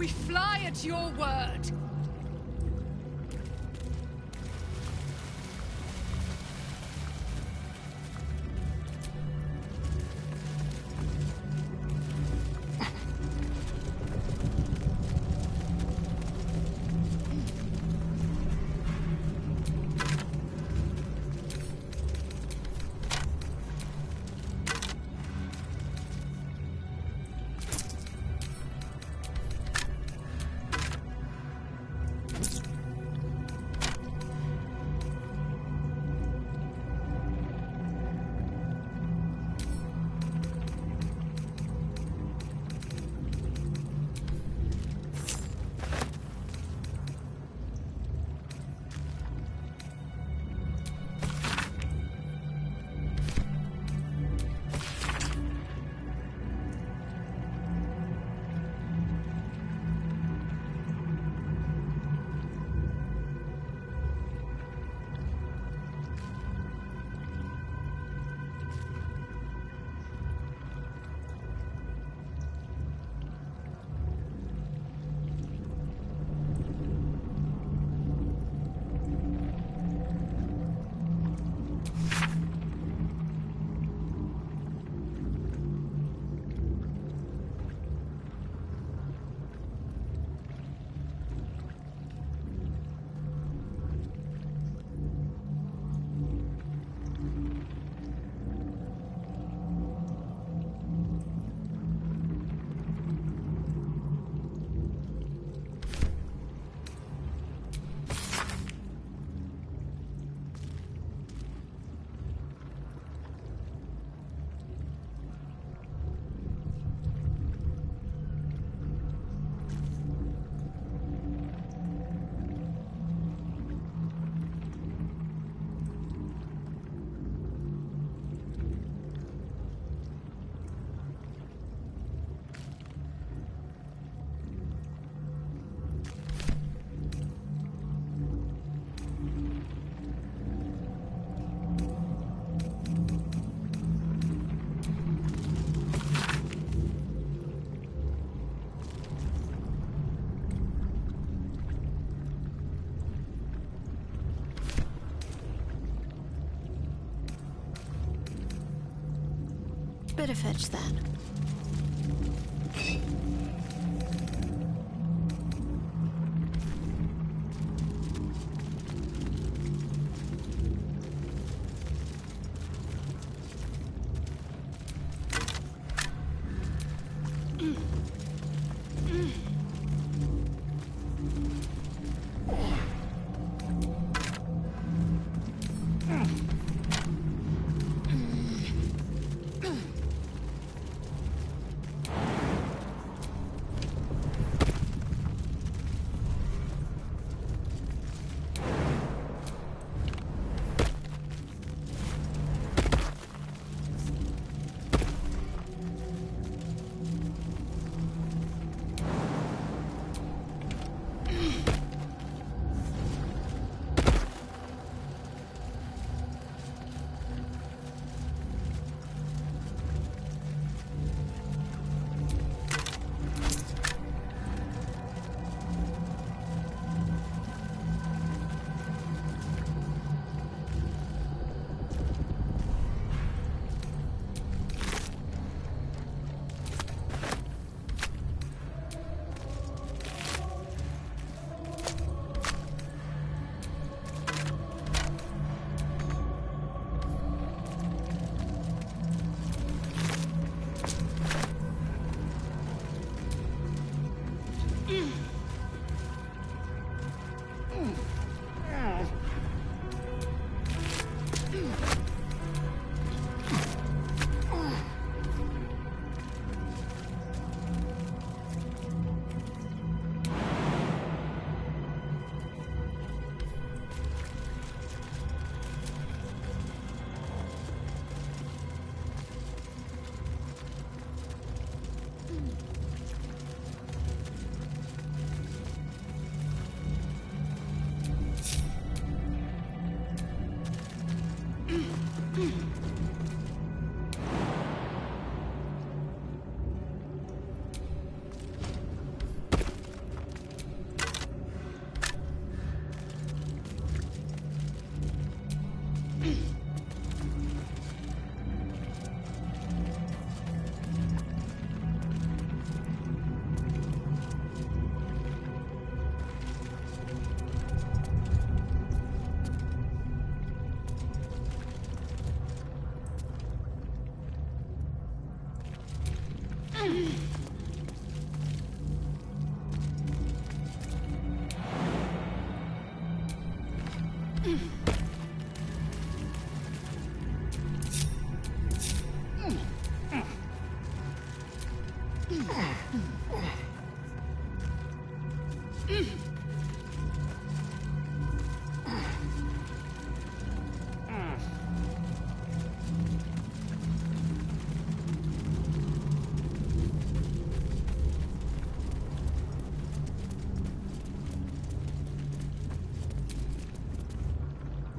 We fly at your word. Better fetch that.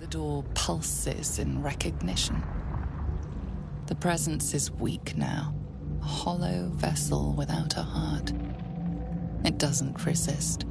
The door pulses in recognition. The presence is weak now, a hollow vessel without a heart. It doesn't resist.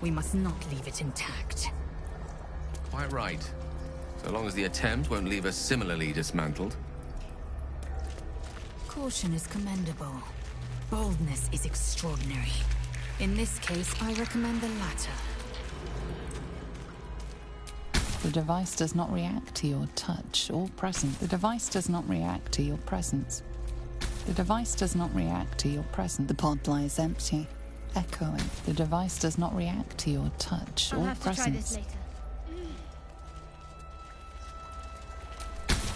We must not leave it intact. Quite right. So long as the attempt won't leave us similarly dismantled. Caution is commendable. Boldness is extraordinary. In this case, I recommend the latter. The device does not react to your touch or presence. The device does not react to your presence. The device does not react to your presence. The pod lies empty, echoing. The device does not react to your touch I'll or have presence. to try this later.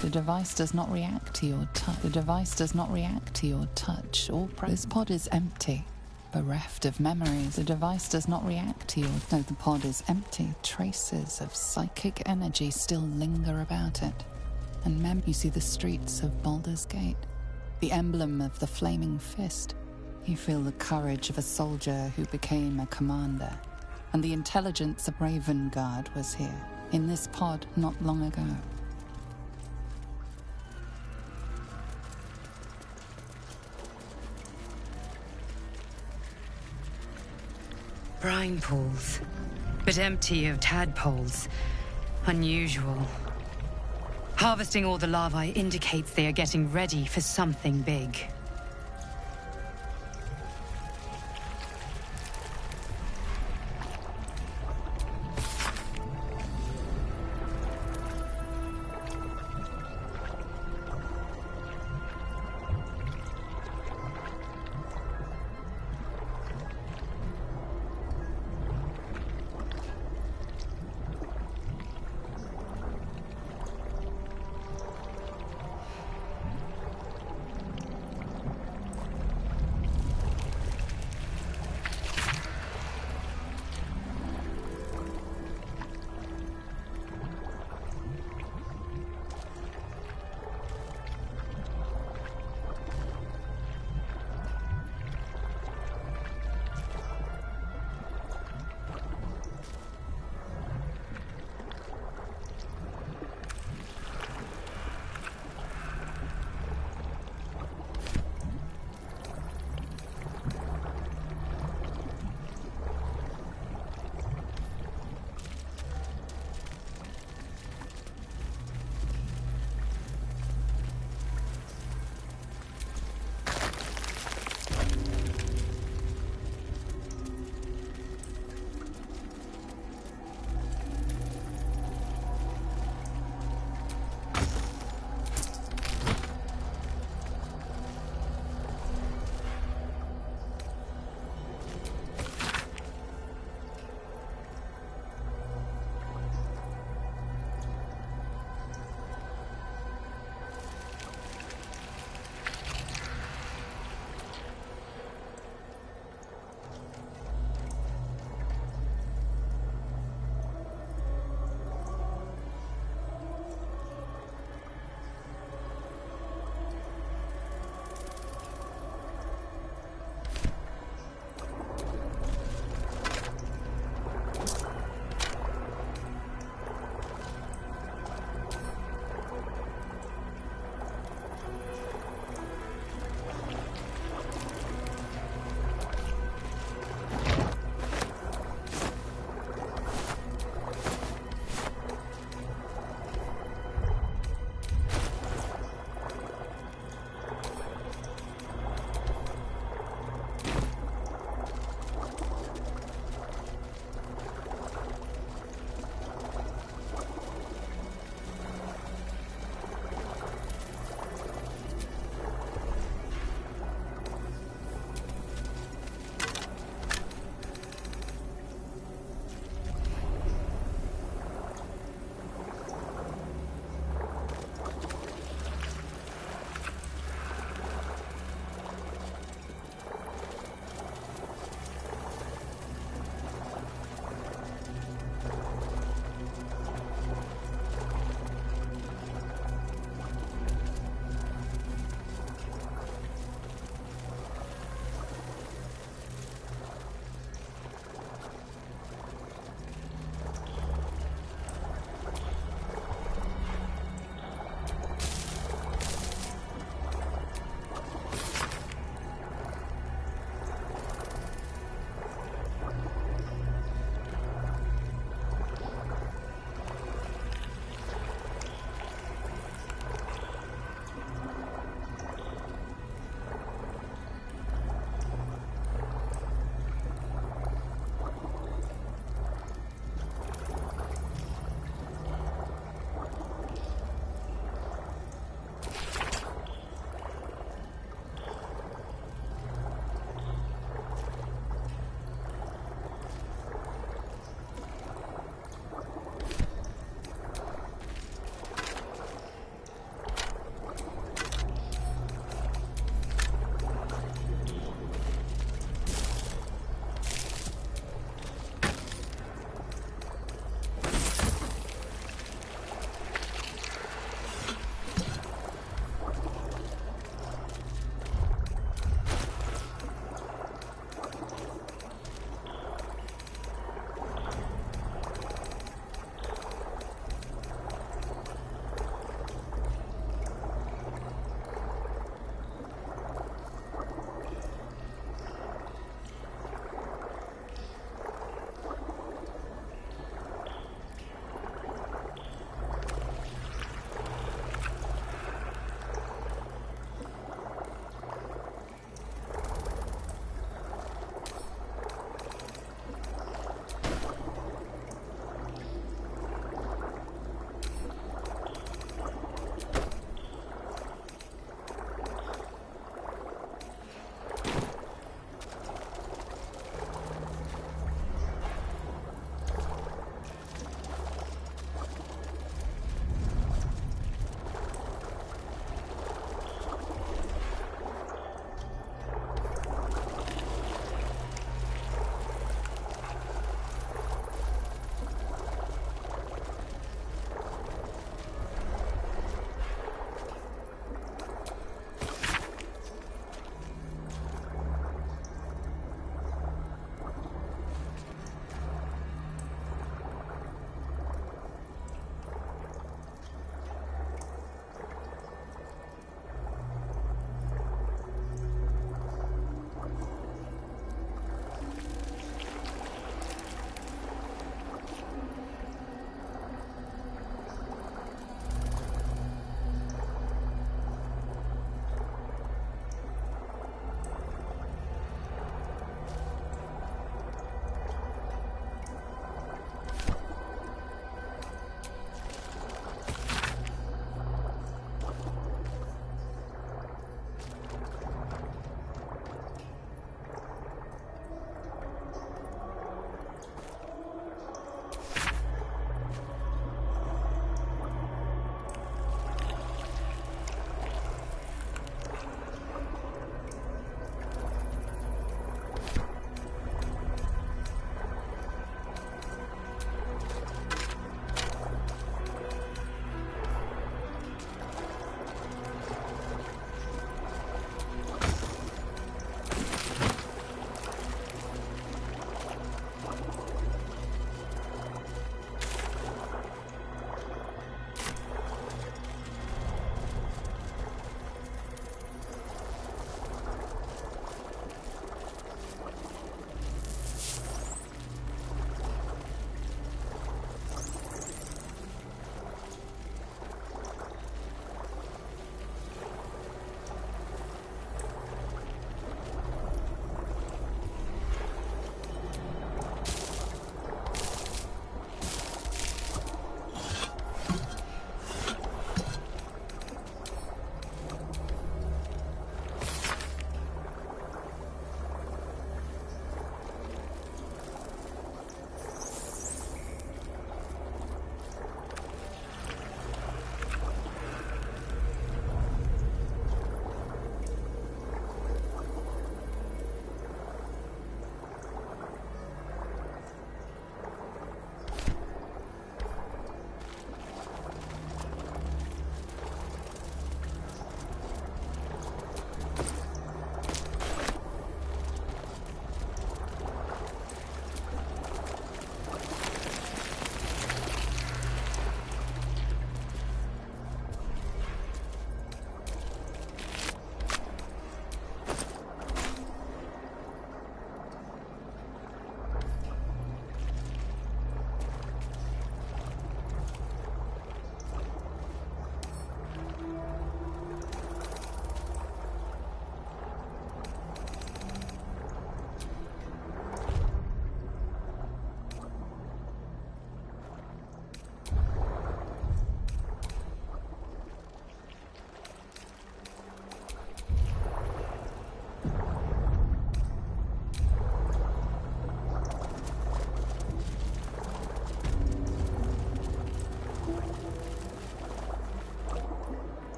The device does not react to your touch. The device does not react to your touch or presence. This pod is empty, bereft of memories. The device does not react to your... No, the pod is empty. Traces of psychic energy still linger about it. And you see the streets of Baldur's Gate, the emblem of the flaming fist. You feel the courage of a soldier who became a commander. And the intelligence of Raven Guard was here, in this pod not long ago. Brine pools, but empty of tadpoles. Unusual. Harvesting all the larvae indicates they are getting ready for something big.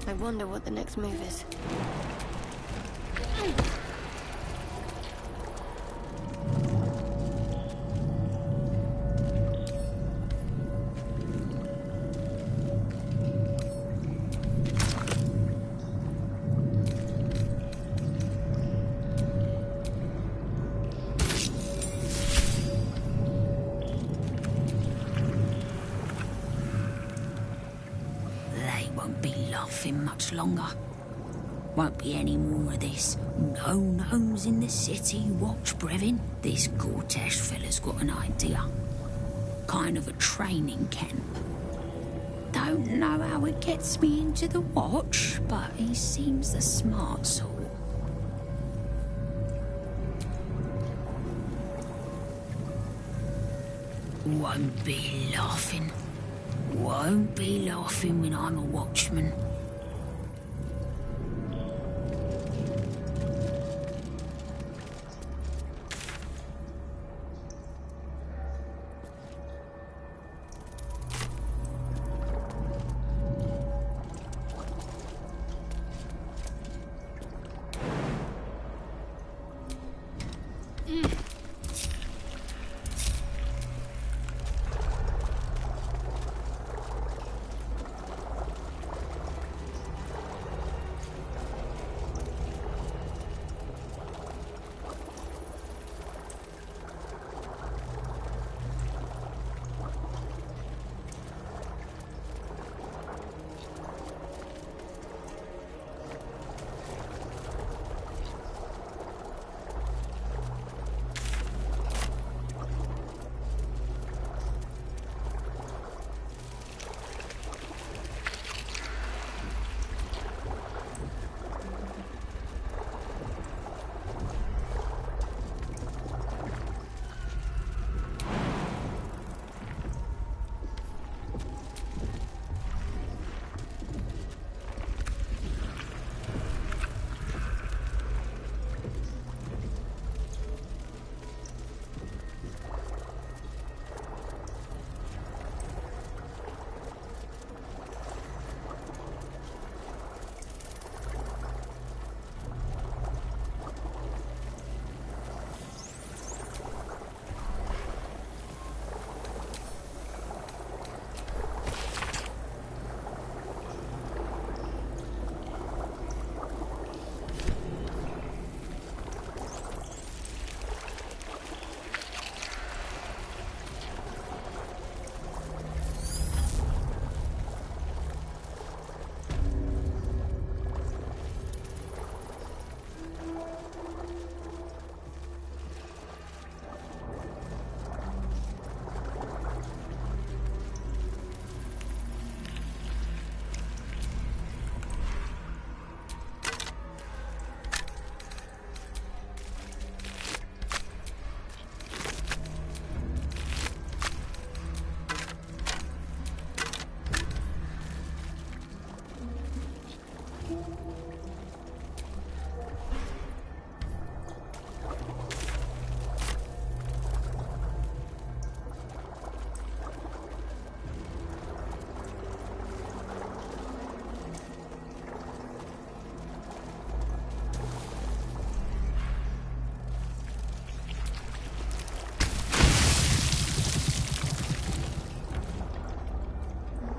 I wonder what the next move is. Much longer. Won't be any more of this. No-nos in the city, watch, Brevin. This Gortash fella's got an idea. Kind of a training camp. Don't know how it gets me into the watch, but he seems the smart sort. Won't be laughing. Won't be laughing when I'm a watchman.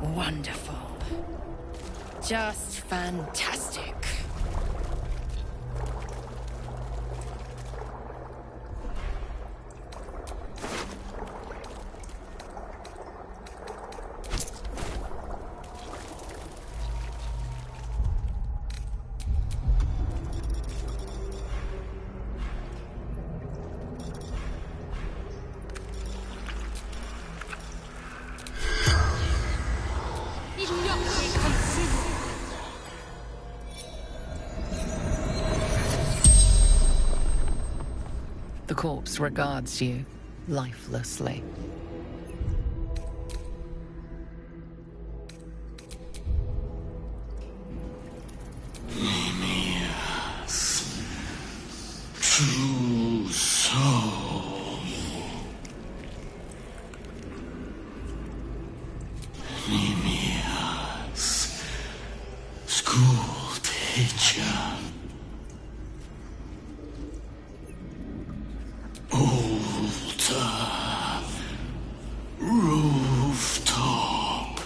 Wonderful. Just fantastic. The corpse regards you lifelessly. True soul. Nimias. School. creature. Altar. Rooftop.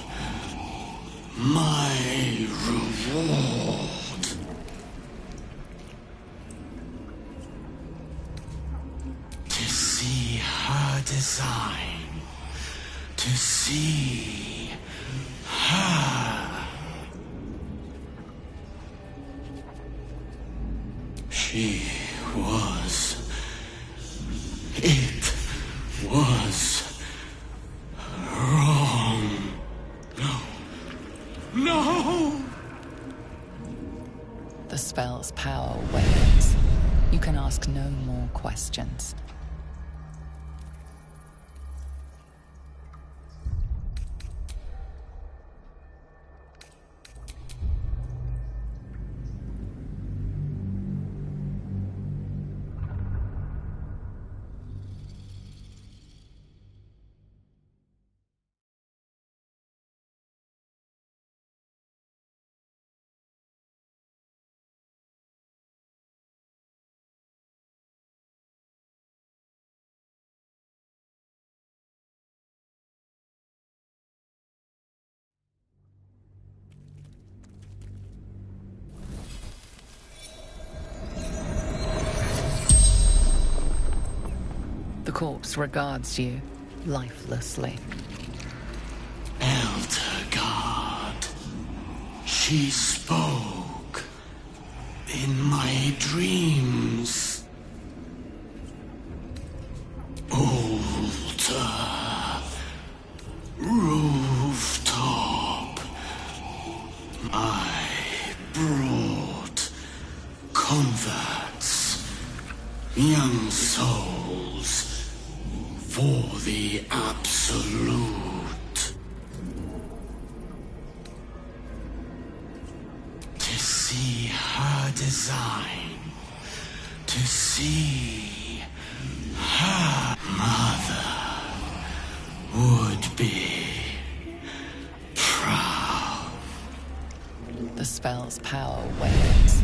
My reward. To see her design. To see her. She was. It was wrong. No. No! The spell's power wanes. You can ask no more questions. The corpse regards you lifelessly. Elder God. She spoke in my dreams. Altar. Rooftop. I brought converts. Young souls. For the absolute. To see her design. To see her mother would be proud. The spell's power wanes.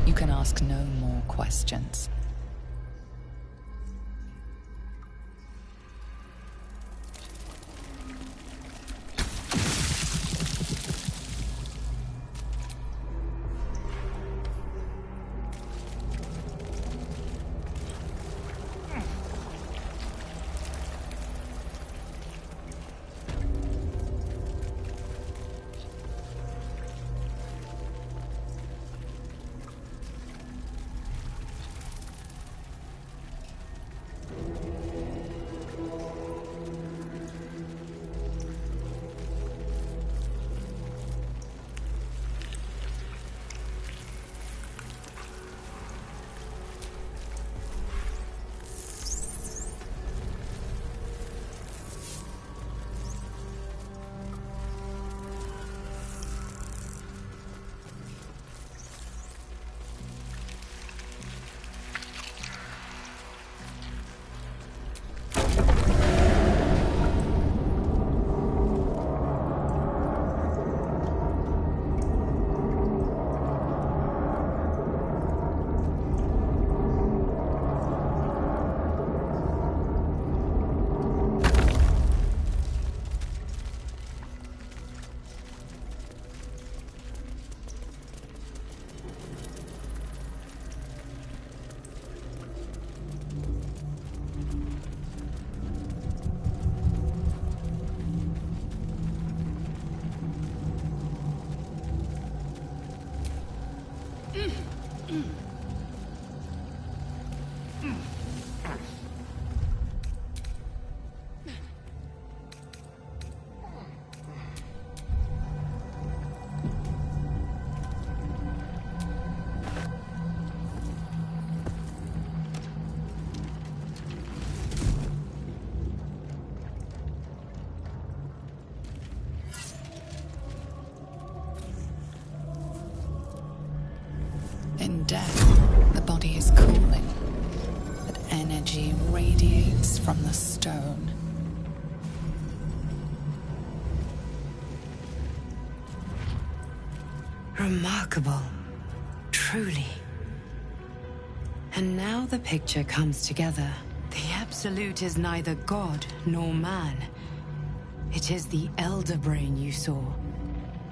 You can ask no more questions. In death, the body is cooling, but energy radiates from the stone. Remarkable. Truly. And now the picture comes together. The Absolute is neither god nor man. It is the Elder Brain you saw,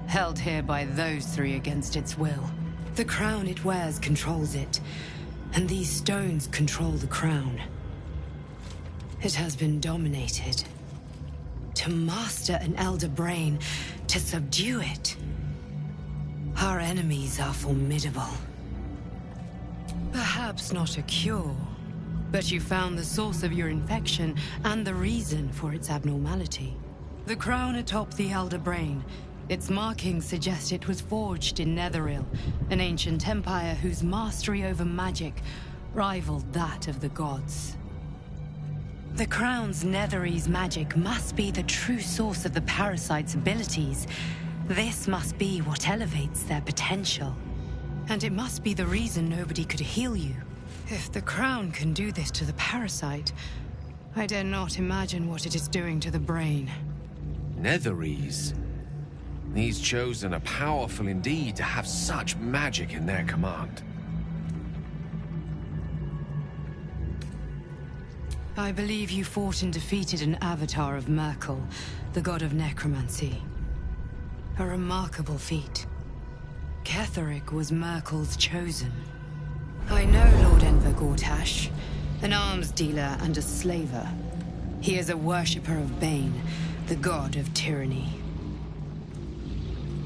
held here by those three against its will. The crown it wears controls it, and these stones control the crown. It has been dominated. To master an Elder Brain, to subdue it. Our enemies are formidable. Perhaps not a cure, but you found the source of your infection and the reason for its abnormality. The crown atop the Elder Brain. Its markings suggest it was forged in Netheril, an ancient empire whose mastery over magic rivaled that of the gods. The crown's Netherese magic must be the true source of the parasite's abilities. This must be what elevates their potential. And it must be the reason nobody could heal you. If the crown can do this to the parasite, I dare not imagine what it is doing to the brain. Netherese? These Chosen are powerful indeed to have such magic in their command. I believe you fought and defeated an avatar of Merkel, the god of necromancy. A remarkable feat. Ketheric was Merkel's chosen. I know Lord Enver Gortash, an arms dealer and a slaver. He is a worshipper of Bane, the god of tyranny.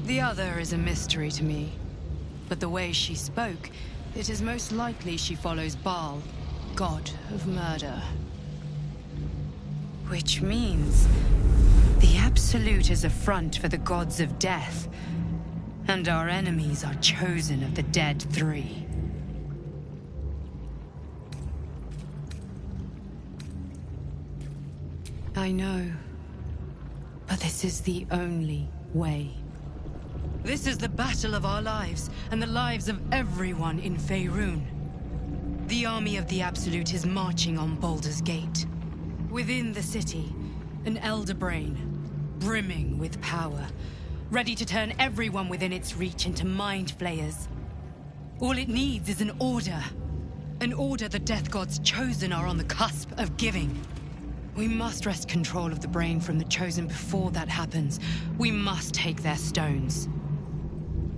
The other is a mystery to me, but the way she spoke, it is most likely she follows Baal, god of murder. Which means the Absolute is a front for the gods of death, and our enemies are chosen of the dead three. I know, but this is the only way. This is the battle of our lives, and the lives of everyone in Faerun. The army of the Absolute is marching on Baldur's Gate. Within the city, an Elder Brain, brimming with power, ready to turn everyone within its reach into mind flayers. All it needs is an order the Death God's chosen are on the cusp of giving. We must wrest control of the brain from the chosen before that happens. We must take their stones.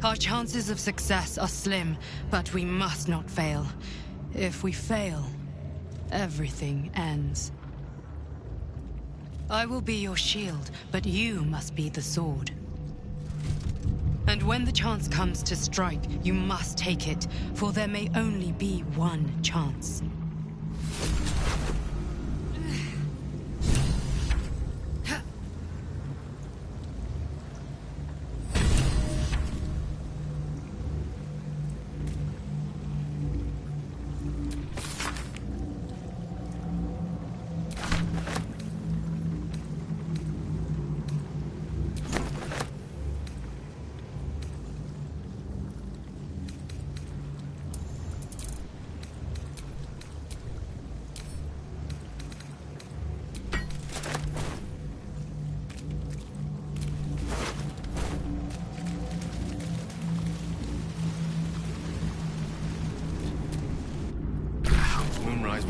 Our chances of success are slim, but we must not fail. If we fail, everything ends. I will be your shield, but you must be the sword. And when the chance comes to strike, you must take it, for there may only be one chance.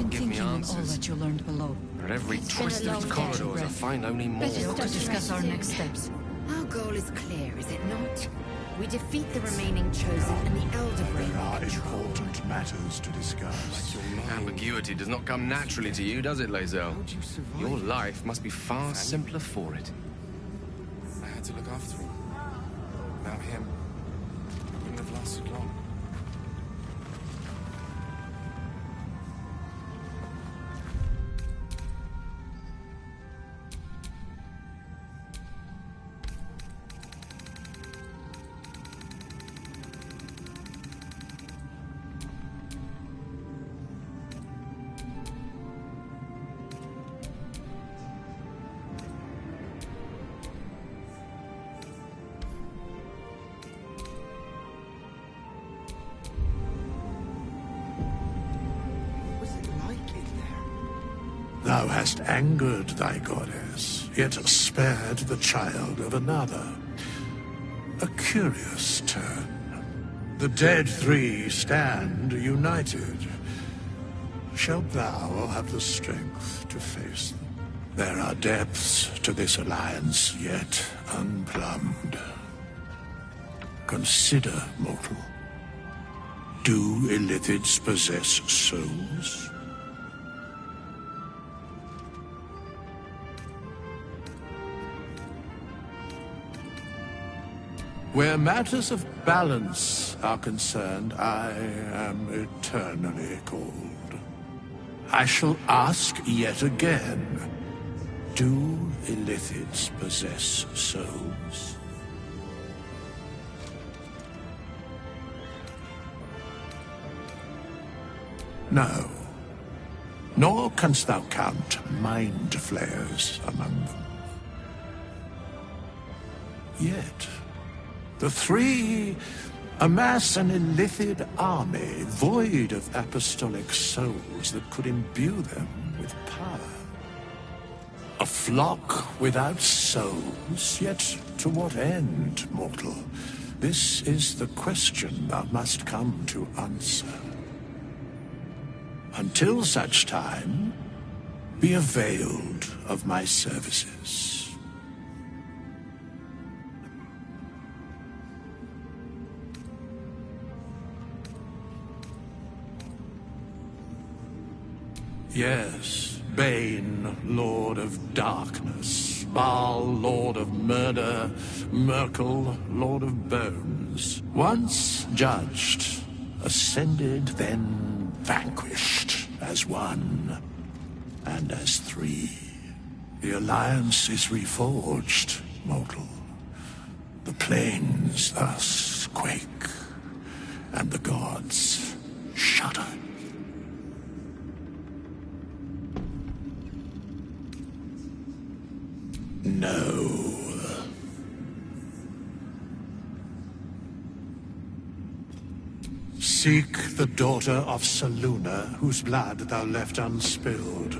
Give me answers. All that you learned below. But every twist of its corridors, I find only more. Better to discuss our next steps. Our goal is clear, is it not? We defeat the remaining Chosen and the Elder Brain. There are important matters to discuss. Ambiguity does not come naturally to you, does it, Lae'zel? How'd you survive? Your life must be far simpler for it. I had to look after him. Without him, I wouldn't have lasted long. Thou hast angered thy goddess, yet spared the child of another. A curious turn. The dead three stand united. Shalt thou have the strength to face them? There are depths to this alliance yet unplumbed. Consider, mortal. Do illithids possess souls? Where matters of balance are concerned, I am eternally cold. I shall ask yet again, do illithids possess souls? No. Nor canst thou count mind flayers among them. Yet, the three amass an illithid army void of apostolic souls that could imbue them with power. A flock without souls, yet to what end, mortal? This is the question thou must come to answer. Until such time, be availed of my services. Yes, Bane, Lord of Darkness, Baal, Lord of Murder, Merkel, Lord of Bones. Once judged, ascended, then vanquished as one, and as three. The alliance is reforged, mortal. The plains thus quake, and the gods shudder. No. Seek the daughter of Saluna, whose blood thou left unspilled.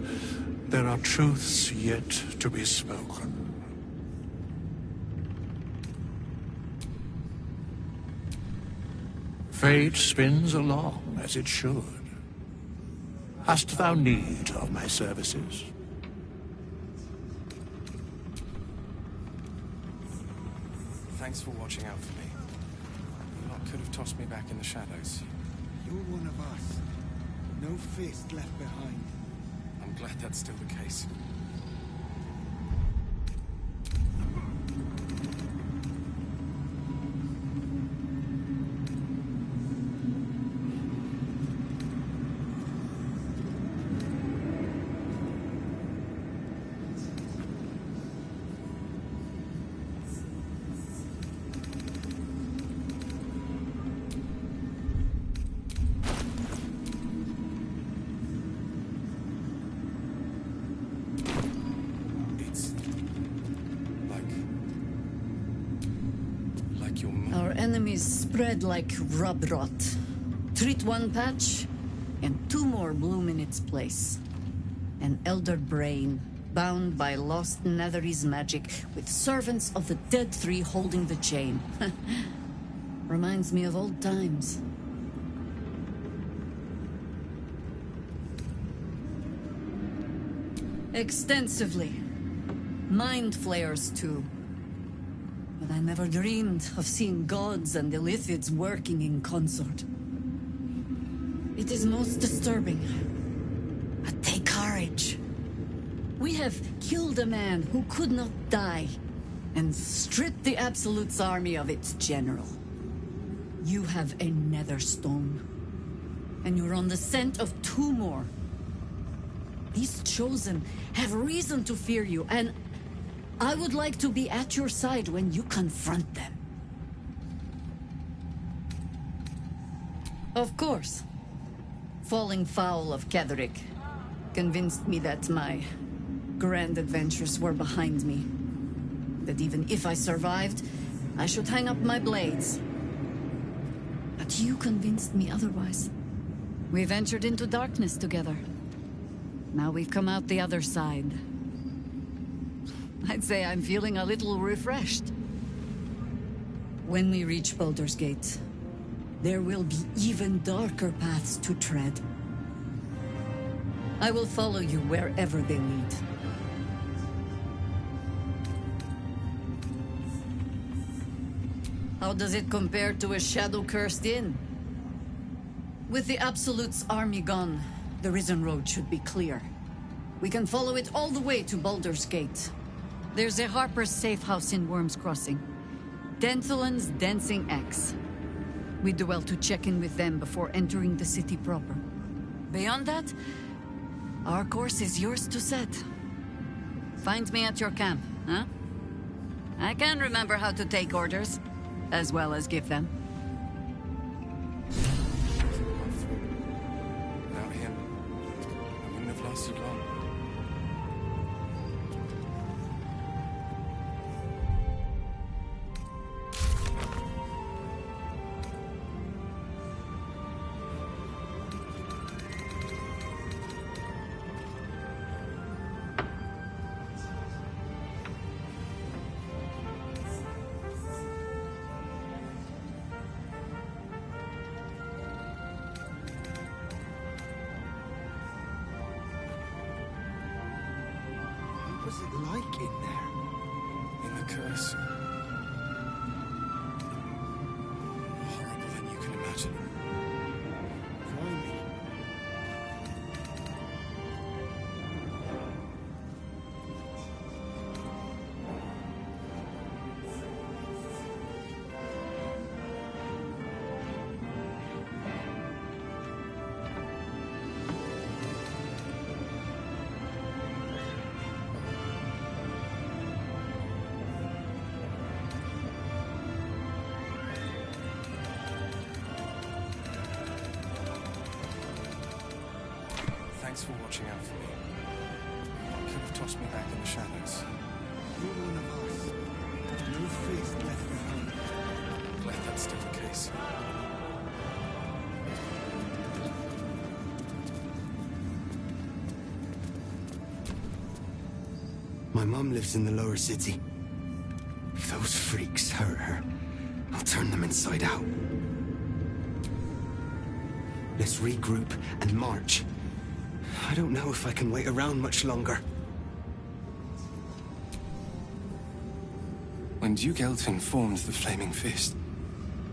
There are truths yet to be spoken. Fate spins along as it should. Hast thou need of my services? Thanks for watching out for me. You lot could have tossed me back in the shadows. You're one of us. No fist left behind. I'm glad that's still the case. Enemies spread like rub rot. Treat one patch, and two more bloom in its place. An elder brain, bound by lost Netherese magic, with servants of the dead three holding the chain. Reminds me of old times. Extensively. Mind flayers, too. But I never dreamed of seeing gods and illithids working in consort. It is most disturbing. But take courage. We have killed a man who could not die, and stripped the Absolute's army of its general. You have a nether stone, and you're on the scent of two more. These Chosen have reason to fear you, and I would like to be at your side when you confront them. Of course. Falling foul of Ketherick convinced me that my grand adventures were behind me. That even if I survived, I should hang up my blades. But you convinced me otherwise. We ventured into darkness together. Now we've come out the other side. I'd say I'm feeling a little refreshed. When we reach Baldur's Gate, there will be even darker paths to tread. I will follow you wherever they lead. How does it compare to a shadow-cursed inn? With the Absolute's army gone, the Risen Road should be clear. We can follow it all the way to Baldur's Gate. There's a Harper's safe house in Worm's Crossing. Denthelan's Dancing Axe. We do well to check in with them before entering the city proper. Beyond that, our course is yours to set. Find me at your camp, huh? I can remember how to take orders, as well as give them. Without him, I wouldn't have lasted long. What was it like in there? In the curse. Horrible than you can imagine. Blimey. Thanks for watching out for me. You could have tossed me back in the shadows. You're one of us. No fist left behind. Glad that's still the case. My mum lives in the lower city. If those freaks hurt her, I'll turn them inside out. Let's regroup and march. I don't know if I can wait around much longer. When Duke Elton formed the Flaming Fist,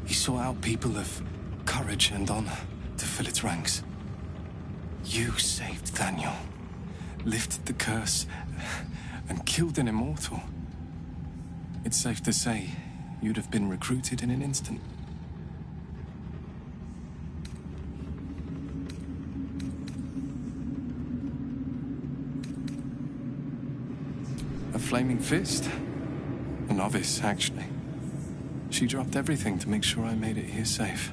he sought out people of courage and honor to fill its ranks. You saved Daniel, lifted the curse, and killed an immortal. It's safe to say you'd have been recruited in an instant. A Flaming Fist? A novice, actually. She dropped everything to make sure I made it here safe.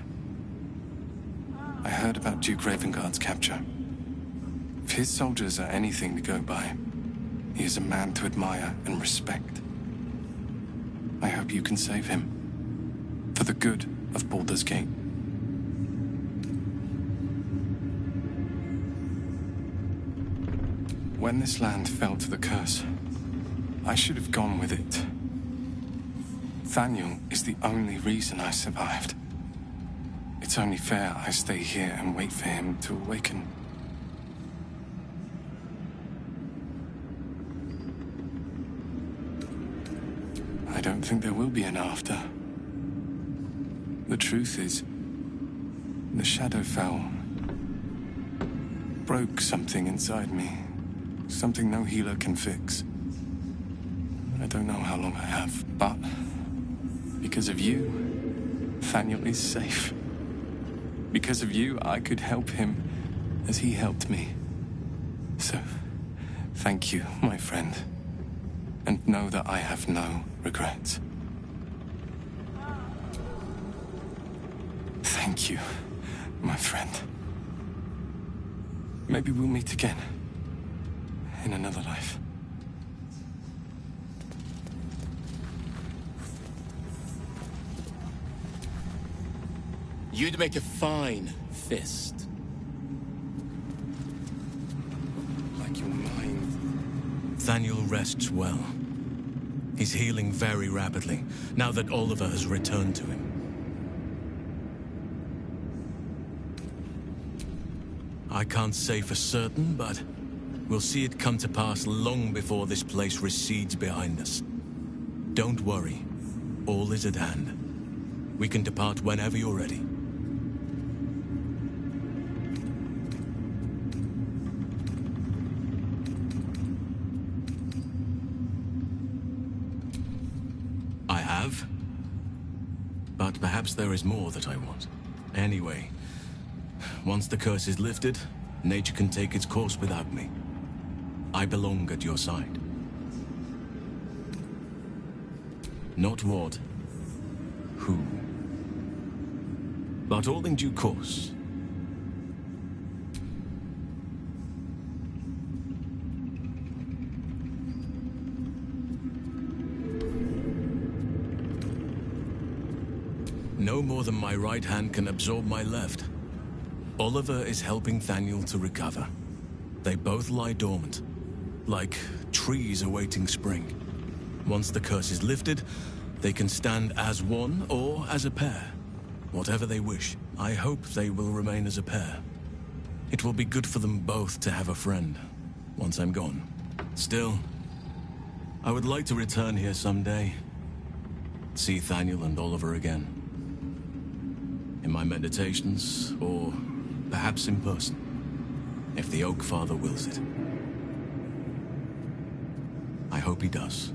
I heard about Duke Ravengard's capture. If his soldiers are anything to go by, he is a man to admire and respect. I hope you can save him, for the good of Baldur's Gate. When this land fell to the curse, I should have gone with it. Thaniel is the only reason I survived. It's only fair I stay here and wait for him to awaken. I don't think there will be an after. The truth is, the shadow fell. Broke something inside me. Something no healer can fix. I don't know how long I have, but because of you, Thaniel is safe. Because of you, I could help him as he helped me. So, thank you, my friend. And know that I have no regrets. Thank you, my friend. Maybe we'll meet again. In another life. You'd make a fine fist. Like your mind. Thaniel rests well. He's healing very rapidly, now that Oliver has returned to him. I can't say for certain, but we'll see it come to pass long before this place recedes behind us. Don't worry. All is at hand. We can depart whenever you're ready. I have. But perhaps there is more that I want. Anyway, once the curse is lifted, nature can take its course without me. I belong at your side. Not what, who, but all in due course. No more than my right hand can absorb my left. Oliver is helping Thaniel to recover. They both lie dormant, like trees awaiting spring. Once the curse is lifted, they can stand as one or as a pair. Whatever they wish. I hope they will remain as a pair. It will be good for them both to have a friend, once I'm gone. Still, I would like to return here someday. See Thaniel and Oliver again. In my meditations, or perhaps in person, if the Oak Father wills it. I hope he does.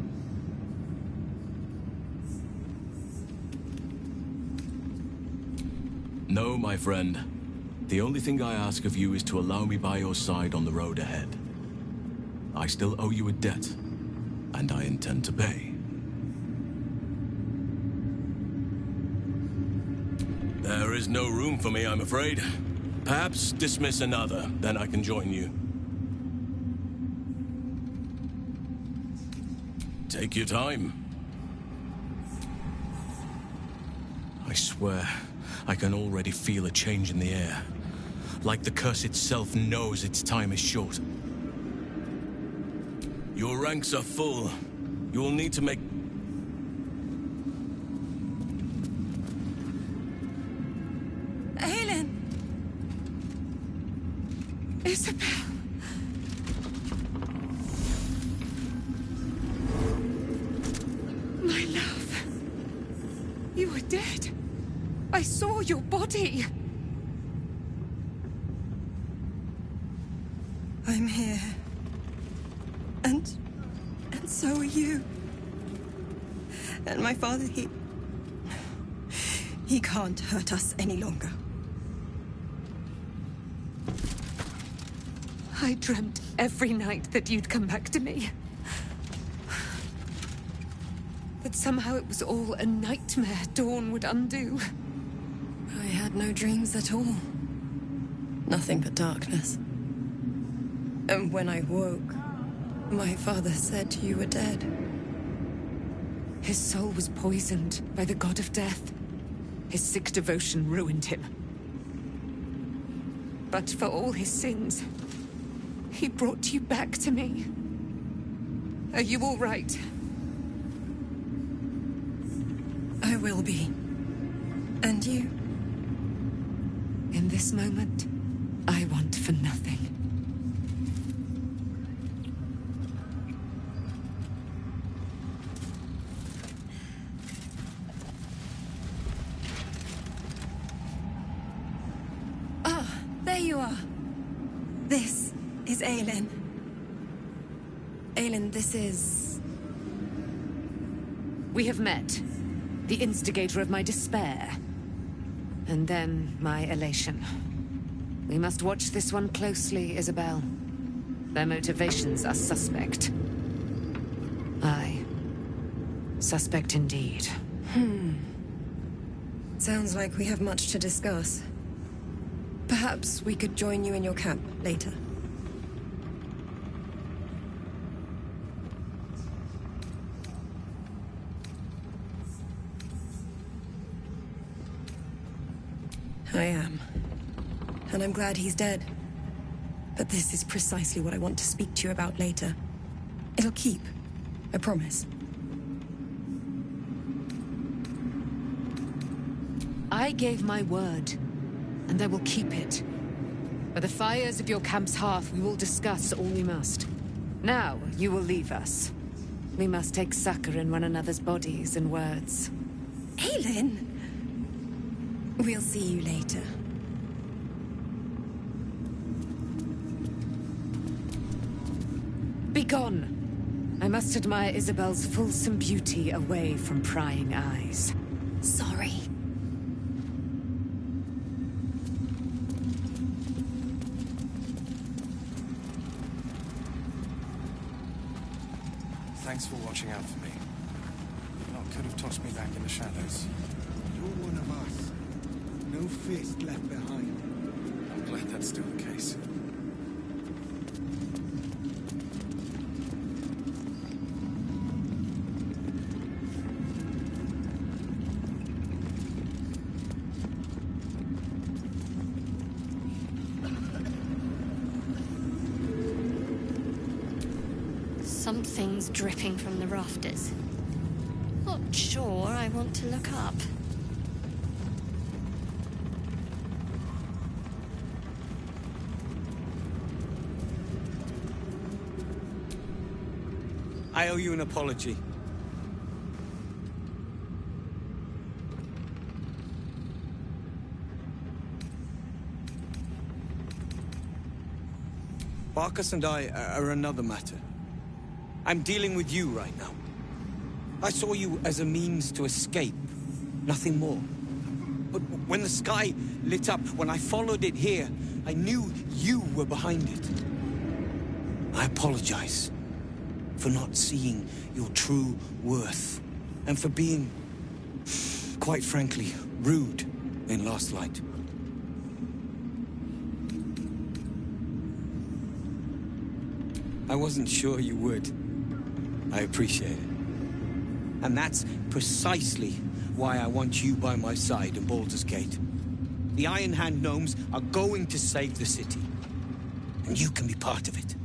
No, my friend. The only thing I ask of you is to allow me by your side on the road ahead. I still owe you a debt, and I intend to pay. There is no room for me, I'm afraid. Perhaps dismiss another, then I can join you. Take your time. I swear, I can already feel a change in the air. Like the curse itself knows its time is short. Your ranks are full. You will need to make... Helen! Isabel! My love. You were dead. I saw your body. I'm here. And so are you. And my father, he can't hurt us any longer. I dreamt every night that you'd come back to me. That somehow it was all a nightmare Dawn would undo. I had no dreams at all. Nothing but darkness. And when I woke, my father said you were dead. His soul was poisoned by the god of death. His sick devotion ruined him. But for all his sins, he brought you back to me. Are you all right? I will be. And you? In this moment, I want for nothing. Ah, there you are. This is Aelin. Aelin, this is... We have met. The instigator of my despair. And then my elation. We must watch this one closely, Isabel. Their motivations are suspect. Aye. Suspect indeed. Sounds like we have much to discuss. Perhaps we could join you in your camp later. I am. And I'm glad he's dead. But this is precisely what I want to speak to you about later. It'll keep. I promise. I gave my word, and I will keep it. By the fires of your camp's hearth, we will discuss all we must. Now, you will leave us. We must take succor in one another's bodies and words. Aelin! We'll see you later. Begone! I must admire Isabel's fulsome beauty away from prying eyes. Sorry. Thanks for watching out for me. Not could have tossed me back in the shadows. You're one of us. No fist left behind. I'm glad that's still the case. Something's dripping from the rafters. Not sure I want to look up. I owe you an apology. Barkas and I are another matter. I'm dealing with you right now. I saw you as a means to escape, nothing more. But when the sky lit up, when I followed it here, I knew you were behind it. I apologize for not seeing your true worth, and for being, quite frankly, rude in Last Light. I wasn't sure you would. I appreciate it. And that's precisely why I want you by my side in Baldur's Gate. The Iron Hand gnomes are going to save the city, and you can be part of it.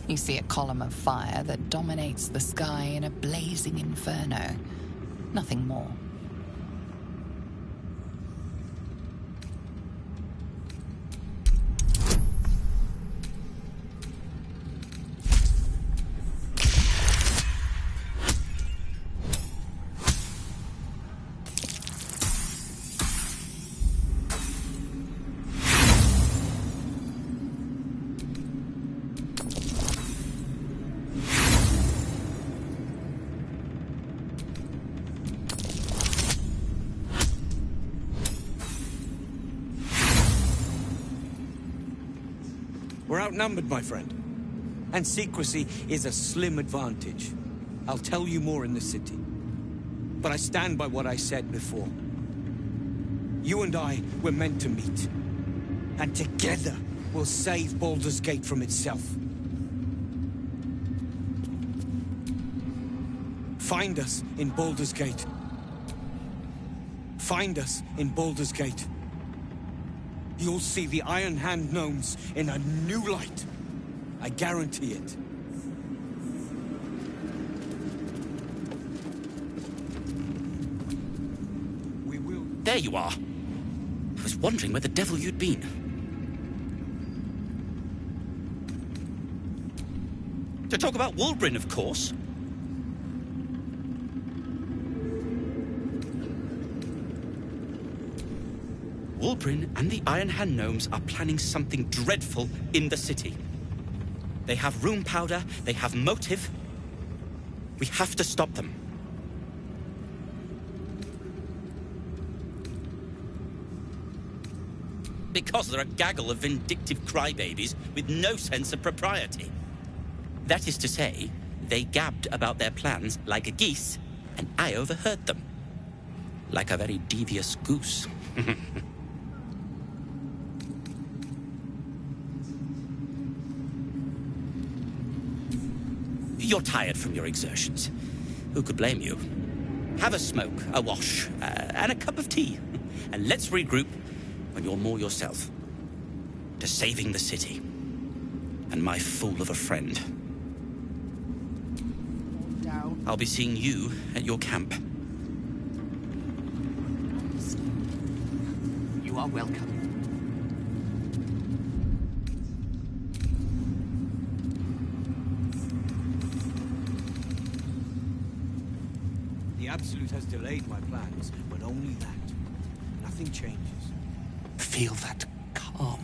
You see a column of fire that dominates the sky in a blazing inferno. Nothing more. We're outnumbered, my friend. And secrecy is a slim advantage. I'll tell you more in the city. But I stand by what I said before. You and I were meant to meet. And together, we'll save Baldur's Gate from itself. Find us in Baldur's Gate. Find us in Baldur's Gate. You'll see the Iron Hand gnomes in a new light. I guarantee it. We will... There you are. I was wondering where the devil you'd been. To talk about Wulbrin, of course. Wulbrin and the Iron Hand gnomes are planning something dreadful in the city. They have rune powder, they have motive. We have to stop them. Because they're a gaggle of vindictive crybabies with no sense of propriety. That is to say, they gabbed about their plans like a geese, and I overheard them. like a very devious goose. You're tired from your exertions. Who could blame you? Have a smoke, a wash, and a cup of tea. And let's regroup when you're more yourself. To saving the city. And my fool of a friend. I'll be seeing you at your camp. You are welcome. The Absolute has delayed my plans, but only that. Nothing changes. Feel that calm.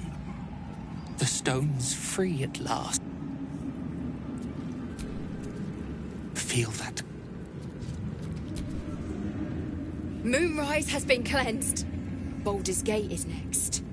The stone's free at last. Feel that. Moonrise has been cleansed. Baldur's Gate is next.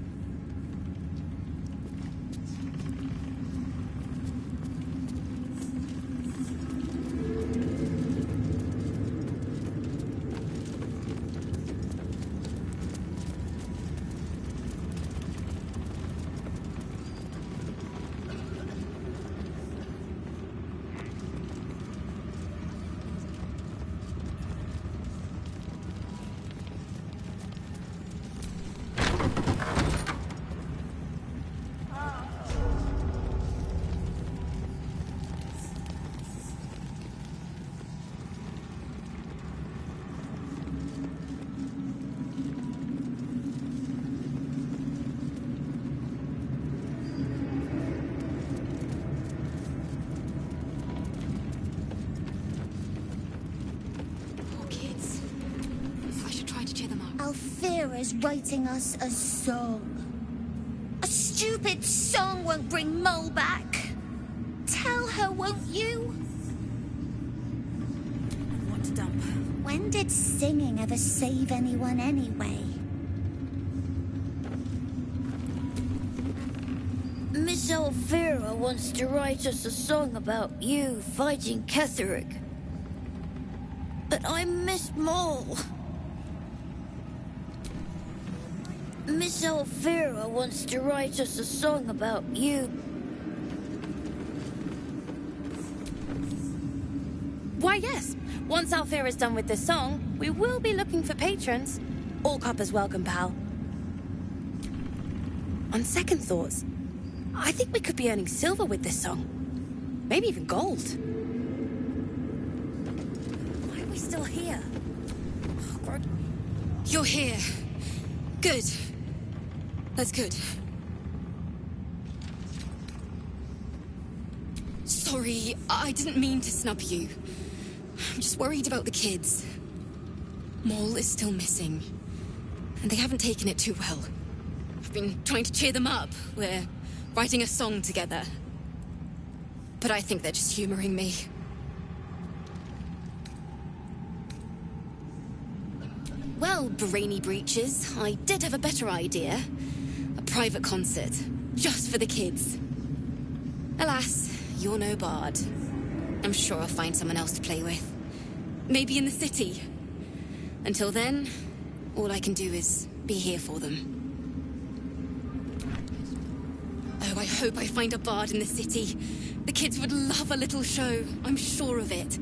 Alfira's writing us a song. A stupid song won't bring Mole back. Tell her, won't you? What to dump? When did singing ever save anyone anyway? Miss Alfira wants to write us a song about you fighting Ketherick. But I miss Mole. Miss Alfira wants to write us a song about you. Why, yes. Once Alfira's done with this song, we will be looking for patrons. All coppers welcome, pal. On second thoughts, I think we could be earning silver with this song. Maybe even gold. Why are we still here? You're here. Good. That's good. Sorry, I didn't mean to snub you. I'm just worried about the kids. Mole is still missing, and they haven't taken it too well. I've been trying to cheer them up. We're writing a song together. But I think they're just humoring me. Well, brainy breeches, I did have a better idea. A private concert, just for the kids. Alas, you're no bard. I'm sure I'll find someone else to play with. Maybe in the city. Until then, all I can do is be here for them. Oh, I hope I find a bard in the city. The kids would love a little show, I'm sure of it.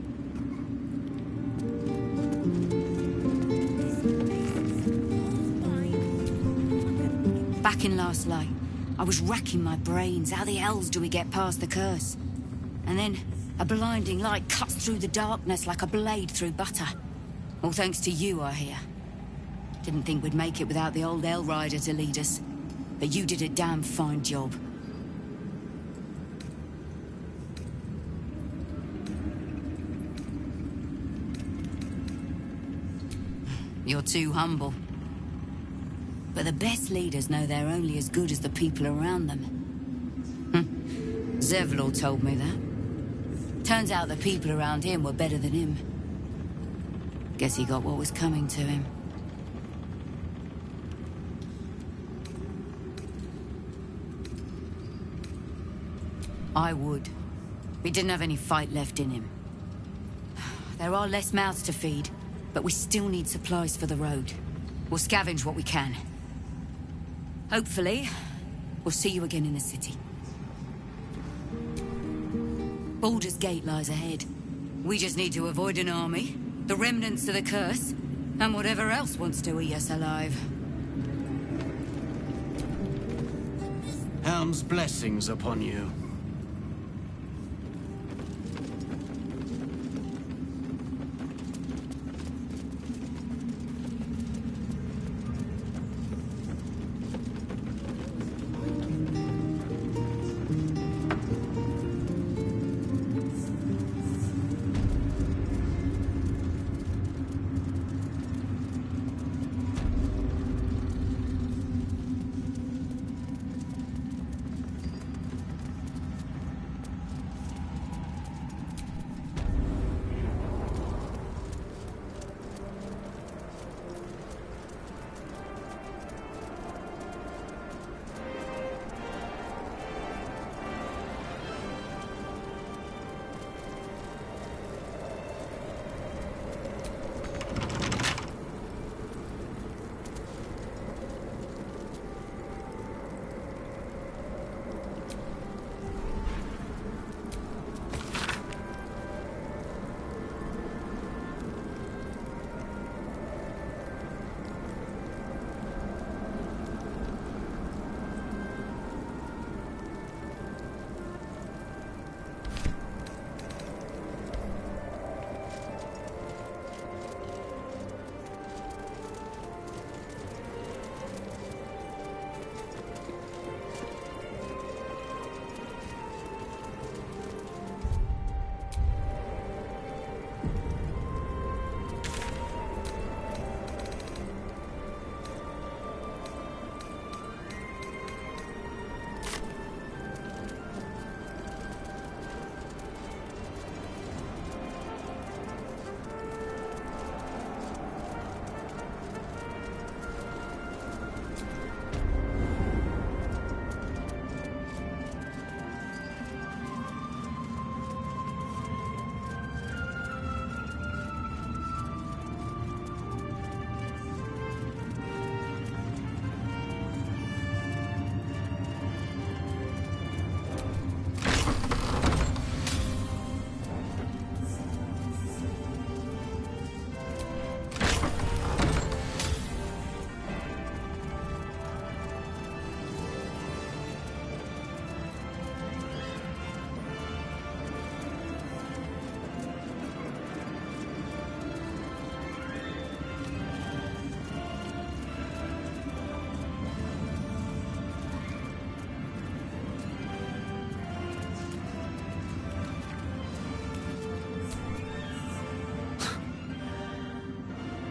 Back in Last Light, I was racking my brains. How the hells do we get past the curse? And then a blinding light cuts through the darkness like a blade through butter. All thanks to you, I hear. Didn't think we'd make it without the old Hell Rider to lead us. But you did a damn fine job. You're too humble. But the best leaders know they're only as good as the people around them. Zevlor told me that. Turns out the people around him were better than him. Guess he got what was coming to him. I would. He didn't have any fight left in him. There are less mouths to feed, But we still need supplies for the road. We'll scavenge what we can. Hopefully, we'll see you again in the city. Baldur's Gate lies ahead. We just need to avoid an army, the remnants of the curse, and whatever else wants to eat us alive. Helm's blessings upon you.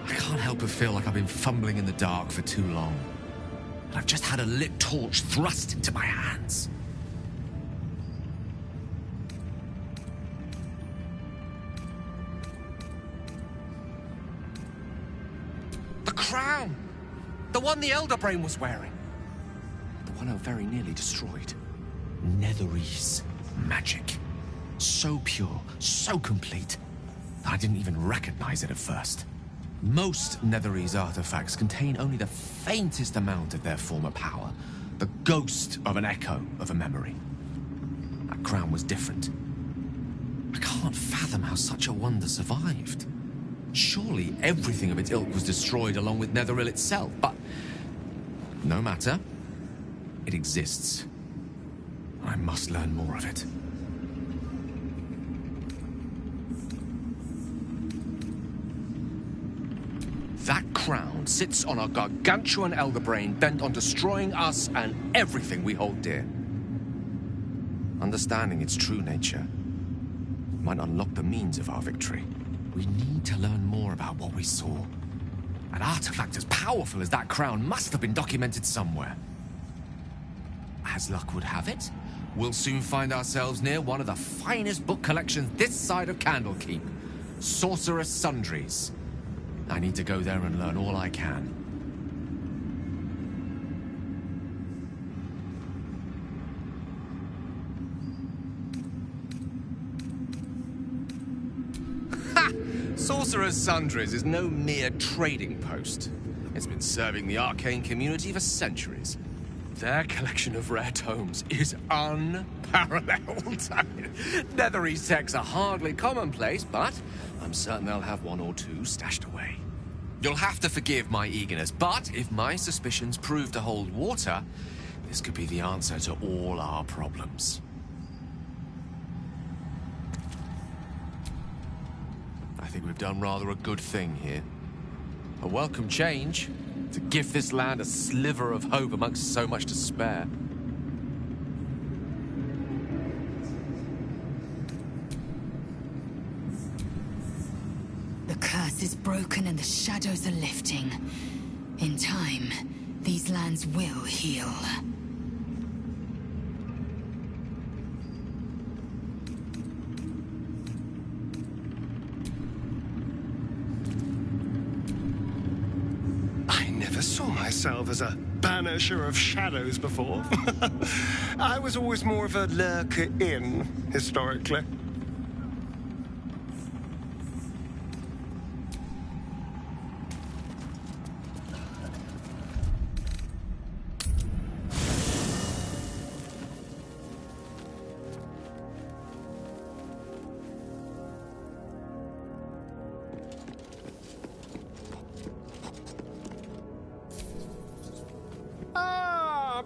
I can't help but feel like I've been fumbling in the dark for too long. And I've just had a lit torch thrust into my hands. The crown! The one the Elder Brain was wearing. The one I very nearly destroyed. Netherese magic. So pure, so complete, that I didn't even recognize it at first. Most Netherese artifacts contain only the faintest amount of their former power, the ghost of an echo of a memory. That crown was different. I can't fathom how such a wonder survived. Surely everything of its ilk was destroyed along with Netheril itself, but no matter. It exists. I must learn more of it. That crown sits on a gargantuan elder brain bent on destroying us and everything we hold dear. Understanding its true nature might unlock the means of our victory. We need to learn more about what we saw. An artifact as powerful as that crown must have been documented somewhere. As luck would have it, we'll soon find ourselves near one of the finest book collections this side of Candlekeep. Sorceress Sundries. I need to go there and learn all I can. Ha! Sorcerer's Sundries is no mere trading post. It's been serving the arcane community for centuries. Their collection of rare tomes is unparalleled. Netherese texts are hardly commonplace, but I'm certain they'll have one or two stashed away. You'll have to forgive my eagerness, but if my suspicions prove to hold water, this could be the answer to all our problems. I think we've done rather a good thing here. A welcome change to give this land a sliver of hope amongst so much despair. The curse is broken and the shadows are lifting. In time, these lands will heal. I never saw myself as a banisher of shadows before. I was always more of a lurker-in, historically.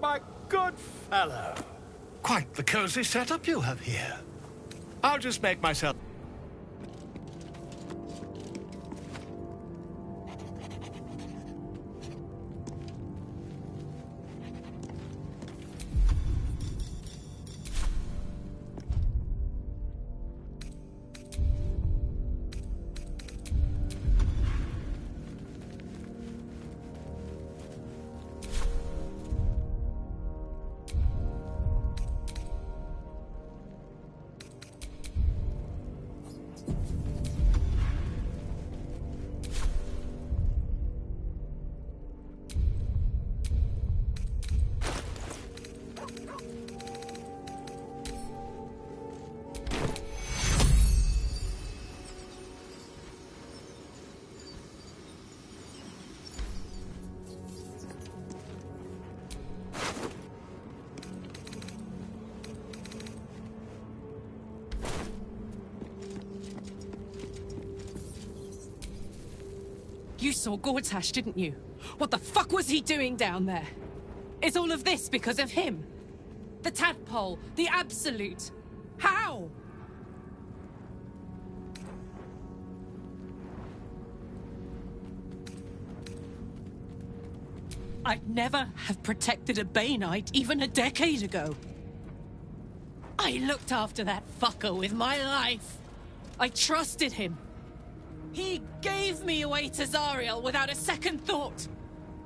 My good fellow. Quite the cozy setup you have here. I'll just make myself... You saw Gortash, didn't you? What the fuck was he doing down there? Is all of this because of him? The tadpole, the absolute. How? I'd never have protected a Bay Knight even a decade ago. I looked after that fucker with my life. I trusted him. He gave me away to Zariel without a second thought.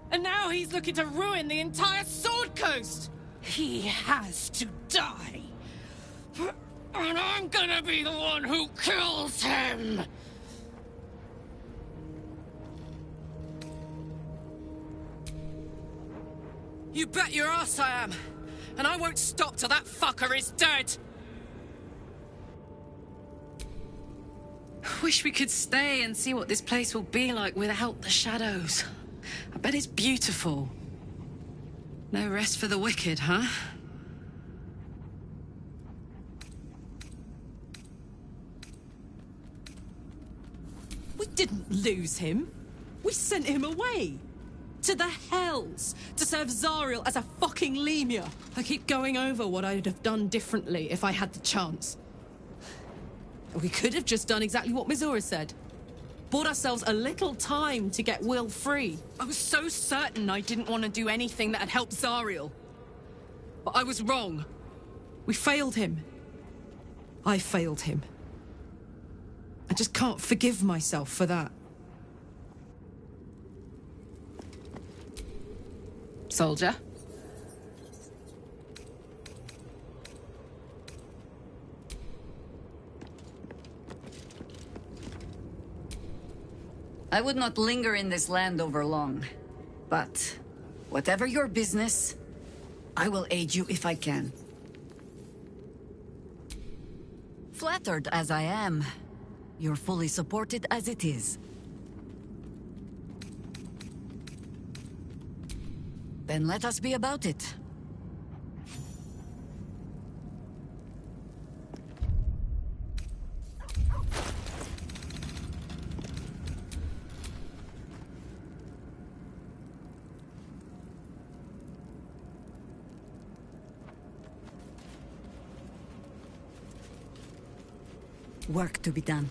And now he's looking to ruin the entire Sword Coast. He has to die. And I'm gonna be the one who kills him. You bet your ass I am. And I won't stop till that fucker is dead. Wish we could stay and see what this place will be like without the shadows. I bet it's beautiful. No rest for the wicked, huh? We didn't lose him. We sent him away. To the hells. To serve Zariel as a fucking lemur. I keep going over what I'd have done differently if I had the chance. We could have just done exactly what Mizora said. Bought ourselves a little time to get Will free. I was so certain I didn't want to do anything that had helped Zariel. But I was wrong. We failed him. I failed him. I just can't forgive myself for that. Soldier? I would not linger in this land over long. But, whatever your business, I will aid you if I can. Flattered as I am, You're fully supported as it is. Then let us be about it. Work to be done.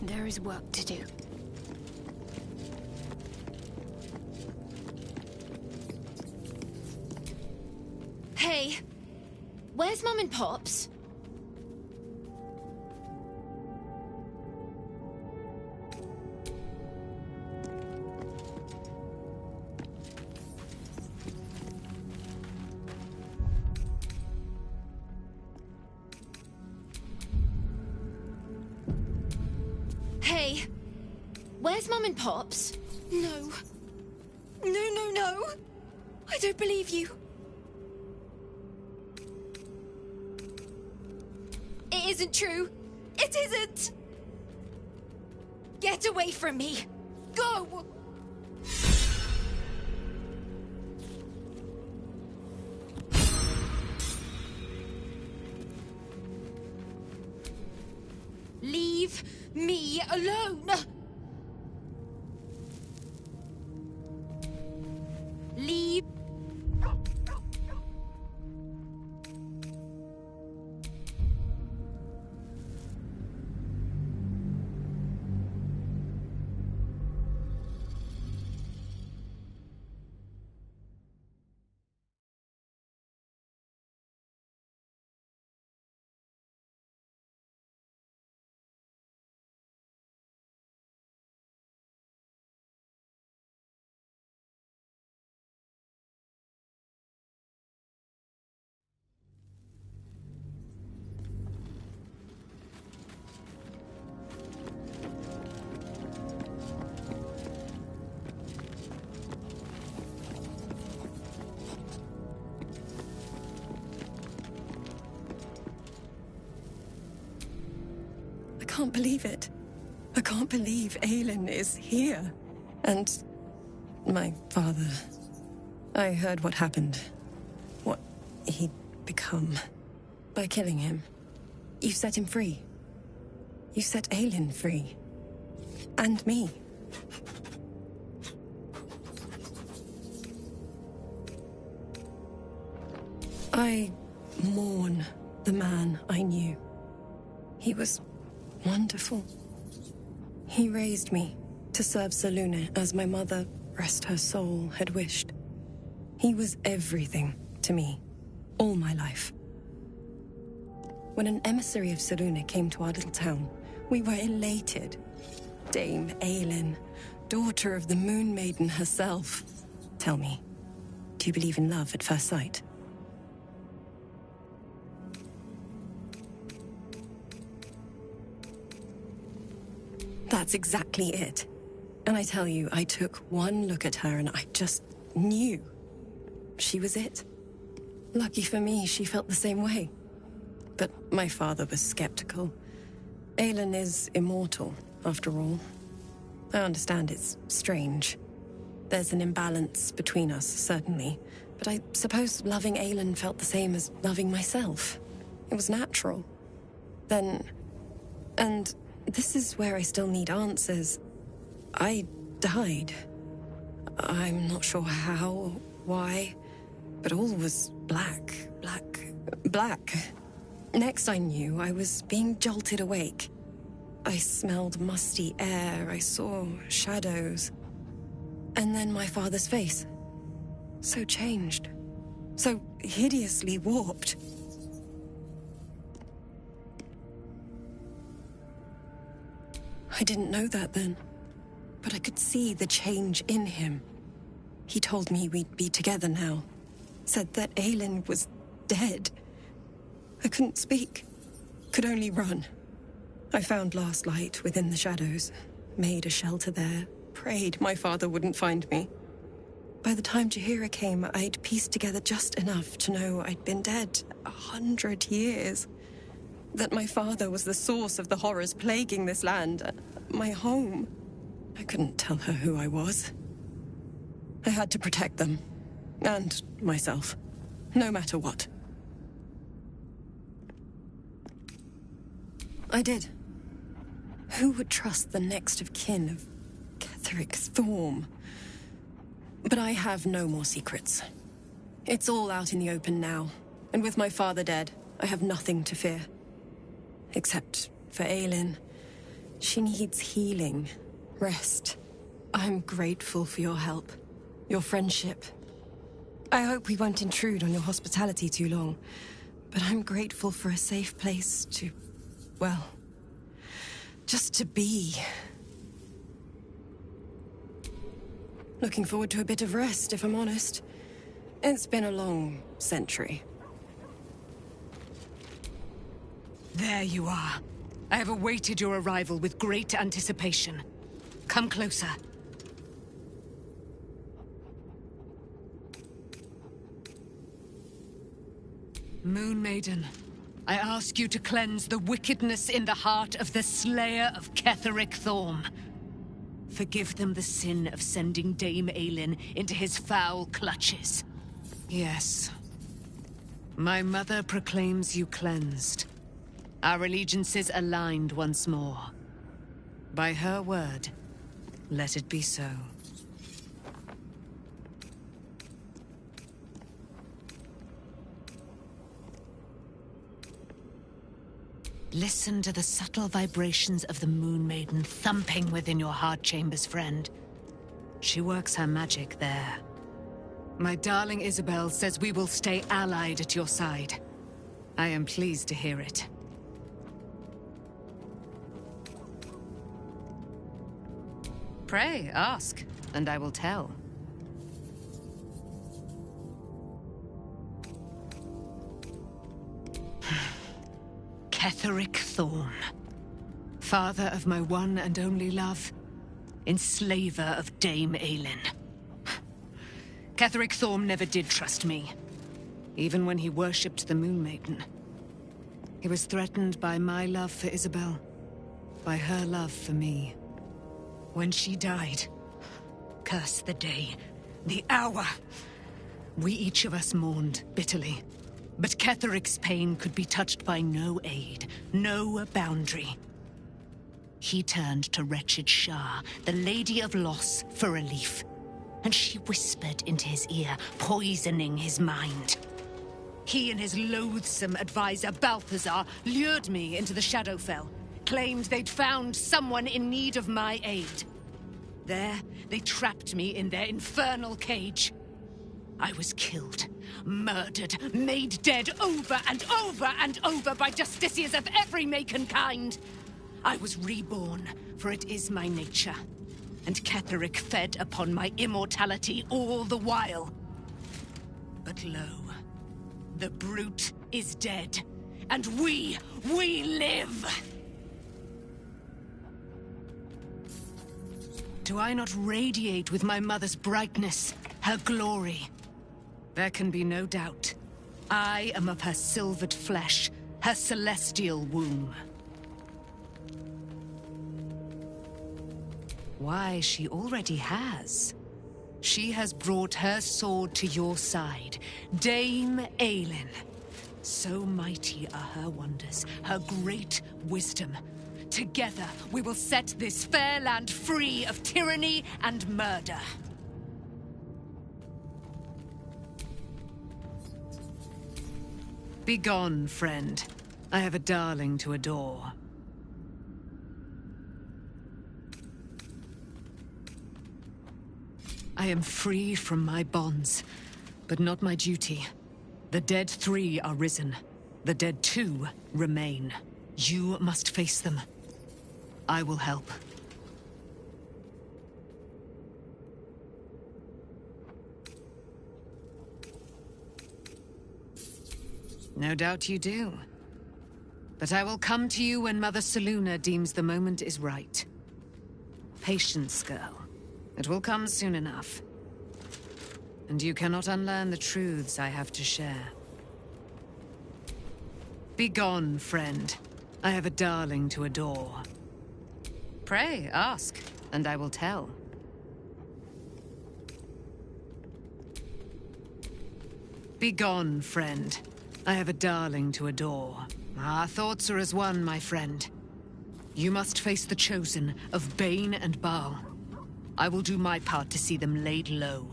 There is work to do. Hey, where's Mum and Pops? Hey, where's Mum and Pops? No. No. I don't believe you. It isn't true. It isn't. Get away from me. Go! Leave me alone! Leave. I can't believe it. I can't believe Aelin is here. And my father. I heard what happened. What he'd become. By killing him. You set him free. You set Aelin free. And me. I mourn the man I knew. He was wonderful. He raised me to serve Selûne as my mother, rest her soul, had wished. He was everything to me, all my life. When an emissary of Selûne came to our little town, we were elated. Dame Aelin, daughter of the Moon Maiden herself. Tell me, do you believe in love at first sight? That's exactly it. And I tell you, I took one look at her and I just knew. She was it. Lucky for me, she felt the same way. but my father was skeptical. Aelin is immortal, after all. I understand it's strange. There's an imbalance between us, certainly. But I suppose loving Aelin felt the same as loving myself. It was natural. Then... And this is where I still need answers. I died. I'm not sure how, why, but all was black. Next I knew, I was being jolted awake. I smelled musty air, I saw shadows. And then my father's face. So changed. So hideously warped. I didn't know that then, but I could see the change in him. He told me we'd be together now. Said that Aelin was dead. I couldn't speak. Could only run. I found last light within the shadows. Made a shelter there. Prayed my father wouldn't find me. By the time Jaheira came, I'd pieced together just enough to know I'd been dead 100 years. That my father was the source of the horrors plaguing this land. My home. I couldn't tell her who I was. I had to protect them. And myself. No matter what. I did. Who would trust the next of kin of Ketheric Thorm? But I have no more secrets. It's all out in the open now. And with my father dead, I have nothing to fear. Except for Aelin. She needs healing. Rest. I'm grateful for your help. Your friendship. I hope we won't intrude on your hospitality too long. But I'm grateful for a safe place to... well... just to be. Looking forward to a bit of rest, if I'm honest. It's been a long century. There you are. I have awaited your arrival with great anticipation. Come closer. Moon Maiden, I ask you to cleanse the wickedness in the heart of the slayer of Ketheric Thorm. Forgive them the sin of sending Dame Aelin into his foul clutches. Yes. My mother proclaims you cleansed. Our allegiances aligned once more. By her word, let it be so. Listen to the subtle vibrations of the Moon Maiden thumping within your heart chambers, friend. She works her magic there. My darling Isabel says we will stay allied at your side. I am pleased to hear it. Pray, ask, and I will tell. Ketheric Thorm, father of my one and only love, enslaver of Dame Aelin. Ketheric Thorm never did trust me, even when he worshipped the Moon Maiden. He was threatened by my love for Isabel, by her love for me. When she died, curse the day, the hour, we each of us mourned bitterly. But Ketheric's pain could be touched by no aid, no boundary. He turned to wretched Shah, the Lady of Loss, for relief. And she whispered into his ear, poisoning his mind. He and his loathsome advisor, Balthazar, lured me into the Shadowfell, claimed they'd found someone in need of my aid. There, they trapped me in their infernal cage. I was killed, murdered, made dead over and over and over by justiciars of every make and kind. I was reborn, for it is my nature. And Ketheric fed upon my immortality all the while. But lo, the brute is dead, and we live! Do I not radiate with my mother's brightness, her glory? There can be no doubt. I am of her silvered flesh, her celestial womb. Why, she already has. She has brought her sword to your side, Dame Aelin. So mighty are her wonders, her great wisdom. Together, we will set this fair land free of tyranny and murder. Begone, friend. I have a darling to adore. I am free from my bonds, but not my duty. The dead 3 are risen. The dead 2 remain. You must face them. I will help. No doubt you do. But I will come to you when Mother Selûne deems the moment is right. Patience, girl. It will come soon enough. And you cannot unlearn the truths I have to share. Begone, friend. I have a darling to adore. Pray, ask, and I will tell. Begone, friend. I have a darling to adore. Our thoughts are as one, my friend. You must face the Chosen of Bane and Baal. I will do my part to see them laid low.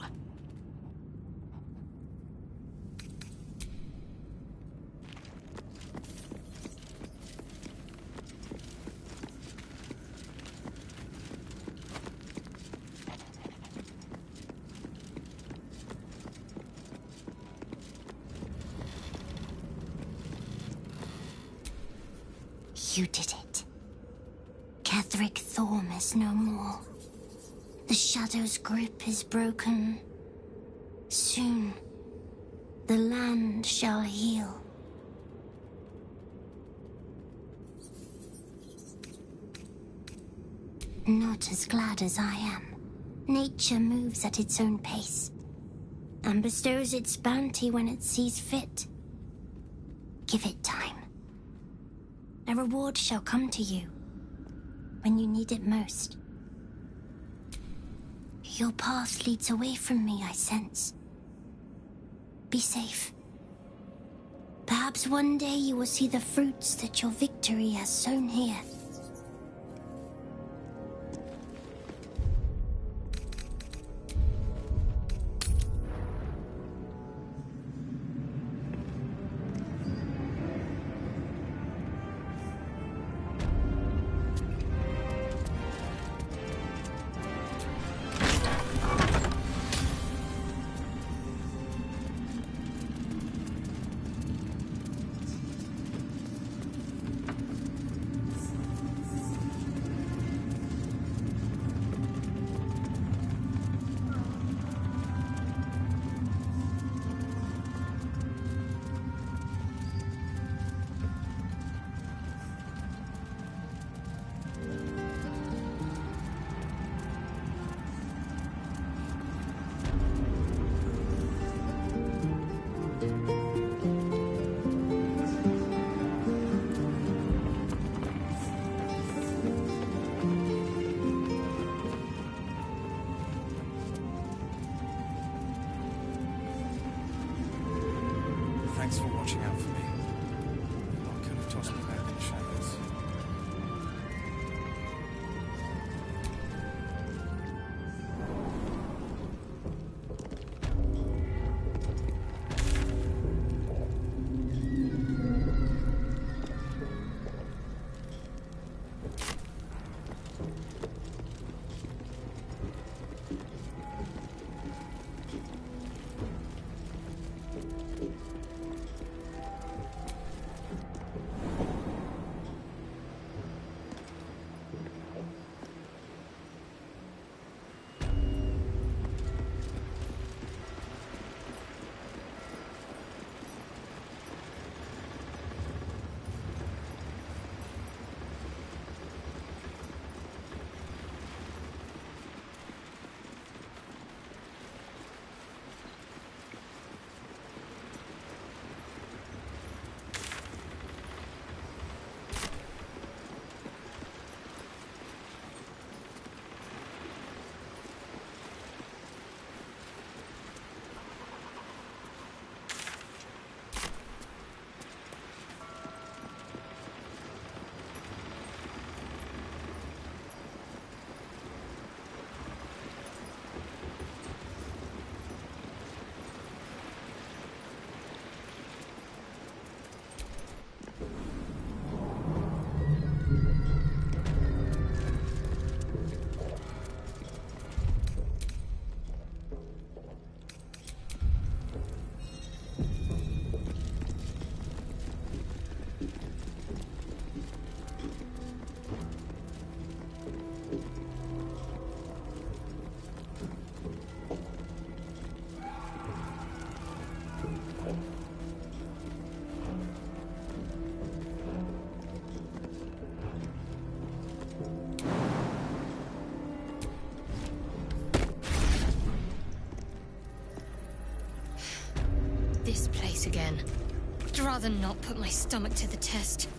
You did it. Ketheric Thorm is no more. The Shadow's grip is broken. Soon, the land shall heal. Not as glad as I am. Nature moves at its own pace, and bestows its bounty when it sees fit. Give it time. A reward shall come to you when you need it most. Your path leads away from me, I sense. Be safe. Perhaps one day you will see the fruits that your victory has sown here. again. I'd rather not put my stomach to the test.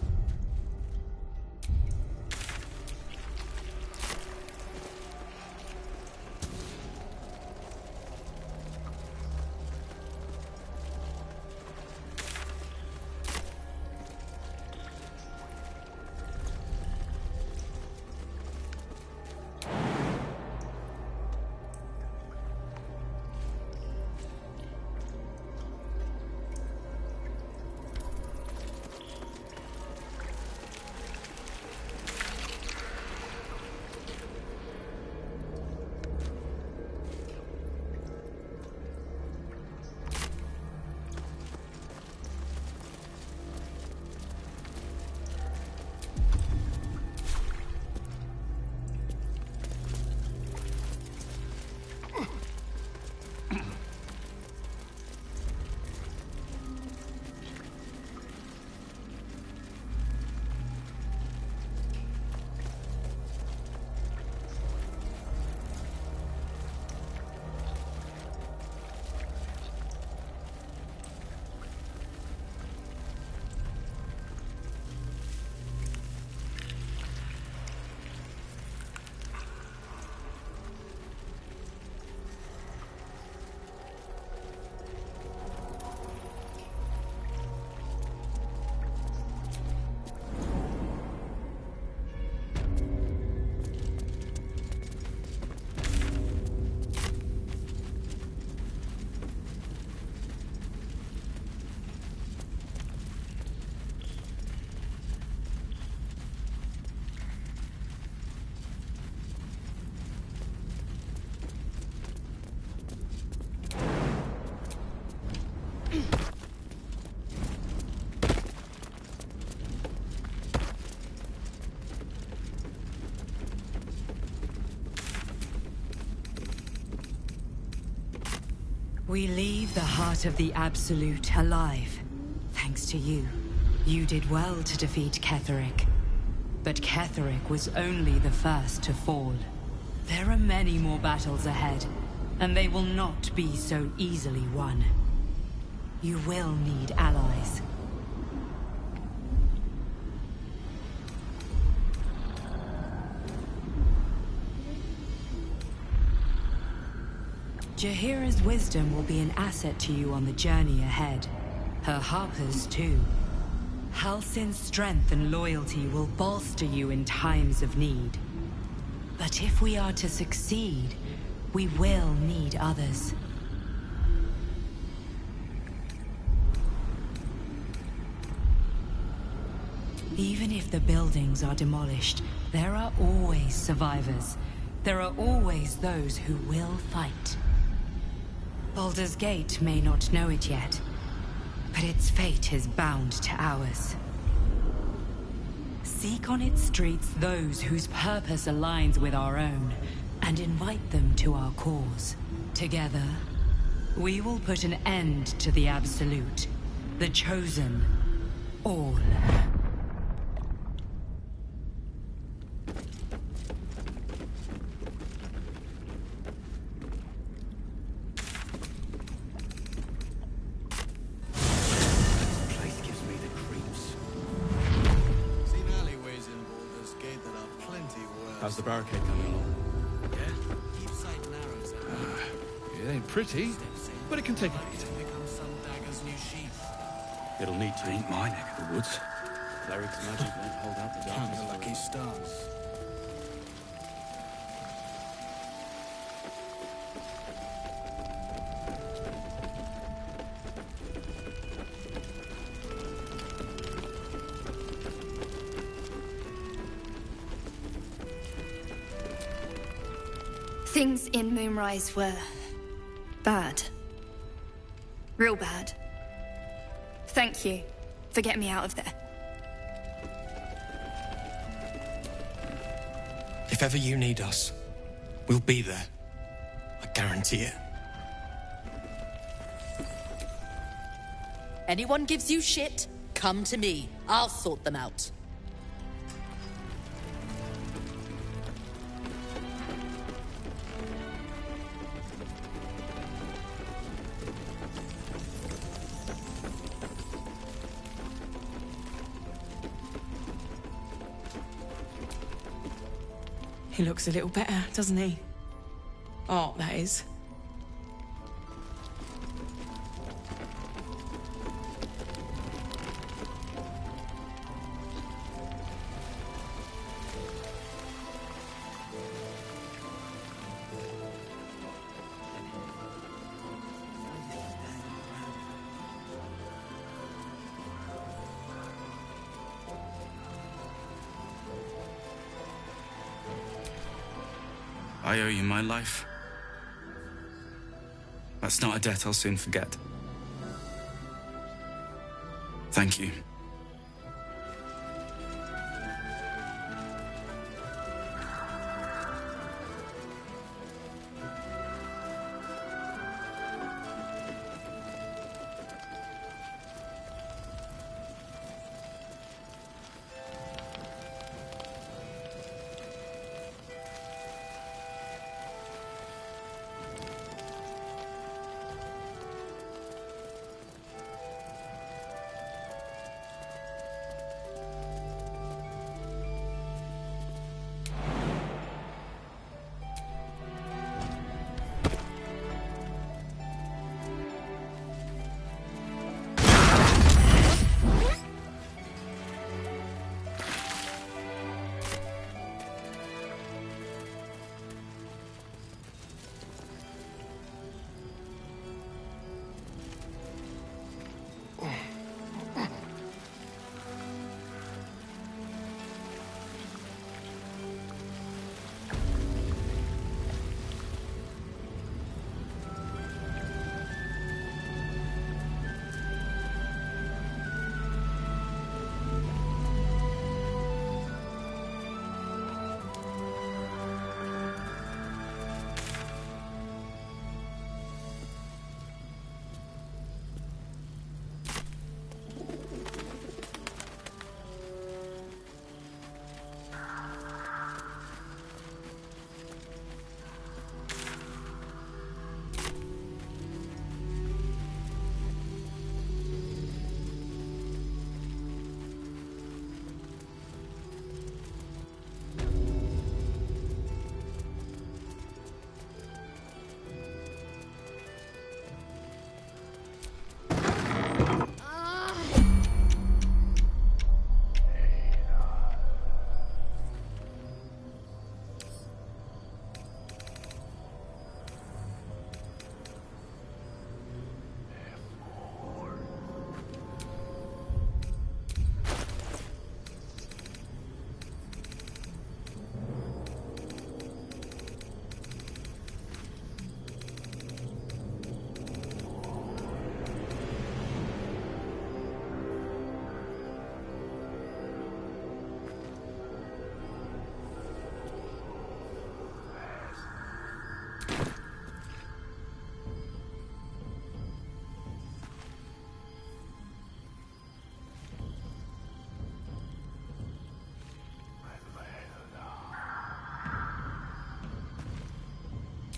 We leave the heart of the Absolute alive. Thanks to you. You did well to defeat Ketheric. But Ketheric was only the first to fall. There are many more battles ahead, and they will not be so easily won. You will need allies. Jaheira's wisdom will be an asset to you on the journey ahead. Her harpers, too. Halsin's strength and loyalty will bolster you in times of need. But if we are to succeed, we will need others. Even if the buildings are demolished, there are always survivors. There are always those who will fight. Baldur's Gate may not know it yet, but its fate is bound to ours. Seek on its streets those whose purpose aligns with our own, and invite them to our cause. Together, we will put an end to the Absolute, the Chosen, all. How's the barricade coming along? It ain't pretty, but it can take a beating. It'll need to. Ain't my neck of the woods. Cleric's magic won't hold out the darkness. Count your lucky stars. Things in Moonrise were bad. Real bad. Thank you for getting me out of there. If ever you need us, we'll be there. I guarantee it. Anyone gives you shit, come to me. I'll sort them out. He looks a little better, doesn't he? Oh, that is. I owe you my life. That's not a debt I'll soon forget. Thank you.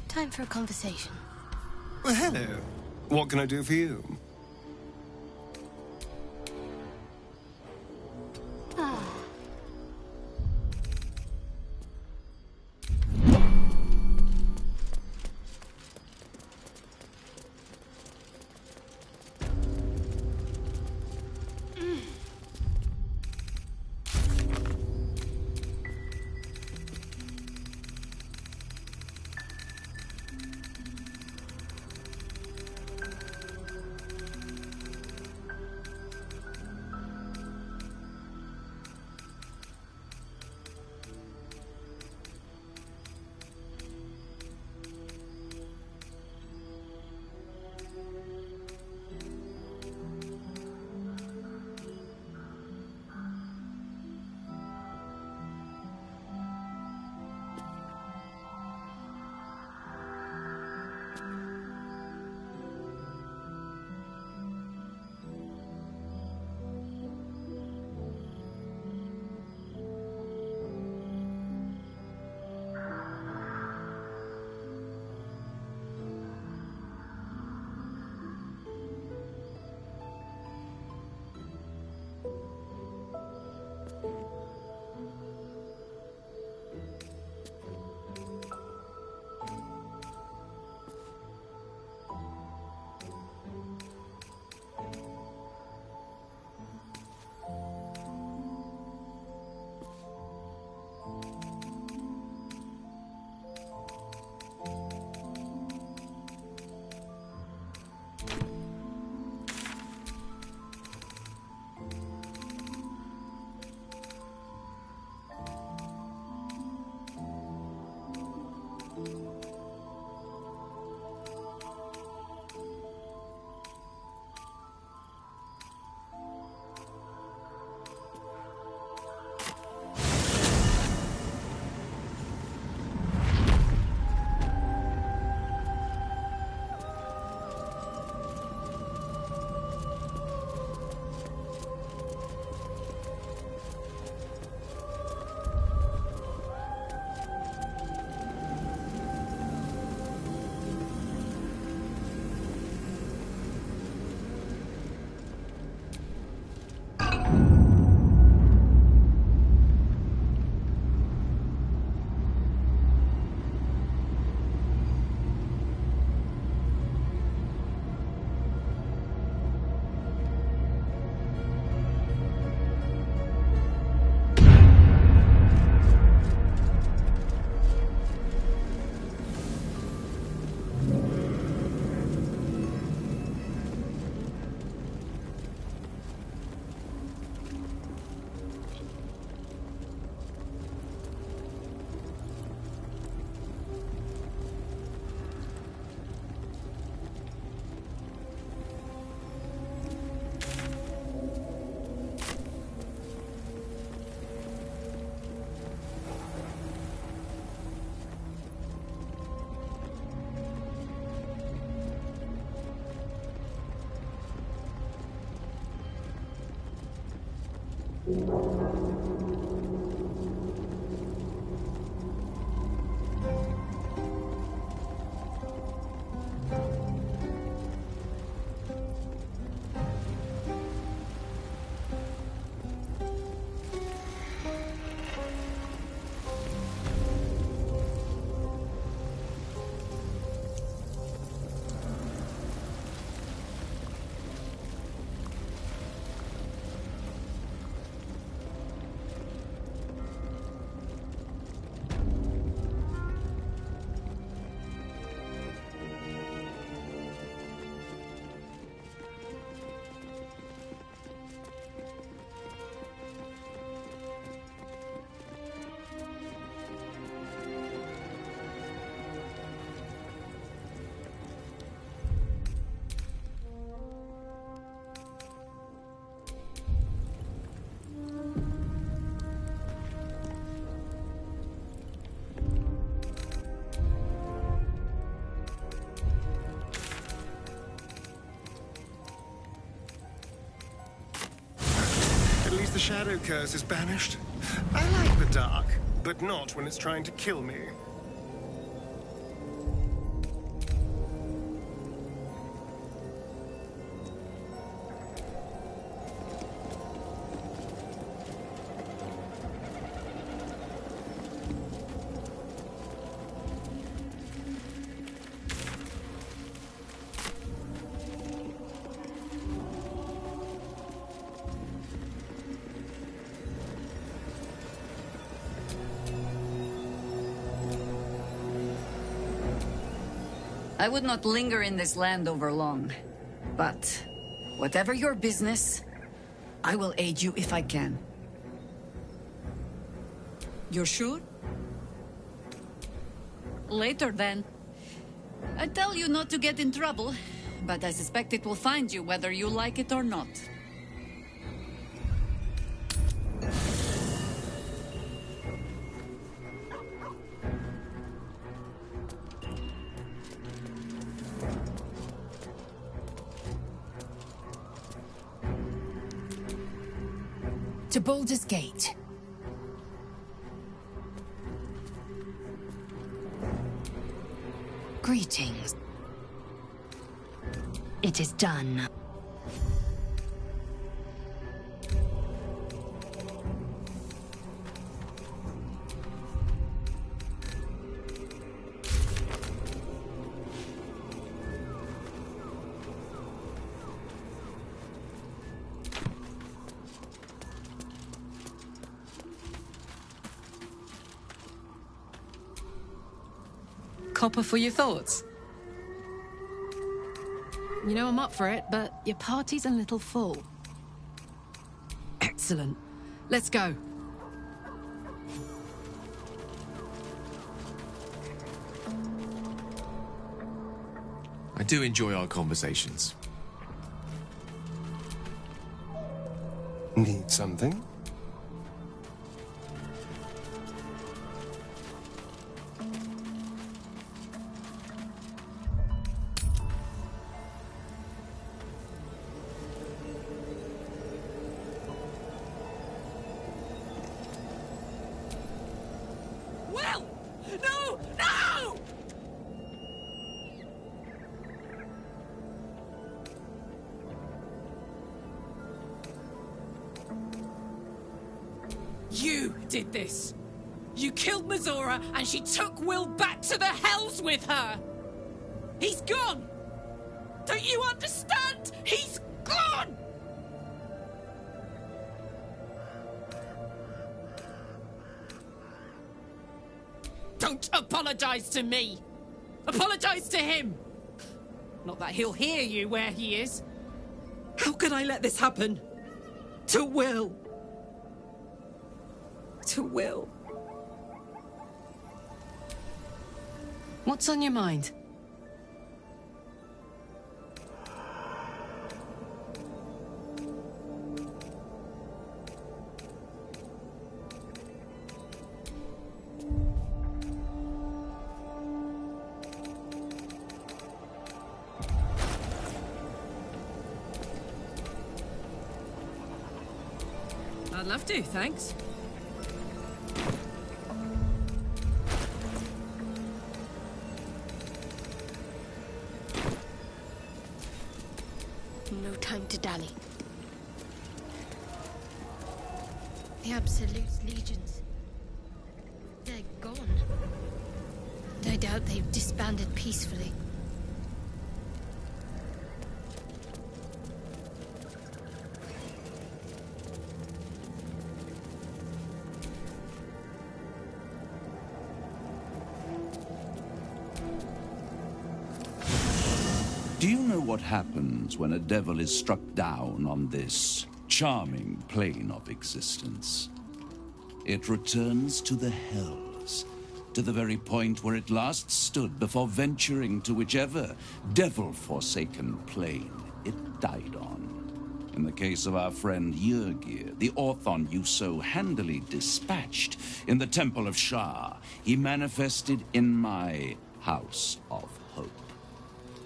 Time for a conversation. Well, hello. What can I do for you? At least the shadow curse is banished. I like the dark, but not when it's trying to kill me. I would not linger in this land over long. But, whatever your business, I will aid you if I can. You're sure? Later, then. I tell you not to get in trouble, but I suspect it will find you whether you like it or not. To Baldur's Gate. Greetings. It is done. Copper for your thoughts? You know, I'm up for it, but your party's a little full. Excellent. Let's go. I do enjoy our conversations. Need something? You did this! You killed Mazora, and she took Will back to the Hells with her! He's gone! Don't you understand? He's gone! Don't apologize to me! Apologize to him! Not that he'll hear you where he is. How could I let this happen? To Will. To Will. What's on your mind? I'd love to, thanks. No time to dally. The Absolute's legions. They're gone. And I doubt they've disbanded peacefully. Do you know what happens when a devil is struck down on this charming plane of existence? It returns to the hells, to the very point where it last stood before venturing to whichever devil-forsaken plane it died on. In the case of our friend Yrgir, the Orthon you so handily dispatched in the Temple of Shah, he manifested in my House of Hope.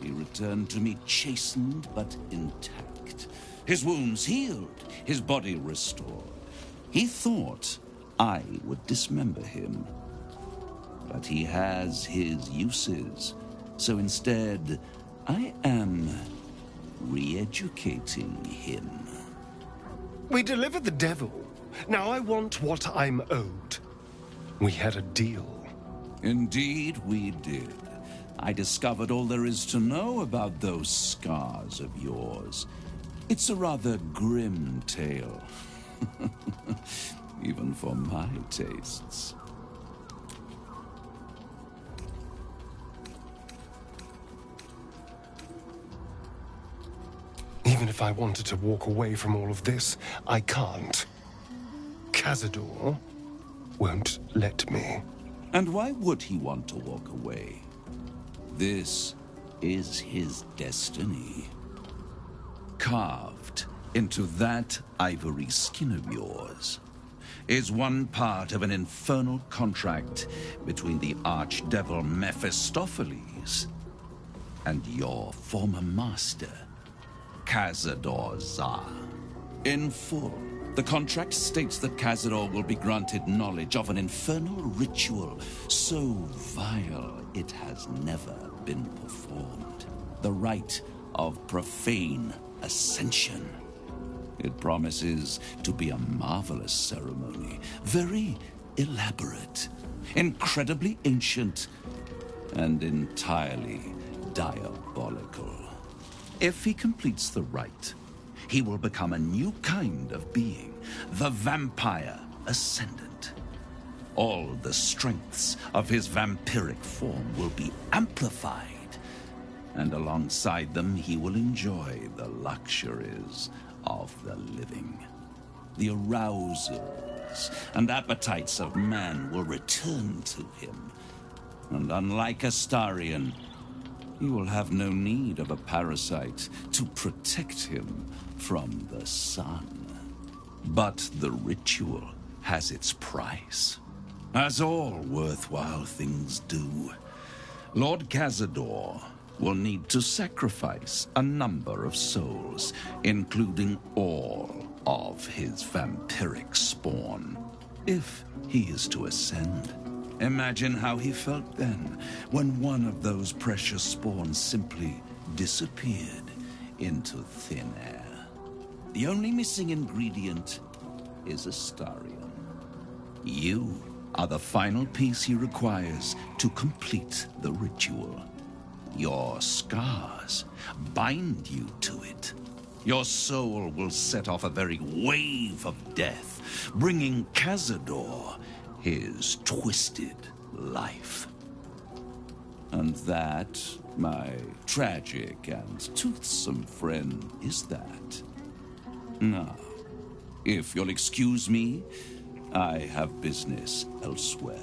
He returned to me chastened but intact. His wounds healed, his body restored. He thought I would dismember him. But he has his uses. So instead, I am re-educating him. We delivered the devil. Now I want what I'm owed. We had a deal. Indeed, we did. I discovered all there is to know about those scars of yours. It's a rather grim tale. Even for my tastes. Even if I wanted to walk away from all of this, I can't. Cazador won't let me. And why would he want to walk away? This is his destiny. Carved into that ivory skin of yours is one part of an infernal contract between the archdevil Mephistopheles and your former master, Cazador Zar. In full, the contract states that Cazador will be granted knowledge of an infernal ritual so vile it has never been performed. The rite of profane ascension. It promises to be a marvelous ceremony, very elaborate, incredibly ancient, and entirely diabolical. If he completes the rite, he will become a new kind of being, the Vampire Ascendant. All the strengths of his vampiric form will be amplified, and alongside them he will enjoy the luxuries of the living. The arousals and appetites of man will return to him, and unlike Astarion, he will have no need of a parasite to protect him from the sun. But the ritual has its price, as all worthwhile things do. Lord Cazador will need to sacrifice a number of souls, including all of his vampiric spawn, if he is to ascend. Imagine how he felt then, when one of those precious spawns simply disappeared into thin air. The only missing ingredient is Astarion. You are the final piece he requires to complete the ritual. Your scars bind you to it. Your soul will set off a very wave of death, bringing Cazador his twisted life. And that, my tragic and toothsome friend, is that. Now, if you'll excuse me, I have business elsewhere.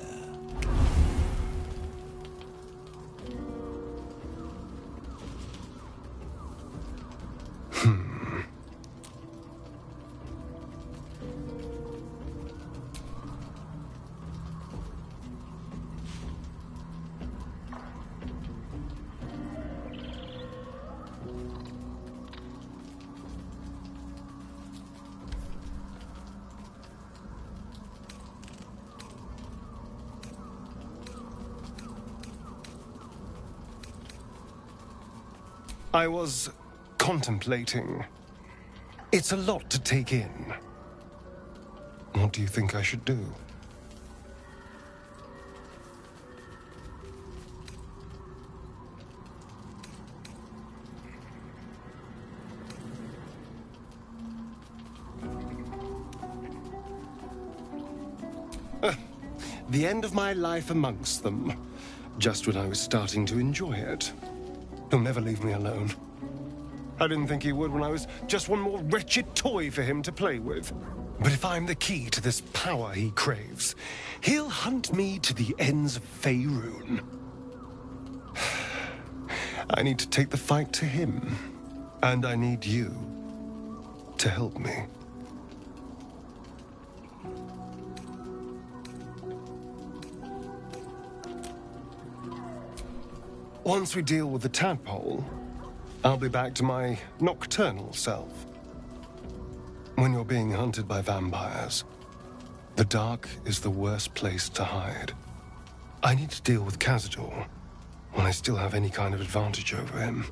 I was contemplating. It's a lot to take in. What do you think I should do? The end of my life amongst them. Just when I was starting to enjoy it. He'll never leave me alone. I didn't think he would when I was just one more wretched toy for him to play with. But if I'm the key to this power he craves, he'll hunt me to the ends of Faerun. I need to take the fight to him. And I need you to help me. Once we deal with the tadpole, I'll be back to my nocturnal self. When you're being hunted by vampires, the dark is the worst place to hide. I need to deal with Cazador when I still have any kind of advantage over him.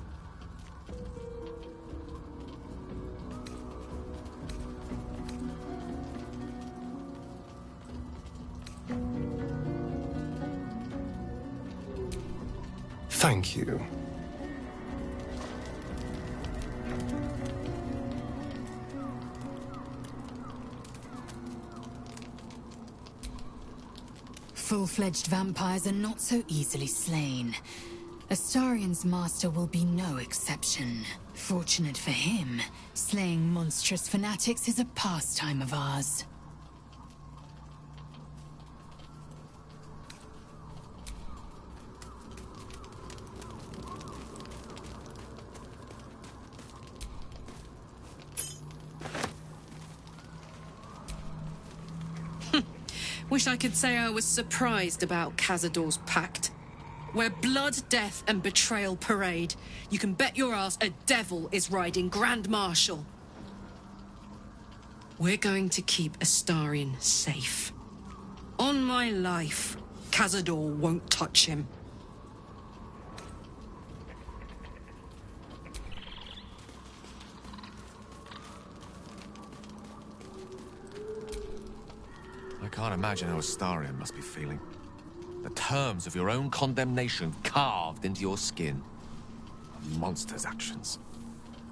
Thank you. Full-fledged vampires are not so easily slain. Astarion's master will be no exception. Fortunate for him, slaying monstrous fanatics is a pastime of ours. Wish I could say I was surprised about Cazador's pact. Where blood, death, and betrayal parade, you can bet your ass a devil is riding Grand Marshal. We're going to keep Astarion safe. On my life, Cazador won't touch him. I can't imagine how Astarion must be feeling. The terms of your own condemnation carved into your skin. A monster's actions.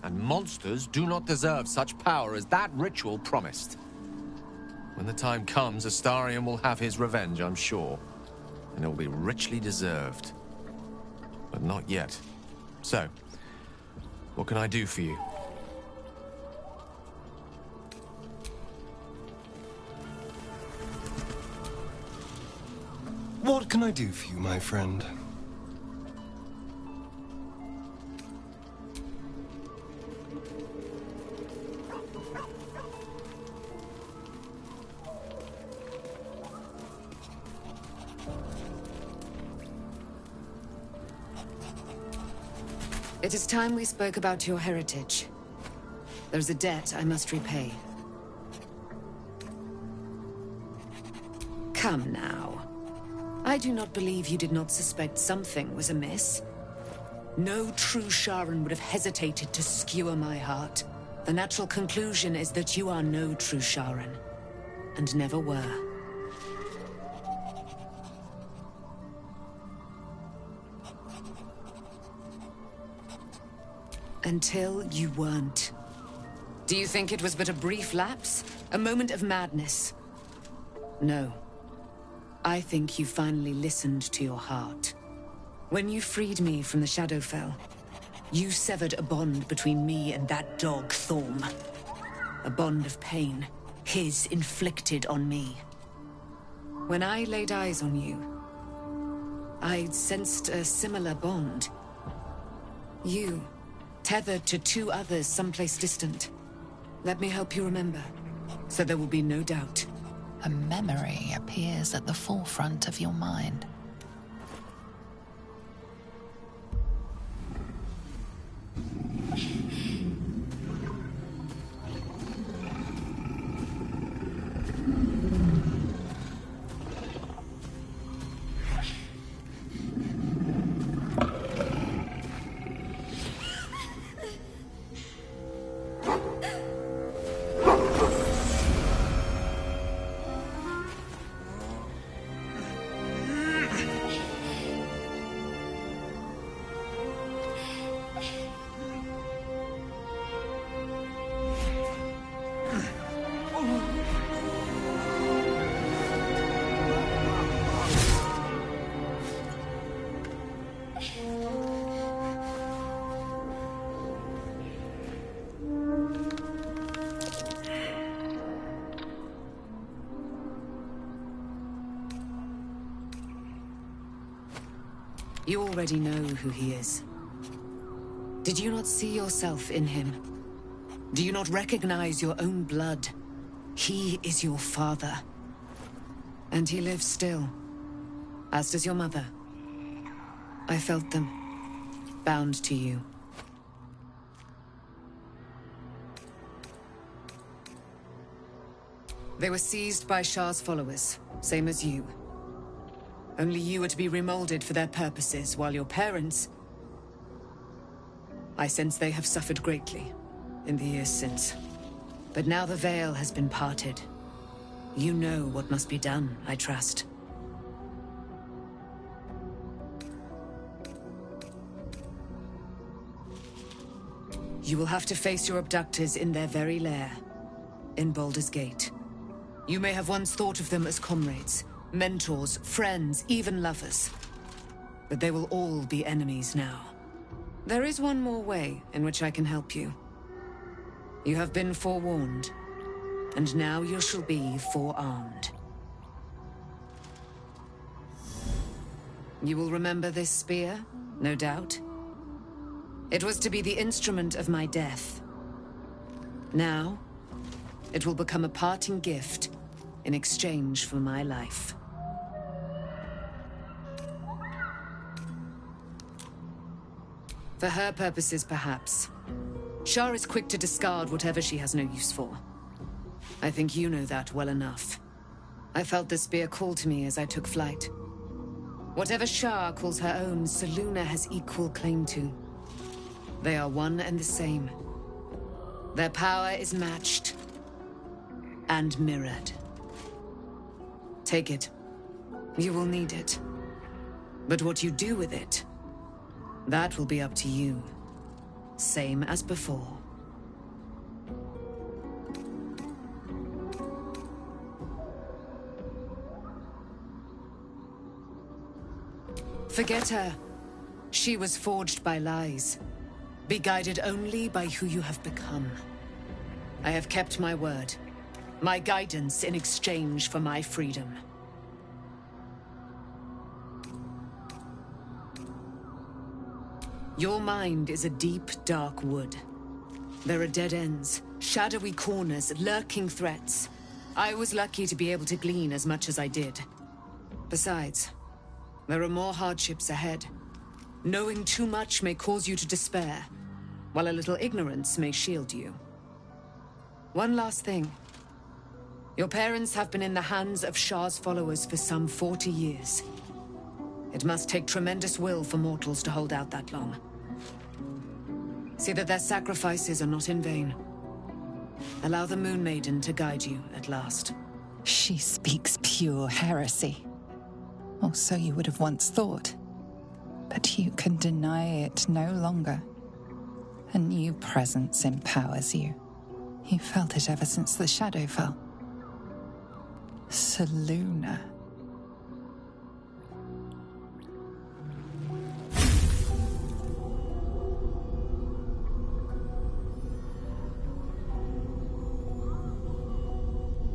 And monsters do not deserve such power as that ritual promised. When the time comes, Astarion will have his revenge, I'm sure. And it will be richly deserved. But not yet. So, what can I do for you? What can I do for you, my friend? It is time we spoke about your heritage. There's a debt I must repay. Come now. I do not believe you did not suspect something was amiss. No true Sharan would have hesitated to skewer my heart. The natural conclusion is that you are no true Sharan, and never were. Until you weren't. Do you think it was but a brief lapse? A moment of madness? No. I think you finally listened to your heart. When you freed me from the Shadowfell, you severed a bond between me and that dog, Thorm. A bond of pain, his inflicted on me. When I laid eyes on you, I sensed a similar bond. You, tethered to two others someplace distant. Let me help you remember, so there will be no doubt. A memory appears at the forefront of your mind. You already know who he is. Did you not see yourself in him? Do you not recognize your own blood? He is your father. And he lives still. As does your mother. I felt them. Bound to you. They were seized by Shah's followers, same as you. Only you are to be remolded for their purposes, while your parents... I sense they have suffered greatly in the years since. But now the veil has been parted. You know what must be done, I trust. You will have to face your abductors in their very lair, in Baldur's Gate. You may have once thought of them as comrades, mentors, friends, even lovers. But they will all be enemies now. There is one more way in which I can help you. You have been forewarned, and now you shall be forearmed. You will remember this spear, no doubt. It was to be the instrument of my death. Now, it will become a parting gift in exchange for my life. For her purposes, perhaps. Shah is quick to discard whatever she has no use for. I think you know that well enough. I felt the spear call to me as I took flight. Whatever Shah calls her own, Selûne has equal claim to. They are one and the same. Their power is matched and mirrored. Take it. You will need it. But what you do with it, that will be up to you. Same as before. Forget her. She was forged by lies. Be guided only by who you have become. I have kept my word. My guidance in exchange for my freedom. Your mind is a deep, dark wood. There are dead ends, shadowy corners, lurking threats. I was lucky to be able to glean as much as I did. Besides, there are more hardships ahead. Knowing too much may cause you to despair, while a little ignorance may shield you. One last thing. Your parents have been in the hands of Shah's followers for some 40 years. It must take tremendous will for mortals to hold out that long. See that their sacrifices are not in vain. Allow the Moon Maiden to guide you at last. She speaks pure heresy. Or so you would have once thought. But you can deny it no longer. A new presence empowers you. You felt it ever since the shadow fell. Selûne.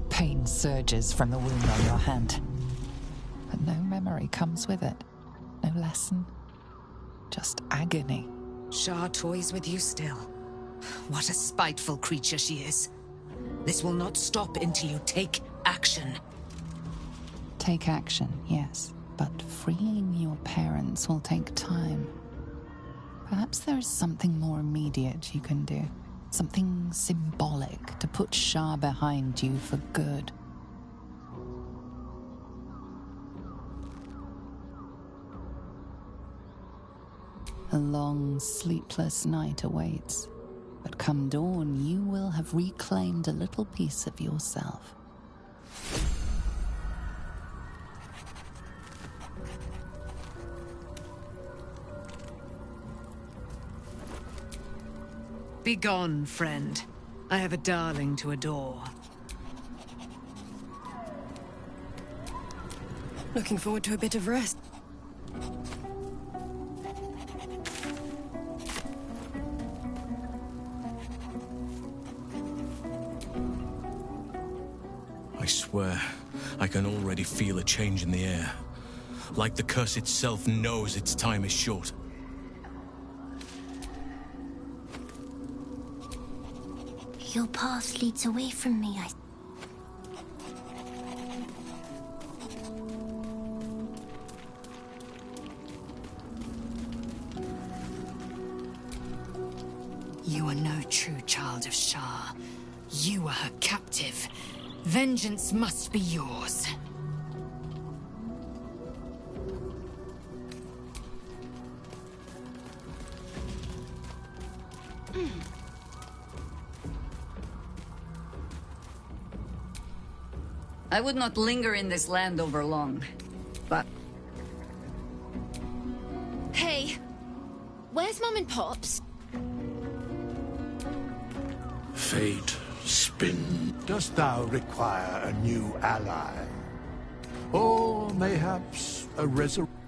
Pain surges from the wound on your hand. But no memory comes with it. No lesson. Just agony. Shah toys with you still. What a spiteful creature she is. This will not stop until you take action. Take action, yes. But freeing your parents will take time. Perhaps there is something more immediate you can do. Something symbolic to put Shah behind you for good. A long, sleepless night awaits. But come dawn, you will have reclaimed a little piece of yourself. Be gone, friend. I have a darling to adore. Looking forward to a bit of rest. I swear, I can already feel a change in the air. like the curse itself knows its time is short. Your path leads away from me, You are no true child of Shah. You are her captive. Vengeance must be yours. I would not linger in this land over long, but... Hey, where's Mum and Pops? Fate, spin. Dost thou require a new ally? Or mayhaps a resurrection?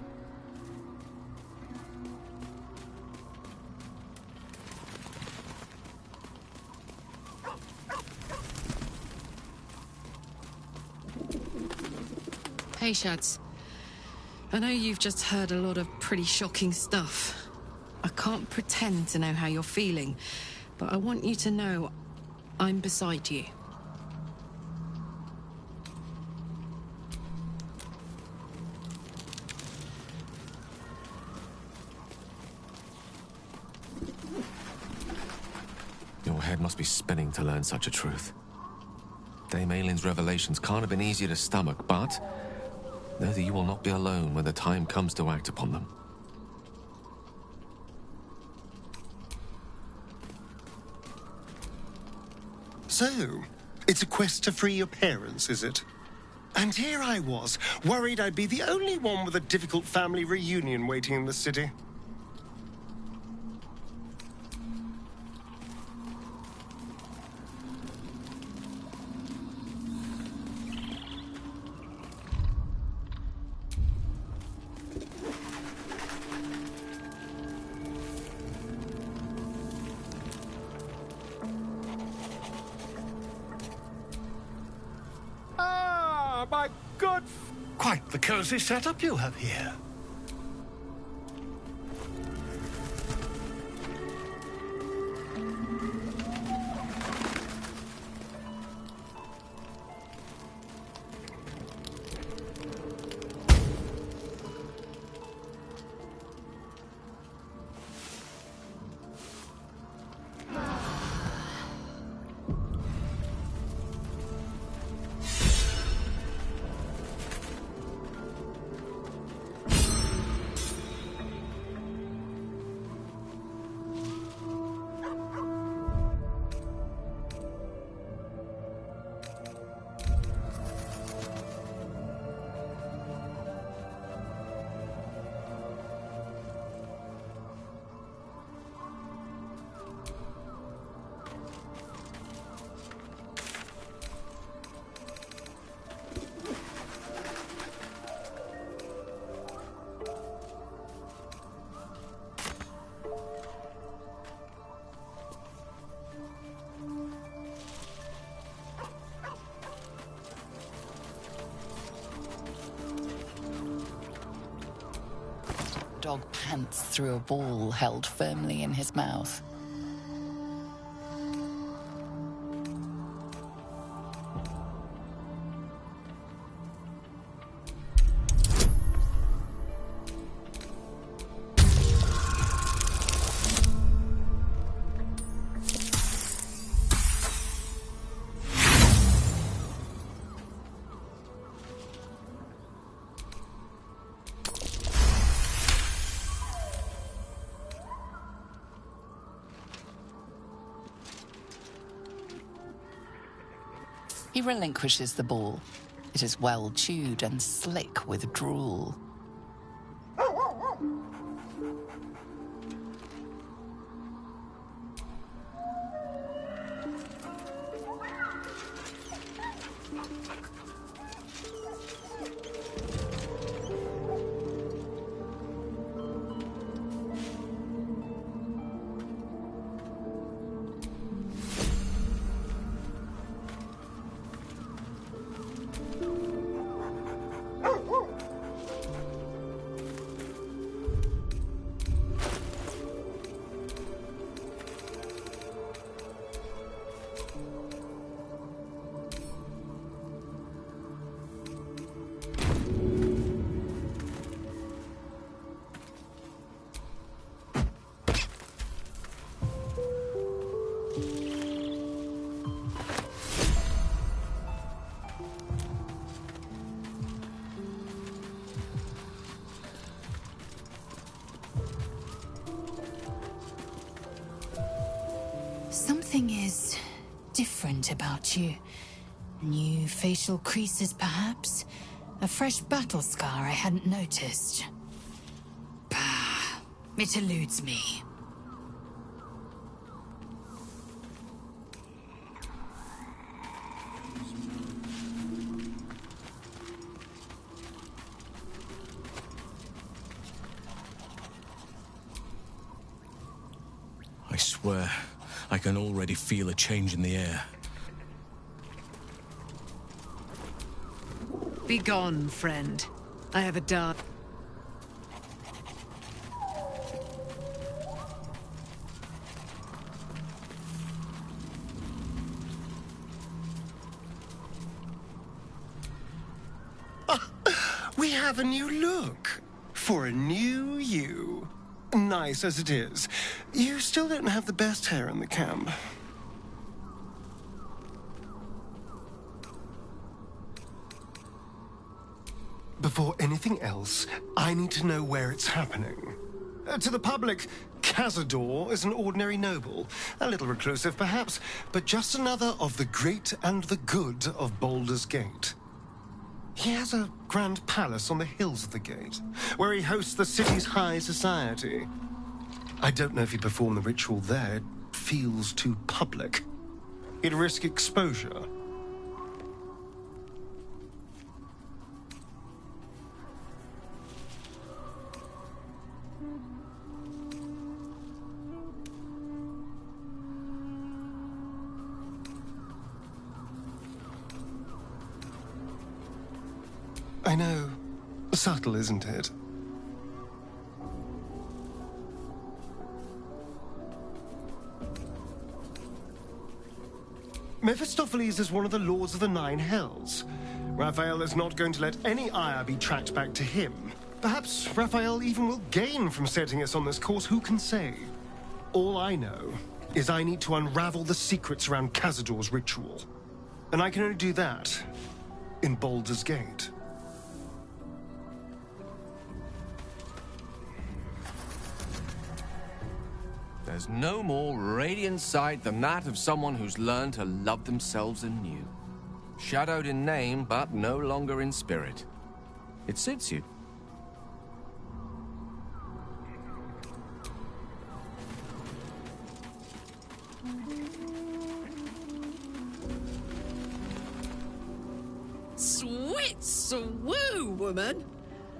Hey, Shads. I know you've just heard a lot of pretty shocking stuff. I can't pretend to know how you're feeling, but I want you to know I'm beside you. Your head must be spinning to learn such a truth. Dame Aylin's revelations can't have been easy to stomach, but know that you will not be alone when the time comes to act upon them. So, it's a quest to free your parents, is it? And here I was, worried I'd be the only one with a difficult family reunion waiting in the city. My good... Quite the cozy setup you have here. Dog pants through a ball held firmly in his mouth. He relinquishes the ball. It is well chewed and slick with drool. different about you. New facial creases, perhaps? A fresh battle scar I hadn't noticed. Bah, it eludes me. I swear, I can already feel a change in the air. Be gone, friend. I have a dark... We have a new look. For a new you. Nice as it is. You still don't have the best hair in the camp. Before anything else, I need to know where it's happening. To the public, Cazador is an ordinary noble. A little reclusive, perhaps, but just another of the great and the good of Baldur's Gate. He has a grand palace on the hills of the gate, where he hosts the city's high society. I don't know if he'd perform the ritual there. It feels too public. He'd risk exposure. I know. Subtle, isn't it? Mephistopheles is one of the Lords of the Nine Hells. Raphael is not going to let any ire be tracked back to him. Perhaps Raphael even will gain from setting us on this course, who can say? All I know is I need to unravel the secrets around Cazador's ritual. And I can only do that in Baldur's Gate. There's no more radiant sight than that of someone who's learned to love themselves anew. Shadowed in name, but no longer in spirit. It suits you. Sweet swoo, woman!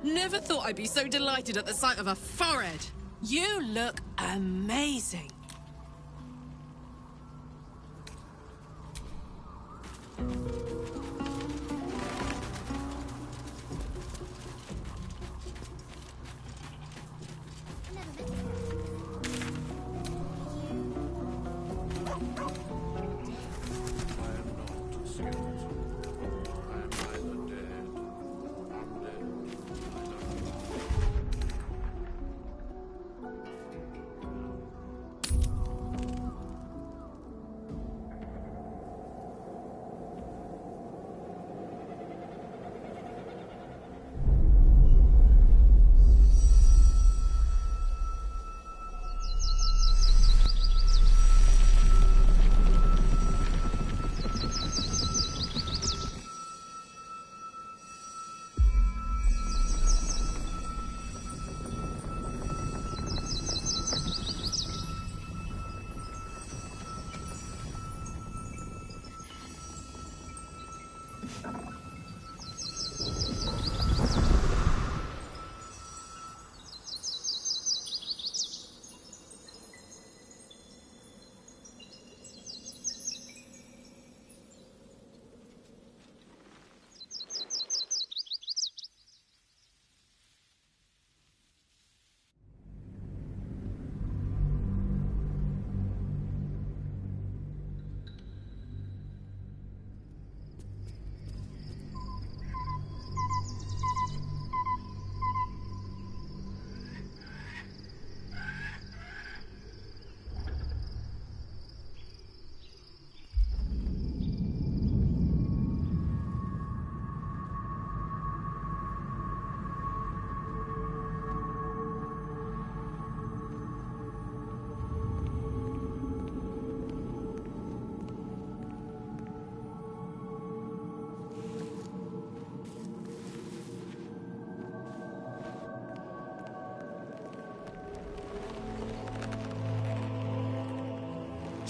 Never thought I'd be so delighted at the sight of a forehead. You look amazing.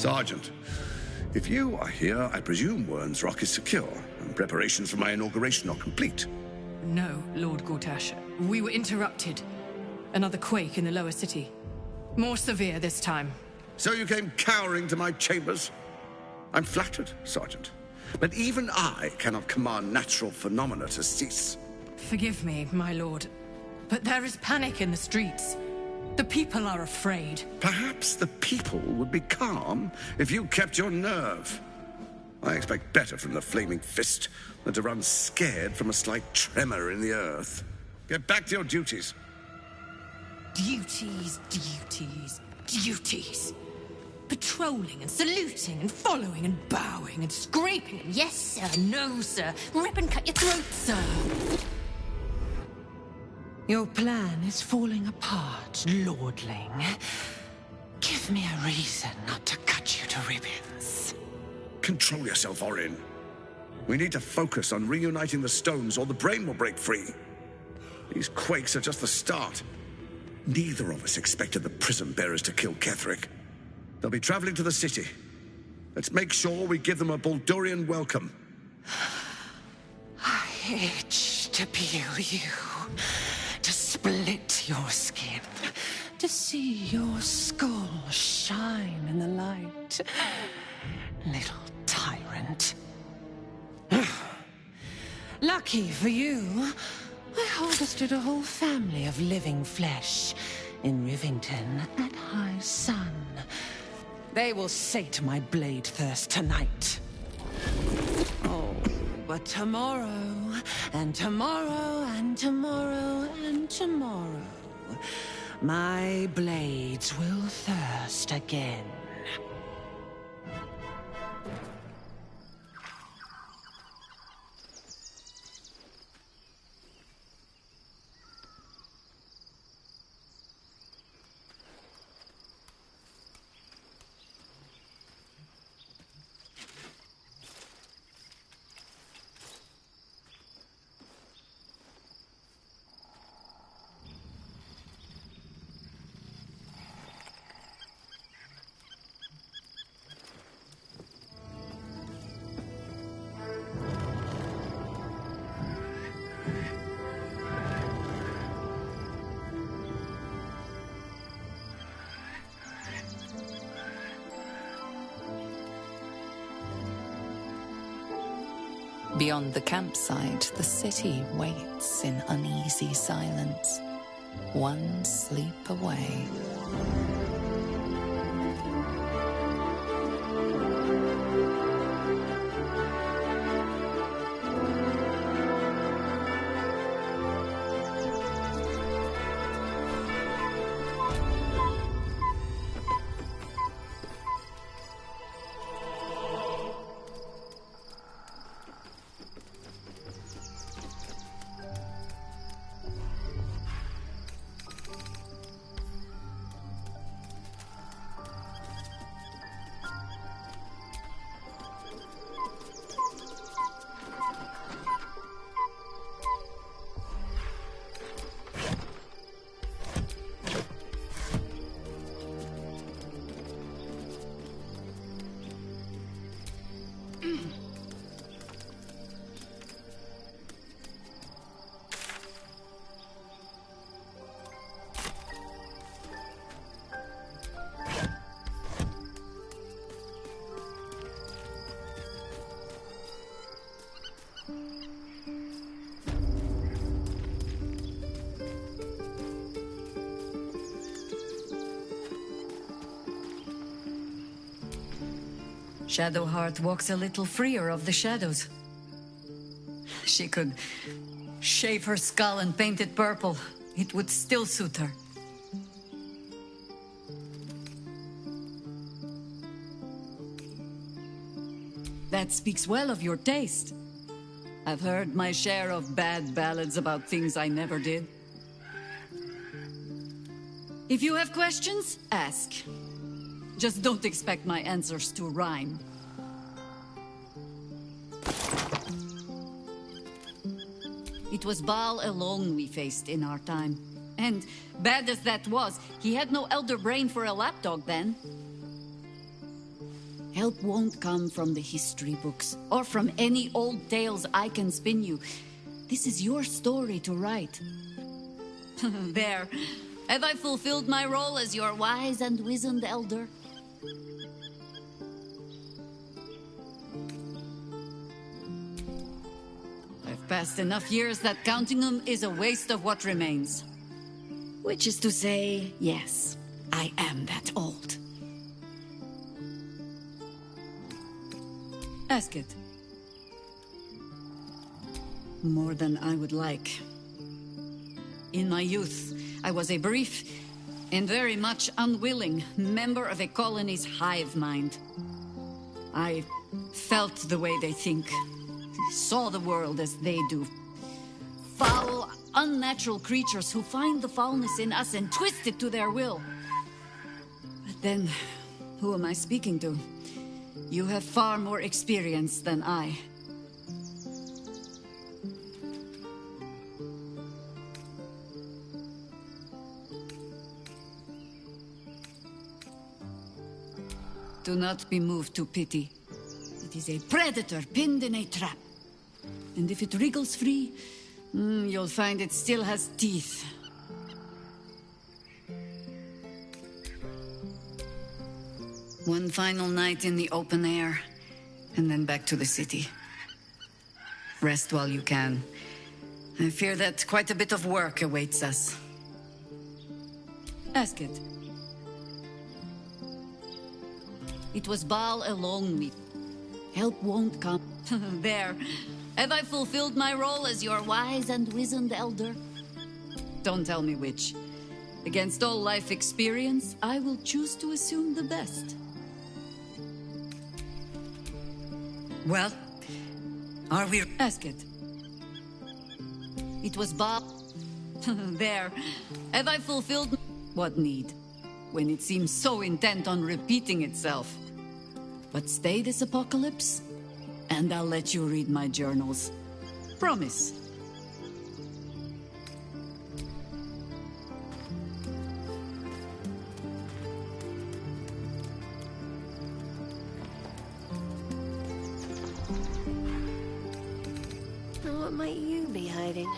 Sergeant, if you are here, I presume Wern's Rock is secure, and preparations for my inauguration are complete. No, Lord Gortash. We were interrupted. Another quake in the lower city. More severe this time. So you came cowering to my chambers? I'm flattered, Sergeant. But even I cannot command natural phenomena to cease. Forgive me, my lord, but there is panic in the streets. The people are afraid. Perhaps the people would be calm if you kept your nerve. I expect better from the Flaming Fist than to run scared from a slight tremor in the earth. Get back to your duties. Duties, duties, duties. Patrolling and saluting and following and bowing and scraping and yes, sir, no, sir. Rip and cut your throat, sir. Your plan is falling apart, lordling. Give me a reason not to cut you to ribbons. Control yourself, Orin. We need to focus on reuniting the stones or the brain will break free. These quakes are just the start. Neither of us expected the prison bearers to kill Ketherick. They'll be traveling to the city. Let's make sure we give them a Baldurian welcome. I itch to peel you, to split your skin, to see your skull shine in the light. Little tyrant. Lucky for you, I harvested a whole family of living flesh in Rivington at high sun. They will sate my blade thirst tonight. Oh, but tomorrow, and tomorrow, and tomorrow, and tomorrow, my blades will thirst again. Beyond the campsite, the city waits in uneasy silence, one sleep away. Shadowheart walks a little freer of the shadows. She could shave her skull and paint it purple. It would still suit her. That speaks well of your taste. I've heard my share of bad ballads about things I never did. If you have questions, ask. Just don't expect my answers to rhyme. It was Baal alone we faced in our time. And bad as that was, he had no elder brain for a lapdog then. Help won't come from the history books, or from any old tales I can spin you. This is your story to write. There. Have I fulfilled my role as your wise and wizened elder? I've passed enough years that counting them is a waste of what remains. Which is to say, yes, I am that old. Ask it. More than I would like. In my youth, I was a brief and very much unwilling member of a colony's hive mind. I felt the way they think, saw the world as they do. Foul, unnatural creatures who find the foulness in us and twist it to their will. But then, who am I speaking to? You have far more experience than I. Do not be moved to pity. It is a predator pinned in a trap. And if it wriggles free, you'll find it still has teeth. One final night in the open air, and then back to the city. Rest while you can. I fear that quite a bit of work awaits us. Ask it. It was Baal alone we... Help won't come. There. Have I fulfilled my role as your wise and wizened elder? Don't tell me which. Against all life experience, I will choose to assume the best. Well, are we... Ask it. It was Baal... There. Have I fulfilled... What need? When it seems so intent on repeating itself. But stay this apocalypse, and I'll let you read my journals. Promise. What might you be hiding?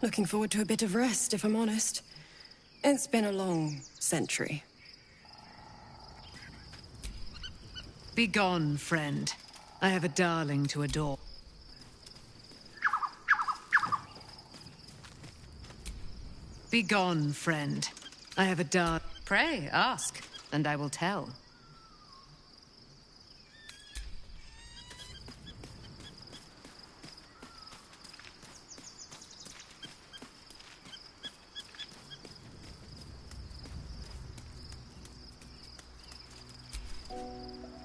Looking forward to a bit of rest, if I'm honest. It's been a long century. Be gone, friend. I have a darling to adore. Be gone, friend. I have a darling. Pray, ask, and I will tell.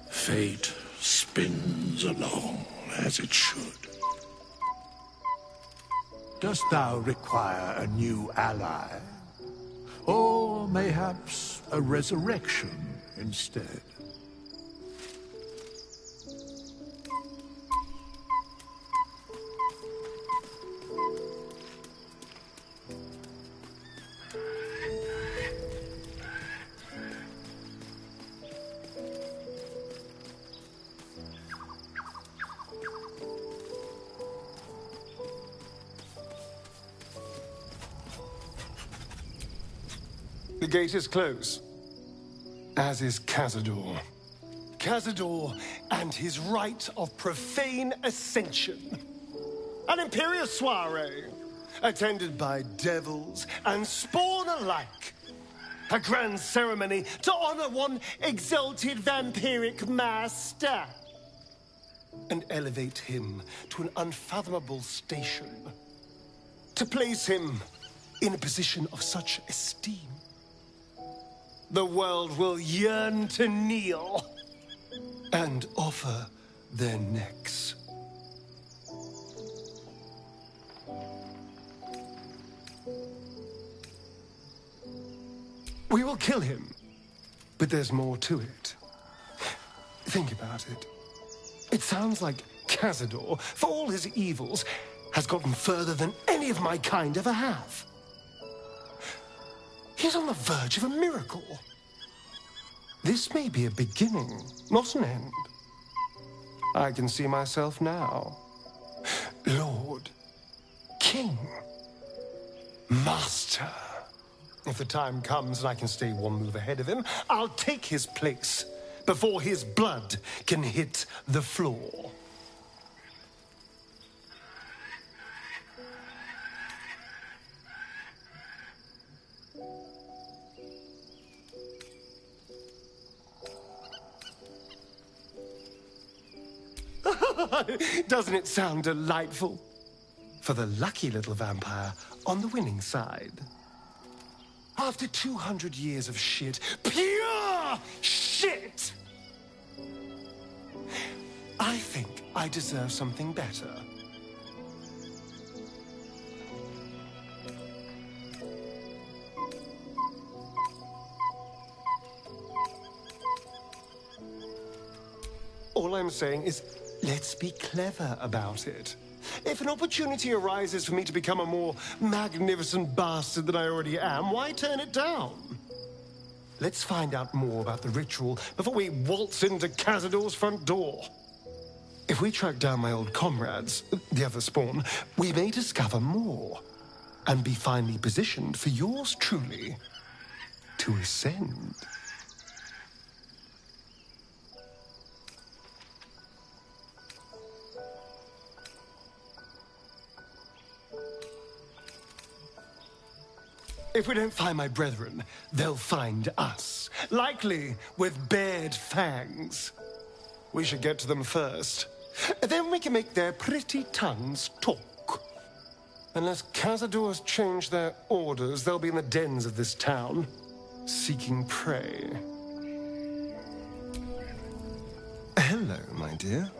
Fate spins along as it should. Dost thou require a new ally? Or mayhaps a resurrection instead? The gate is closed, as is Cazador. Cazador and his rite of profane ascension. An imperious soiree. attended by devils and spawn alike. A grand ceremony to honor one exalted vampiric master and elevate him to an unfathomable station, to place him in a position of such esteem. The world will yearn to kneel and offer their necks. We will kill him, but there's more to it. Think about it. It sounds like Cazador, for all his evils, has gotten further than any of my kind ever have. He's on the verge of a miracle. This may be a beginning, not an end. I can see myself now. Lord, King, Master. If the time comes and I can stay one move ahead of him, I'll take his place before his blood can hit the floor. Doesn't it sound delightful? For the lucky little vampire on the winning side. After 200 years of shit, pure shit, I think I deserve something better. All I'm saying is, let's be clever about it. If an opportunity arises for me to become a more magnificent bastard than I already am, why turn it down? Let's find out more about the ritual before we waltz into Cazador's front door. If we track down my old comrades, the other spawn, we may discover more and be finally positioned for yours truly to ascend. If we don't find my brethren, they'll find us, likely with bared fangs. We should get to them first. Then we can make their pretty tongues talk. Unless Cazadors change their orders, they'll be in the dens of this town, seeking prey. Hello, my dear.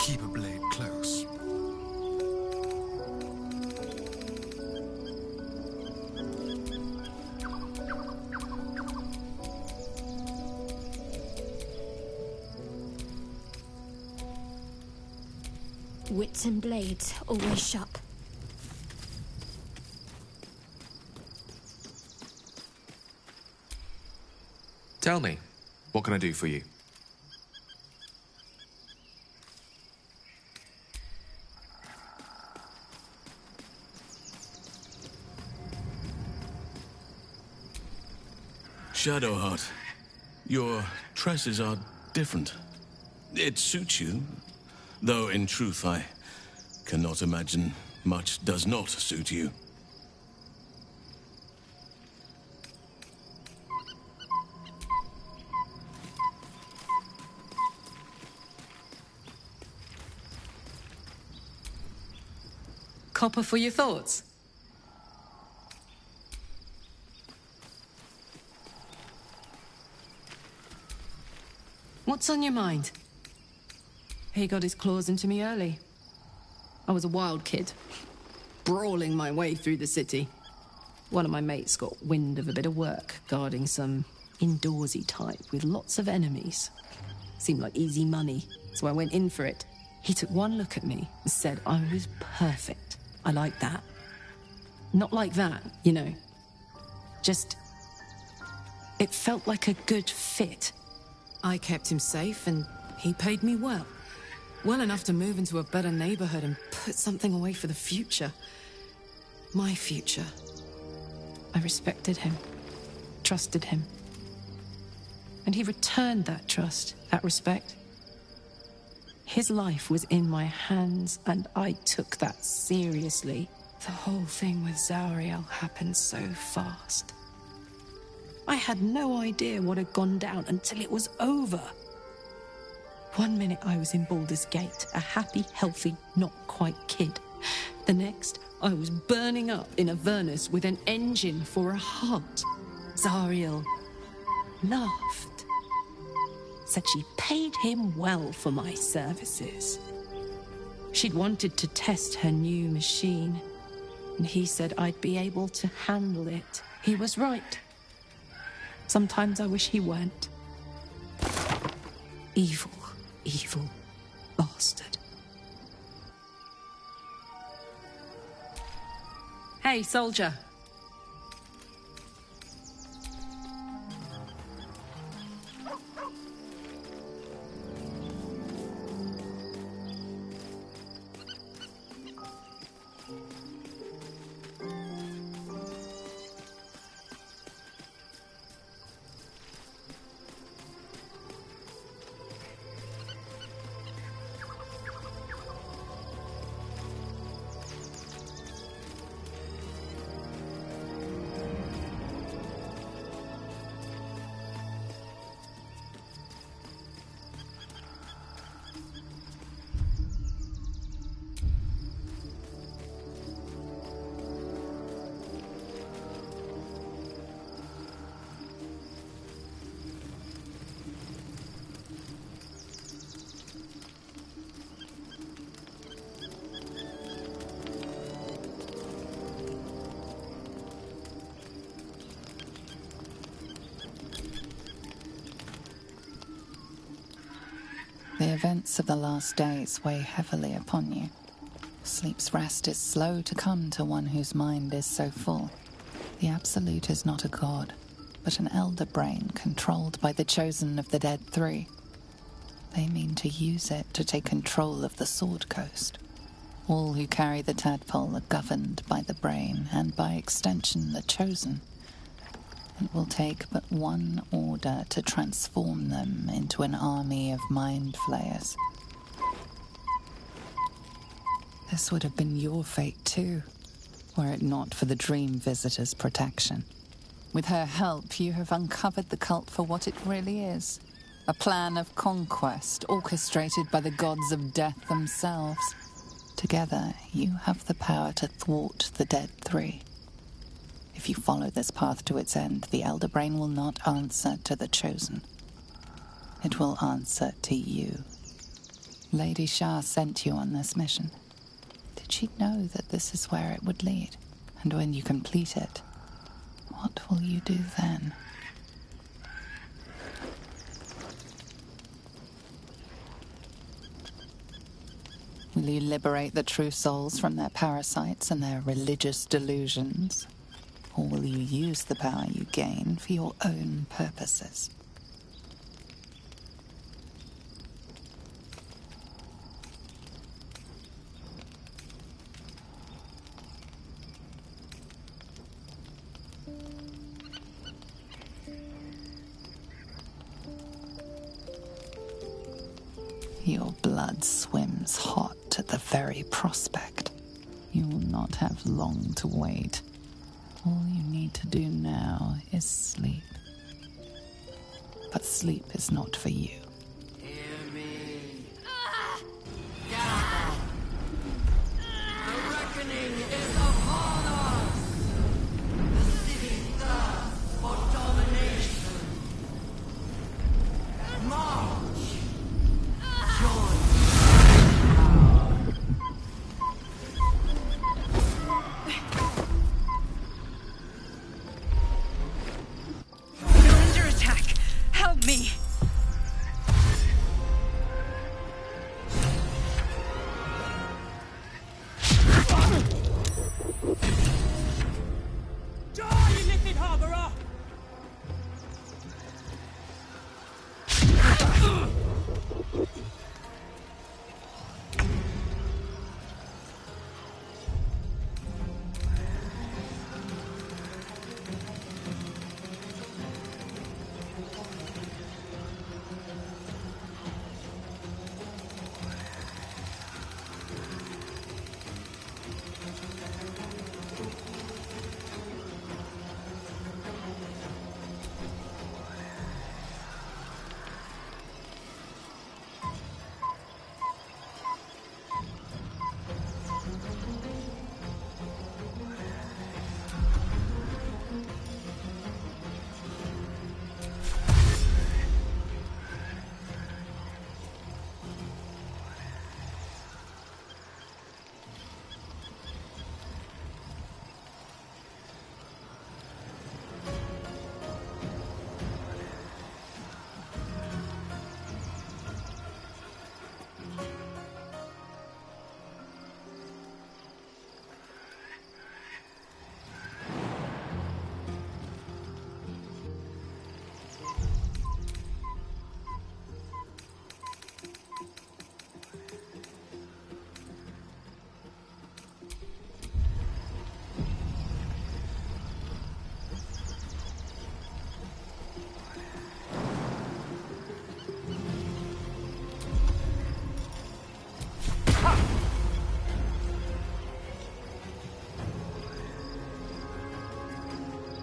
Keep a blade close. Wits and blades, always sharp. Tell me, what can I do for you? Shadowheart, your tresses are different. It suits you, though in truth I cannot imagine much does not suit you. Copper for your thoughts? What's on your mind? He got his claws into me early. I was a wild kid, brawling my way through the city. One of my mates got wind of a bit of work guarding some indoorsy type with lots of enemies. Seemed like easy money, so I went in for it. He took one look at me and said I was perfect. I like that. Not like that, you know. Just... it felt like a good fit. I kept him safe and he paid me well. Well enough to move into a better neighborhood and put something away for the future. My future. I respected him, trusted him. And he returned that trust, that respect. His life was in my hands, and I took that seriously. The whole thing with Zariel happened so fast. I had no idea what had gone down until it was over. One minute I was in Baldur's Gate, a happy, healthy, not quite kid. The next, I was burning up in Avernus with an engine for a heart. Zariel laughed. Said she paid him well for my services. She'd wanted to test her new machine, and he said I'd be able to handle it. He was right. Sometimes I wish he weren't. Evil, evil bastard. Hey, soldier. The events of the last days weigh heavily upon you. Sleep's rest is slow to come to one whose mind is so full. The Absolute is not a god, but an elder brain controlled by the Chosen of the Dead Three. They mean to use it to take control of the Sword Coast. All who carry the tadpole are governed by the brain, and by extension the Chosen. It will take but one order to transform them into an army of mind flayers. This would have been your fate too, were it not for the Dream Visitor's protection. With her help, you have uncovered the cult for what it really is. A plan of conquest orchestrated by the gods of death themselves. Together, you have the power to thwart the Dead Three. If you follow this path to its end, the Elder Brain will not answer to the Chosen. It will answer to you. Lady Shah sent you on this mission. Did she know that this is where it would lead? And when you complete it, what will you do then? Will you liberate the true souls from their parasites and their religious delusions? Or will you use the power you gain for your own purposes? Your blood swims hot at the very prospect. You will not have long to wait. All you need to do now is sleep. But sleep is not for you. Hear me. Gather. The reckoning is upon us. The city thirsts for domination. March. Join. Me.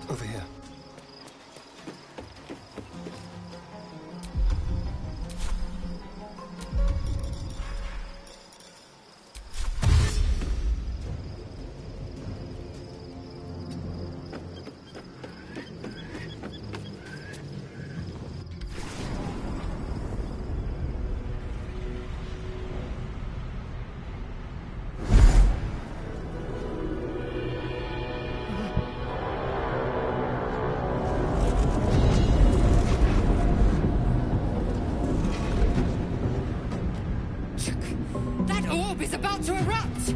Over here. That orb is about to erupt!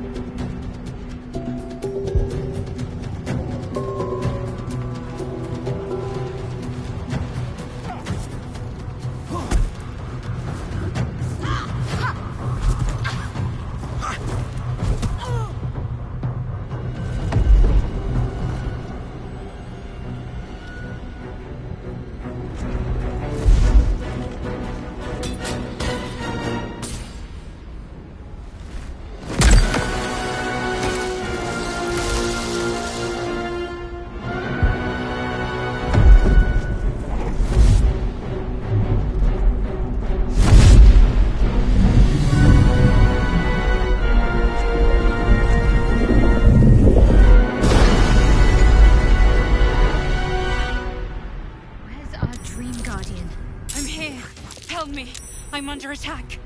I'm under attack.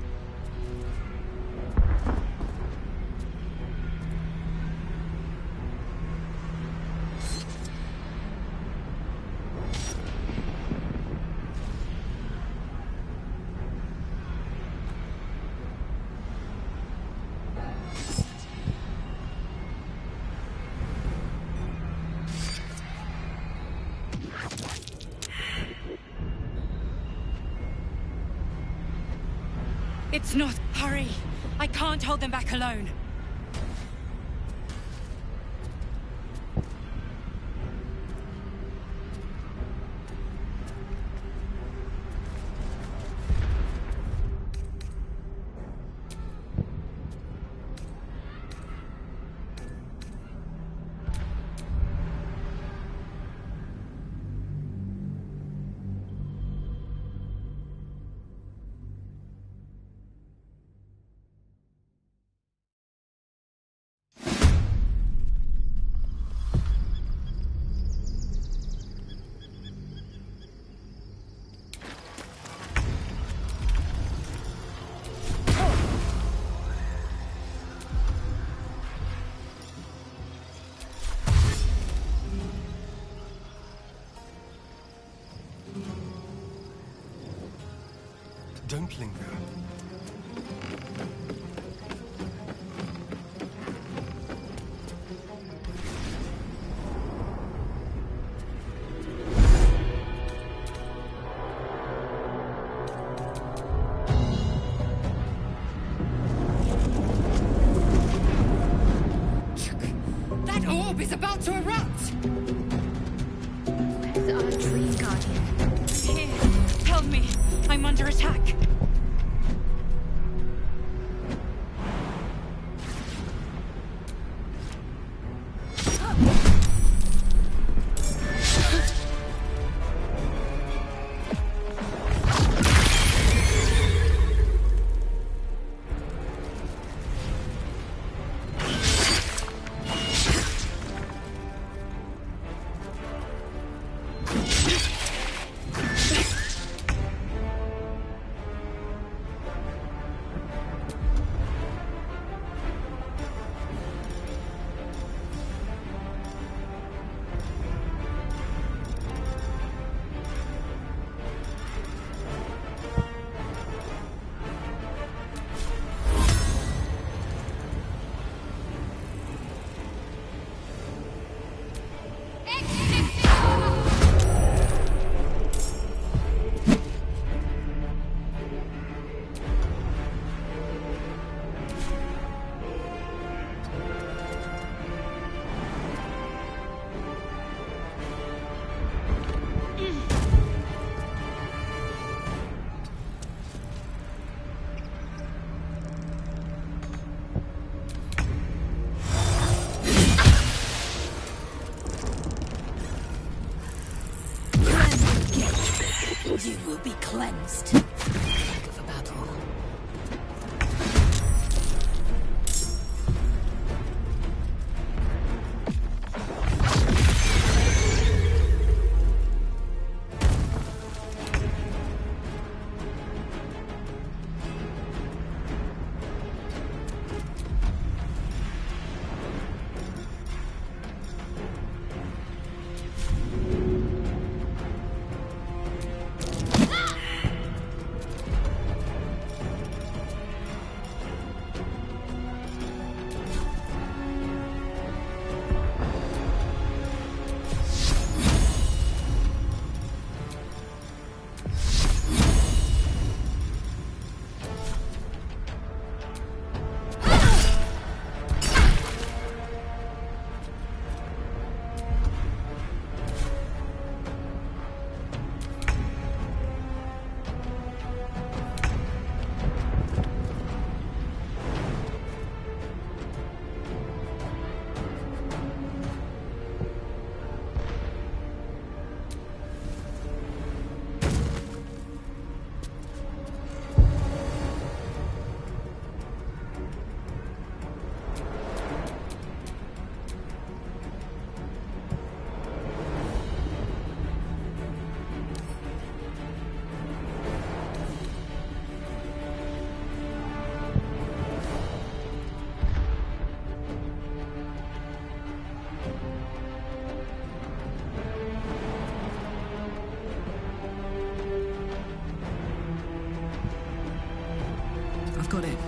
It's not. Hurry! I can't hold them back alone. Don't linger. That orb is about to erupt! Where's our Dream Guardian? Here, help me. I'm under attack. You will be cleansed. For battle. I've got it.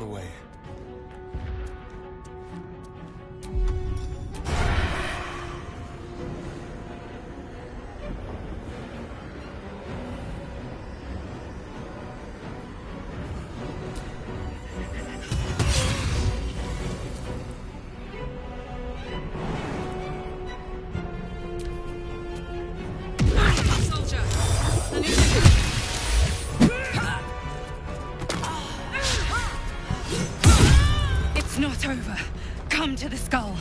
the way. It's not over. Come to the skull.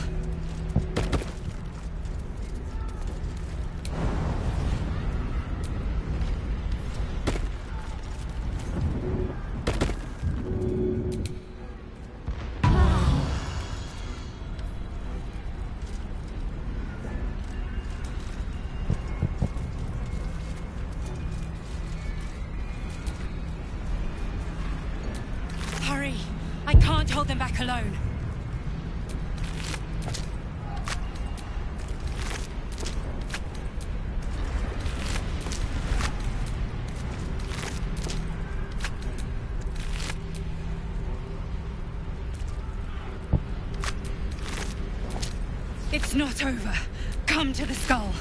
Hurry! I can't hold them back alone. It's not over. Come to the skull.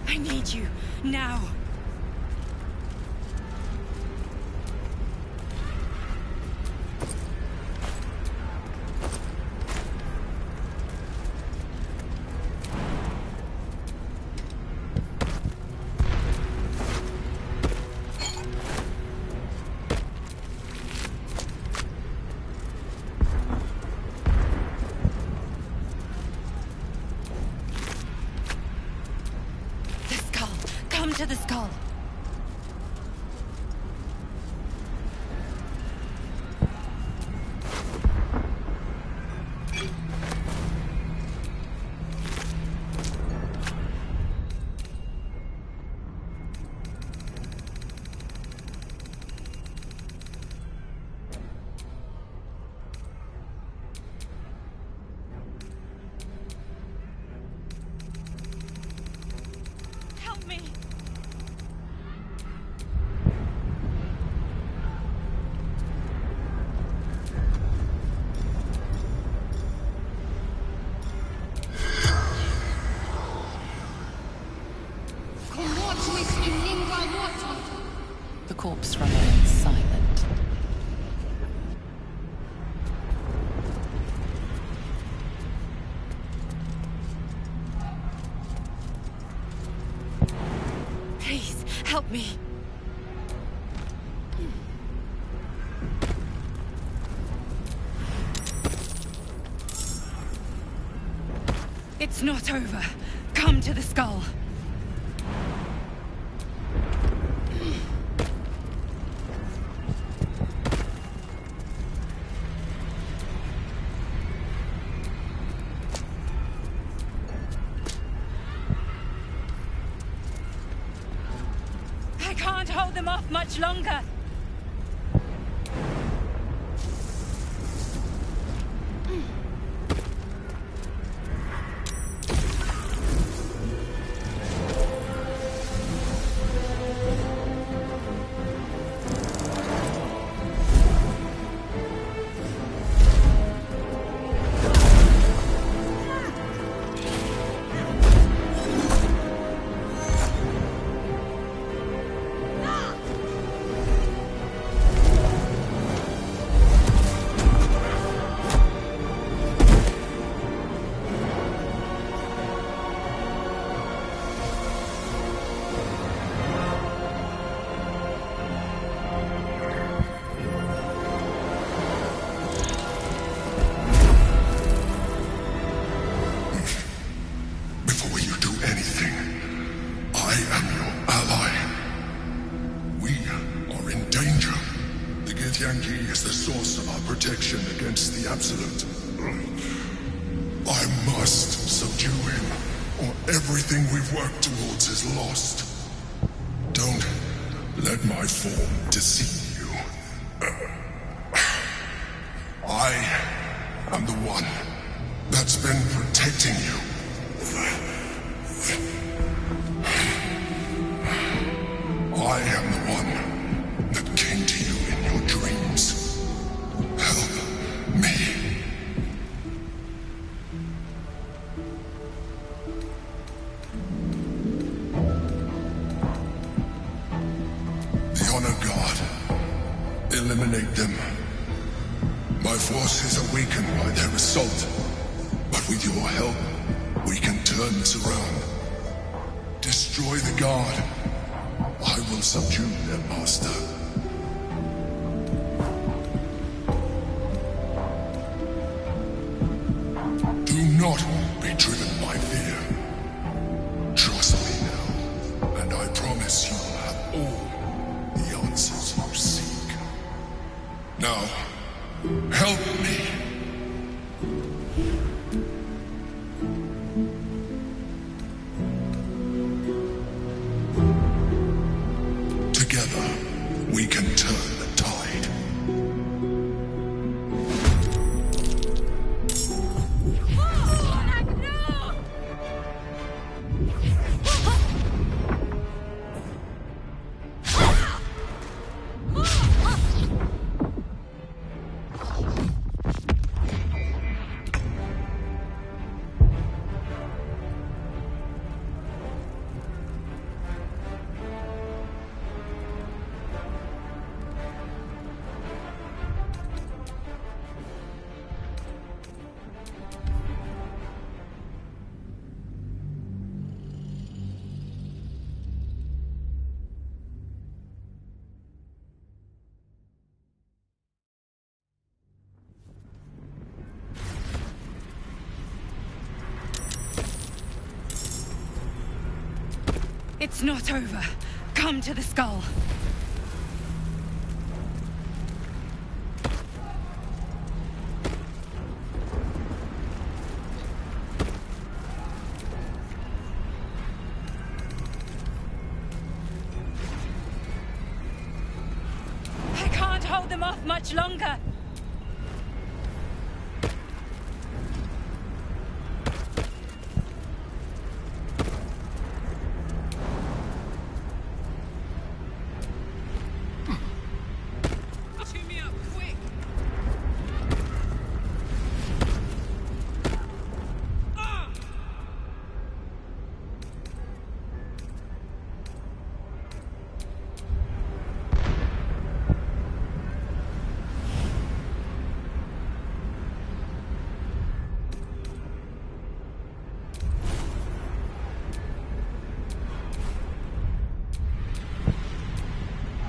I need you, now. Come to the skull. Help me. The corpse remains silent. Please, help me. It's not over. Come to the skull. I can't hold them off much longer. Yankee is the source of our protection against the Absolute. I must subdue him, or everything we've worked towards is lost. Don't let my form deceive you. I am the one that's been protecting you. eliminate them. My forces are weakened by their assault, but with your help, we can turn this around. Destroy the guard. I will subdue their master. Do not be driven by fear. Trust me now, and I promise you will have all the answers you seek. Now, help me. Together, we can turn the tide. It's not over. Come to the skull. I can't hold them off much longer.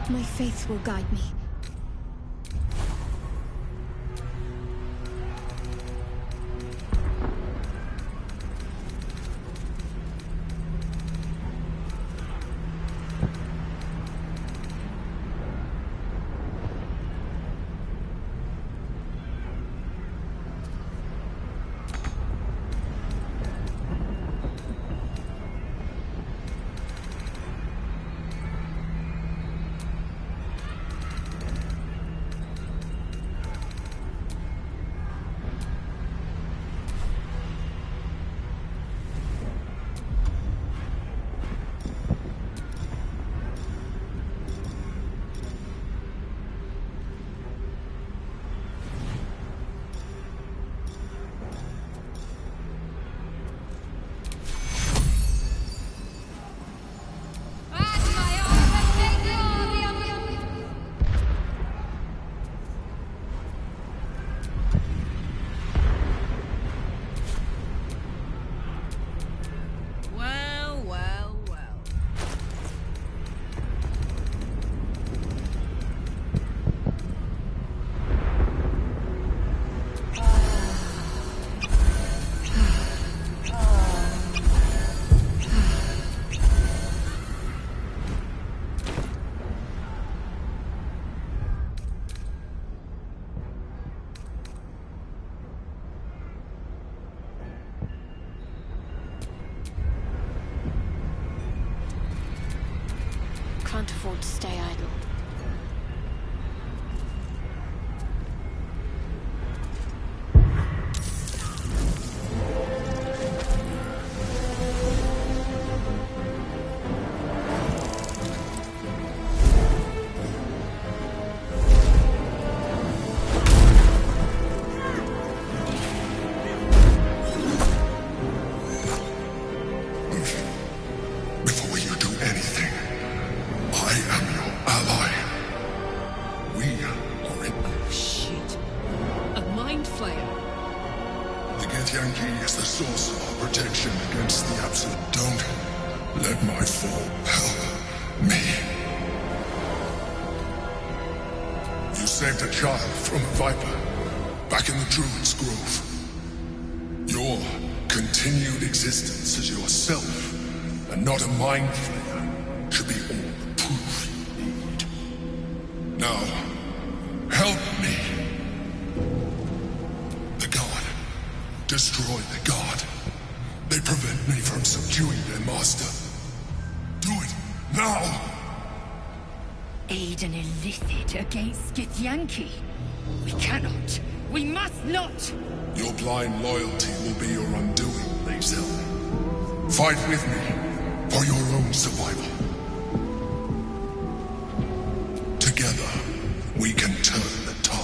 My faith will guide me. Can't afford to stay idle. Before you do anything, I am your Githyanki is the source of our protection against the absolute. Don't let my fall help me. You saved a child from a viper back in the Druid's Grove. Your continued existence as yourself and not a mind flayer should be all the proof you need. Now, help me. The God. Destroy the God. They prevent me from subduing their master. Do it now! Aid an illicit against Githyanki. We cannot. We must not! Your blind loyalty will be your undoing, Lae'zel. Fight with me for your own survival. Together, we can turn the tide.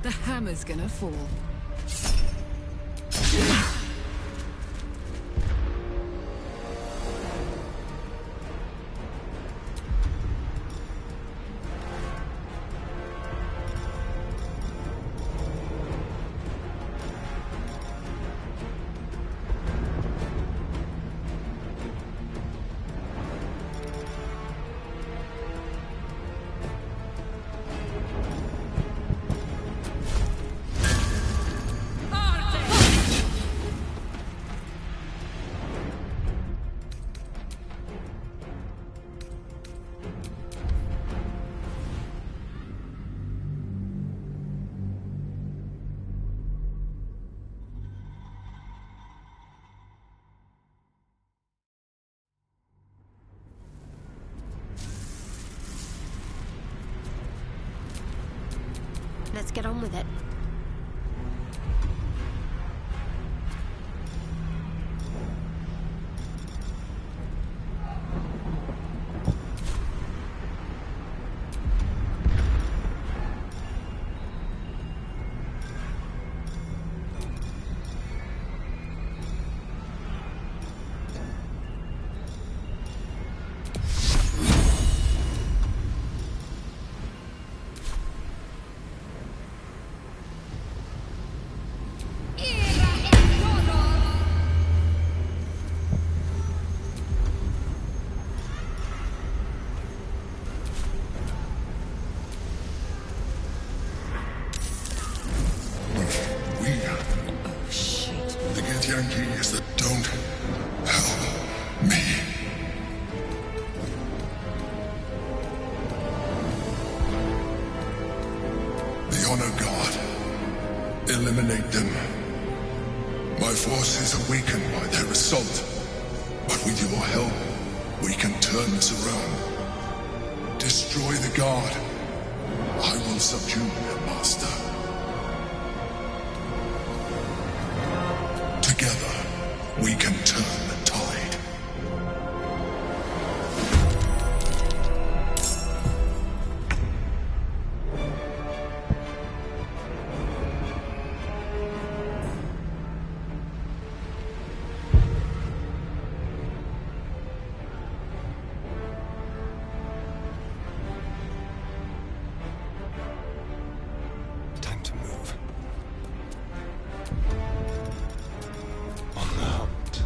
The hammer's gonna fall. Let's get on with it. Is that don't help me. The Honor God. Eliminate them. My forces are weakened by their assault, but with your help, we can turn this around. Destroy the God. I will subdue their master. Together, we can turn the tide. Time to move. On the hunt.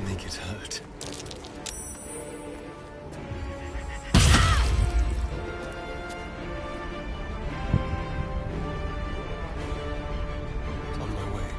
make it hurt. On my way.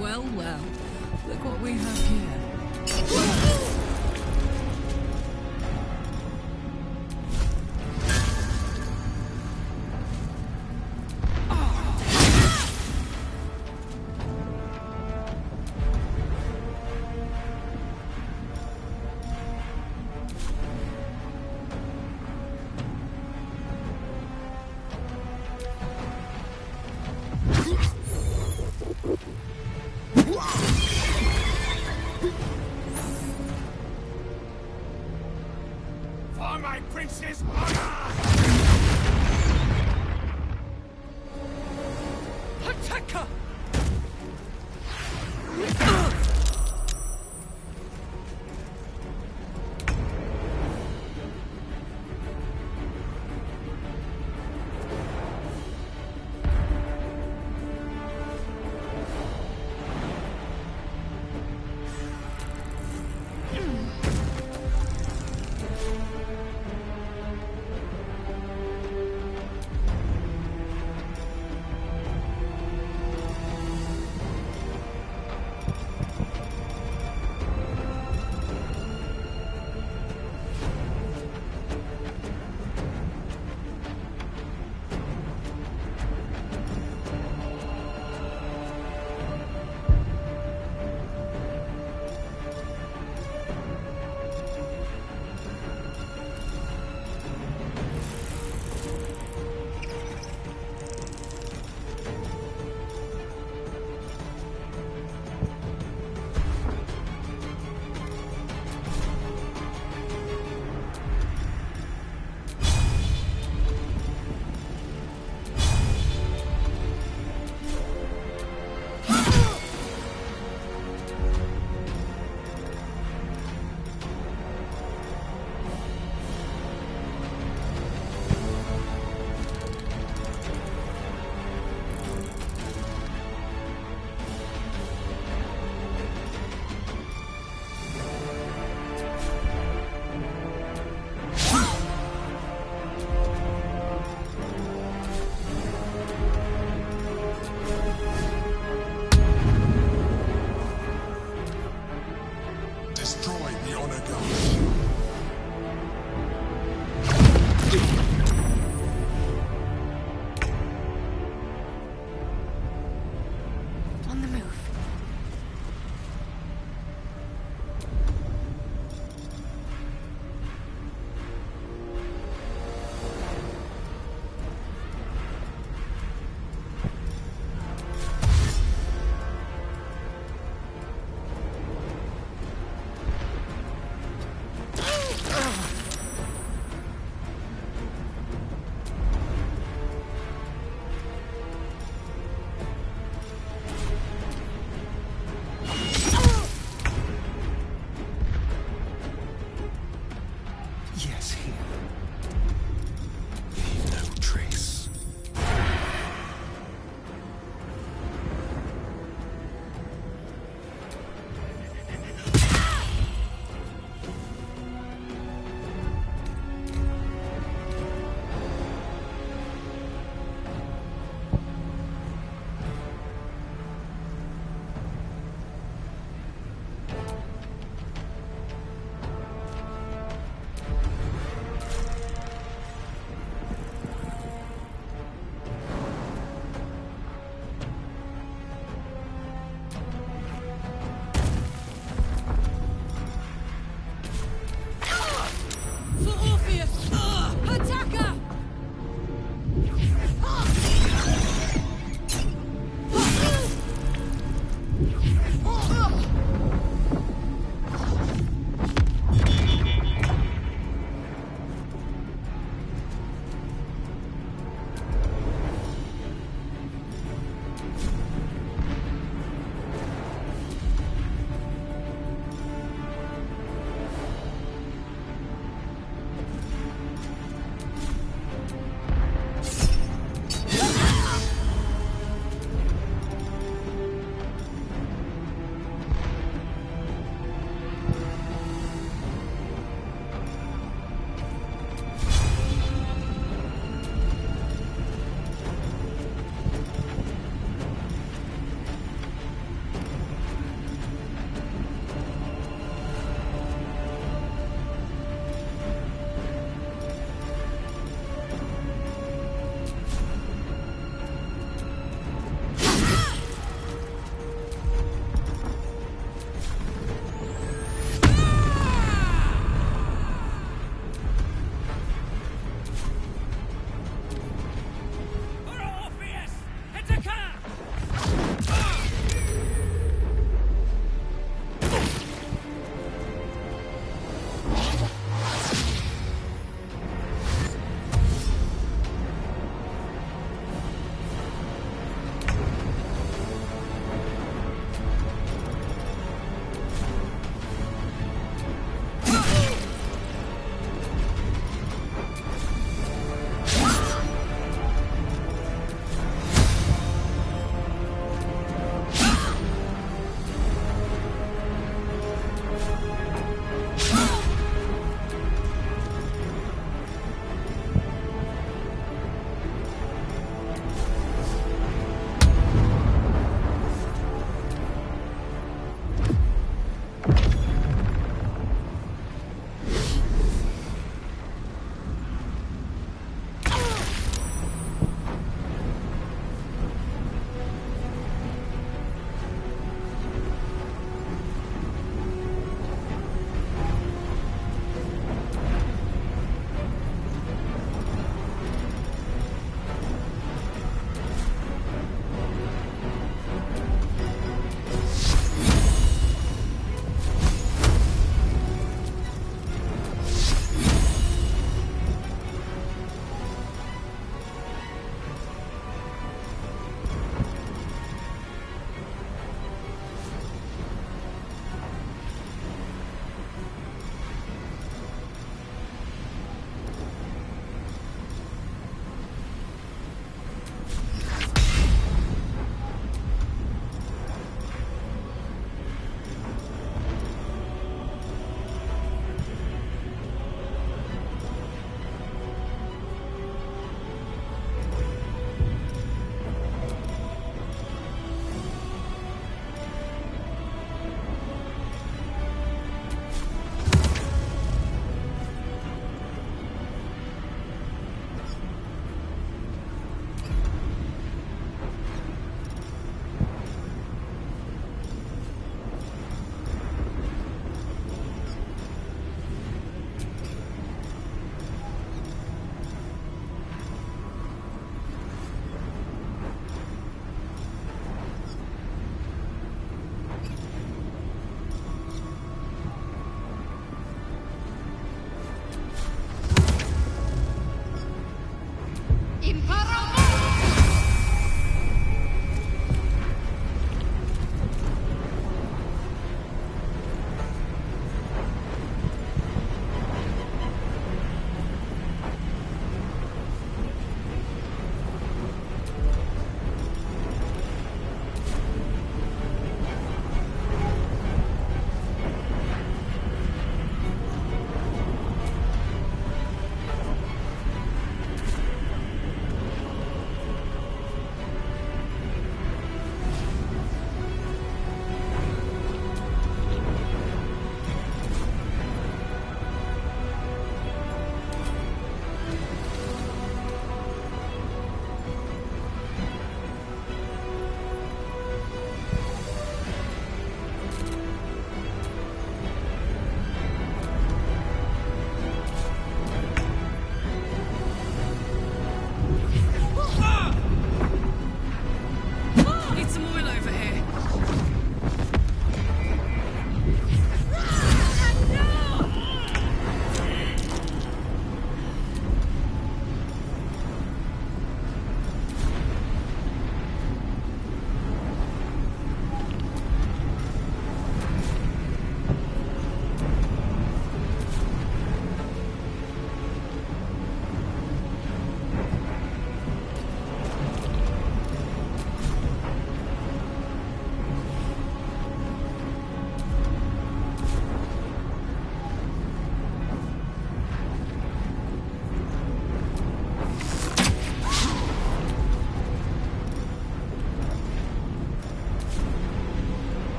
Well, well. Look what we have here. For my prince's honor! Attack her!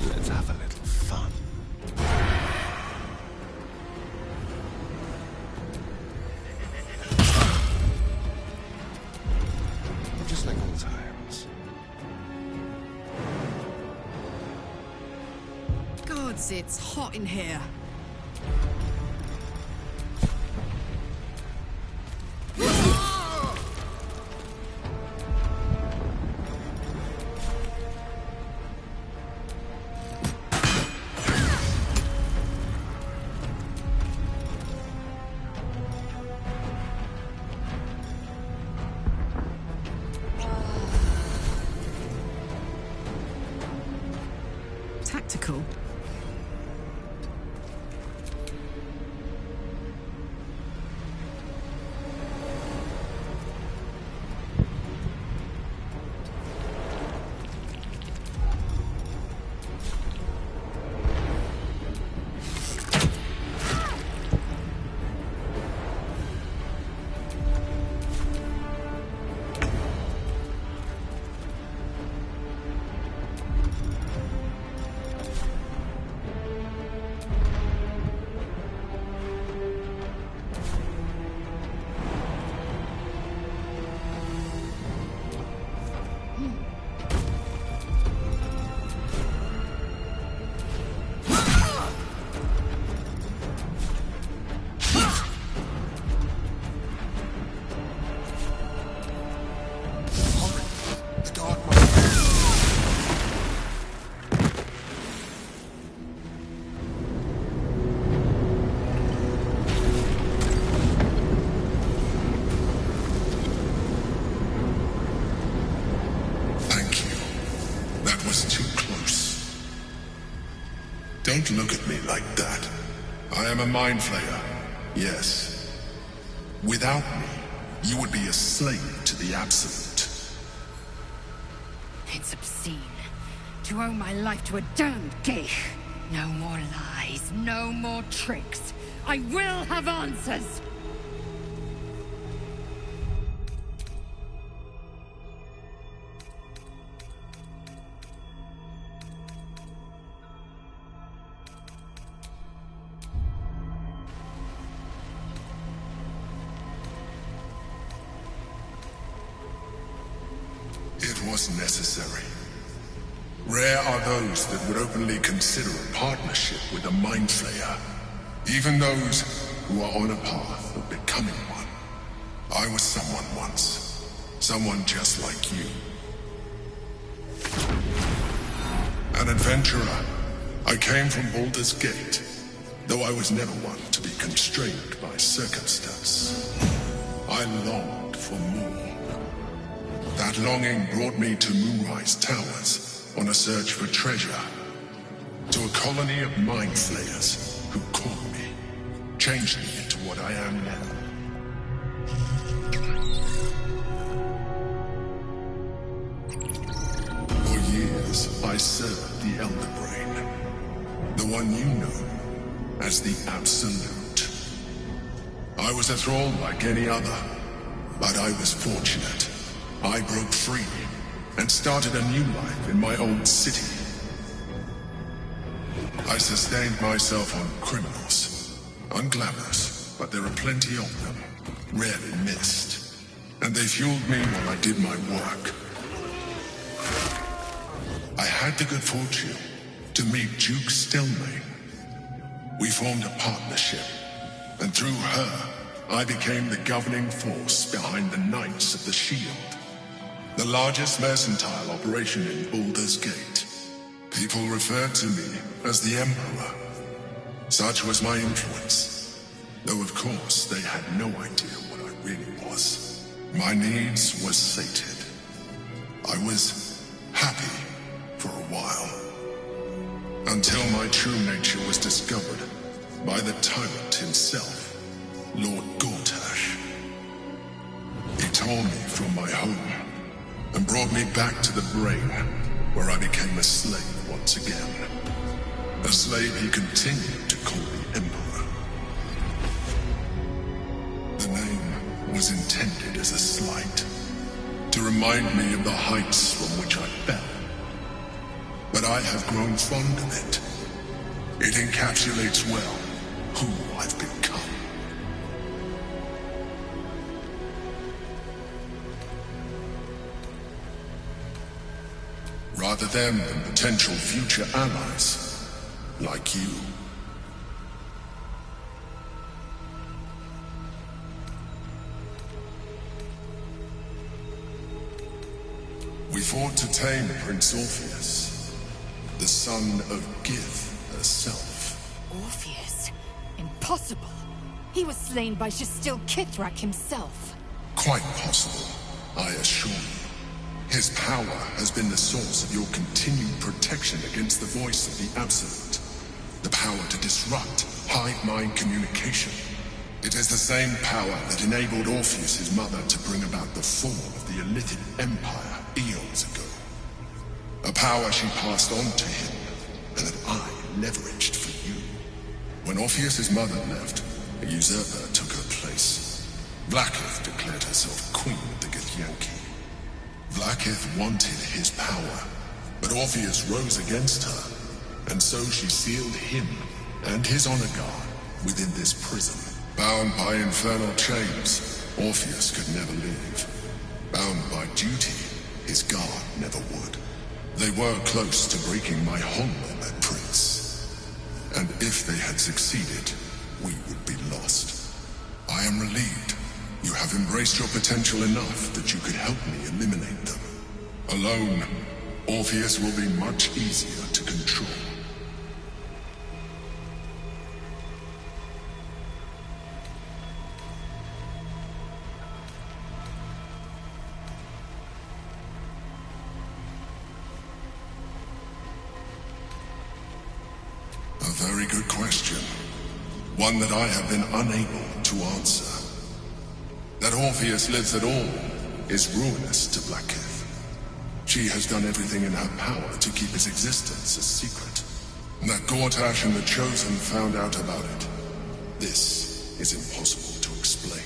Let's have a little fun. Just like old times. Gods, it's hot in here. Tactical. Don't look at me like that. I am a mind flayer, yes. Without me, you would be a slave to the Absolute. It's obscene. To owe my life to a damned geich. No more lies, no more tricks. I will have answers! It was necessary. Rare are those that would openly consider a partnership with a Mind Flayer. Even those who are on a path of becoming one. I was someone once. Someone just like you. An adventurer. I came from Baldur's Gate, though I was never one to be constrained by circumstance. I longed for more. That longing brought me to Moonrise Towers on a search for treasure. To a colony of Mind Flayers who caught me, changed me into what I am now. For years, I served the Elder Brain, the one you know as the Absolute. I was a thrall like any other, but I was fortunate. I broke free and started a new life in my old city. I sustained myself on criminals. Unglamorous, but there are plenty of them, rarely missed. And they fueled me while I did my work. I had the good fortune to meet Duke Stelmane. We formed a partnership, and through her, I became the governing force behind the Knights of the Shield. The largest mercantile operation in Baldur's Gate. People referred to me as the Emperor. Such was my influence. Though of course they had no idea what I really was. My needs were sated. I was happy for a while. Until my true nature was discovered by the tyrant himself, Lord Gortash. He tore me from my home and brought me back to the Brain, where I became a slave once again. A slave he continued to call the Emperor. The name was intended as a slight, to remind me of the heights from which I fell. but I have grown fond of it. It encapsulates well who I've become. Rather them than potential future allies, like you. We fought to tame Prince Orpheus, the son of Gith herself. Orpheus? Impossible. He was slain by Shastil Kithrak himself. Quite possible, I assure you. His power has been the source of your continued protection against the voice of the Absolute. The power to disrupt hive-mind communication. It is the same power that enabled Orpheus's mother to bring about the fall of the Illithid Empire eons ago. A power she passed on to him, and that I leveraged for you. When Orpheus's mother left, a usurper took her place. Blackith declared herself queen of the Githyanki. Blackith wanted his power, but Orpheus rose against her, and so she sealed him and his honor guard within this prison. Bound by infernal chains, Orpheus could never leave. Bound by duty, his guard never would. They were close to breaking my hold on that prince. And if they had succeeded, we would be lost. I am relieved. You have embraced your potential enough that you could help me eliminate them. Alone, Orpheus will be much easier to control. A very good question. One that I have been unable to answer. That Orpheus lives at all is ruinous to Blackith. She has done everything in her power to keep his existence a secret. And that Gortash and the Chosen found out about it. This is impossible to explain.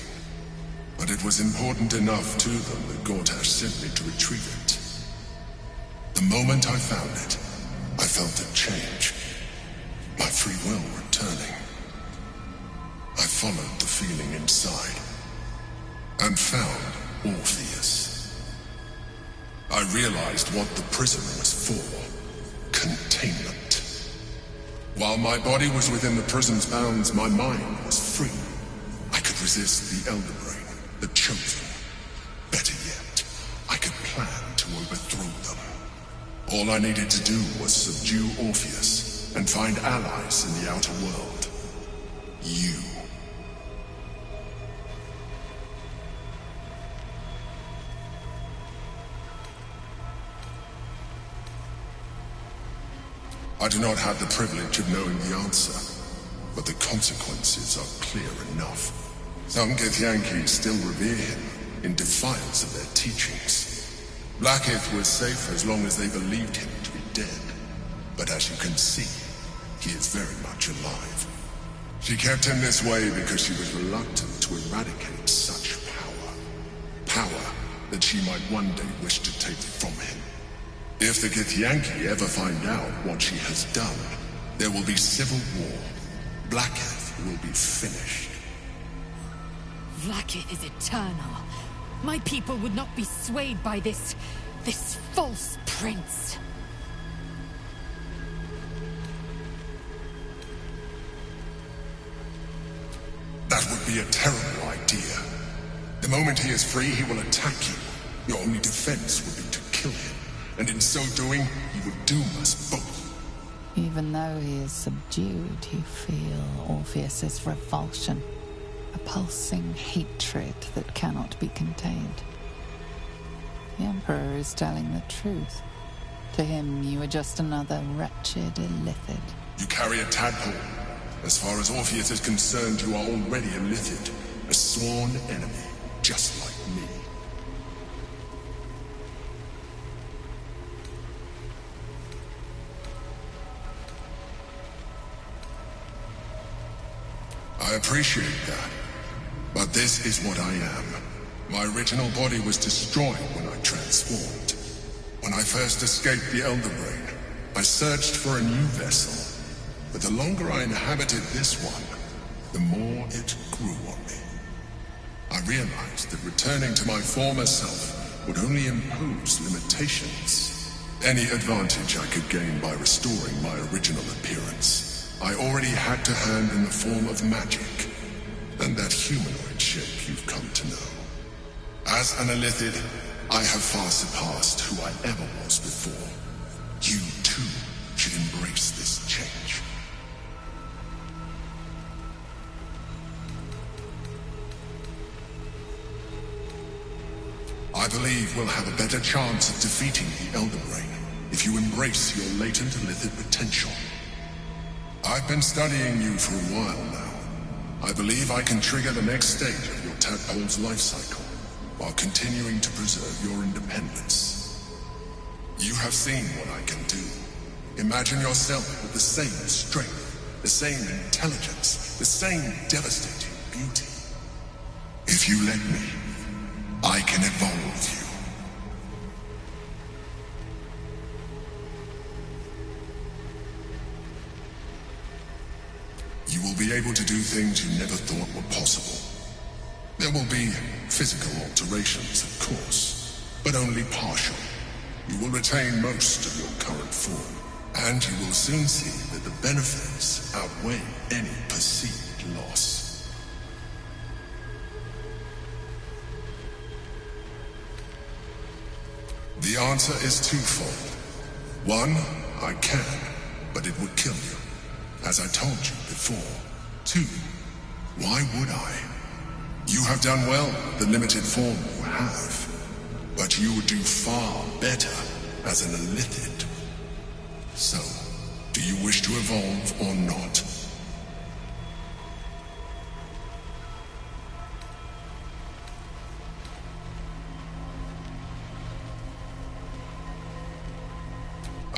But it was important enough to them that Gortash sent me to retrieve it. The moment I found it, I felt a change. My free will returning. I followed the feeling inside. And found Orpheus. I realized what the prison was for. Containment. While my body was within the prison's bounds, my mind was free. I could resist the Elder Brain, the Chosen. Better yet, I could plan to overthrow them. All I needed to do was subdue Orpheus and find allies in the outer world. You. I do not have the privilege of knowing the answer, but the consequences are clear enough. Some Githyanki still revere him in defiance of their teachings. Blackith was safe as long as they believed him to be dead. But as you can see, he is very much alive. She kept him this way because she was reluctant to eradicate such power. Power that she might one day wish to take from him. If the Githyanki ever find out what she has done, there will be civil war. Blackith will be finished. Blackith is eternal. My people would not be swayed by this false prince. That would be a terrible idea. The moment he is free, he will attack you. Your only defense would be to kill him. And in so doing, he would doom us both. Even though he is subdued, you feel Orpheus's revulsion. A pulsing hatred that cannot be contained. The Emperor is telling the truth. To him, you are just another wretched Illithid. You carry a tadpole. As far as Orpheus is concerned, you are already a Illithid. A sworn enemy, just like me. I appreciate that. But this is what I am. My original body was destroyed when I transformed. When I first escaped the Elder Brain, I I searched for a new vessel, but the longer I inhabited this one, the more it grew on me. I realized that returning to my former self would only impose limitations. Any advantage I could gain by restoring my original appearance, I already had to hand in the form of magic, and that humanoid shape you've come to know. As an Illithid, I have far surpassed who I ever was before. You, too, should embrace this change. I believe we'll have a better chance of defeating the Elden Ring if you embrace your latent Illithid potential. I've been studying you for a while now. I believe I can trigger the next stage of your tadpole's life cycle while continuing to preserve your independence. You have seen what I can do. Imagine yourself with the same strength, the same intelligence, the same devastating beauty. If you let me, I can evolve you. You will be able to do things you never thought were possible. There will be physical alterations, of course, but only partial. You will retain most of your current form, and you will soon see that the benefits outweigh any perceived loss. The answer is twofold. One, I can, but it would kill you, as I told you before. Two, why would I? You have done well with the limited form you have, but you would do far better as an Illithid. So, do you wish to evolve or not?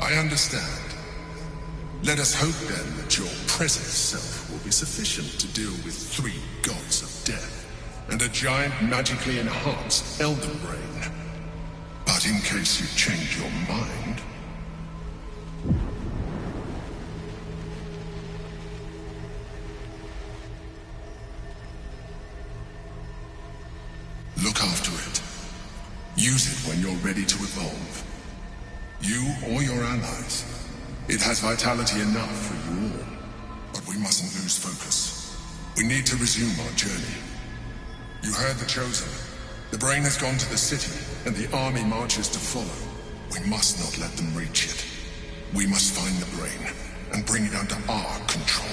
I understand. Let us hope then that your present self will be sufficient to deal with 3 gods of death and a giant magically enhanced Elden Brain. But in case you change your mind... look after it. Use it when you're ready to evolve. You or your allies. It has vitality enough for you all. But we mustn't lose focus. We need to resume our journey. You heard the Chosen. The brain has gone to the city, and the army marches to follow. We must not let them reach it. We must find the brain, and bring it under our control.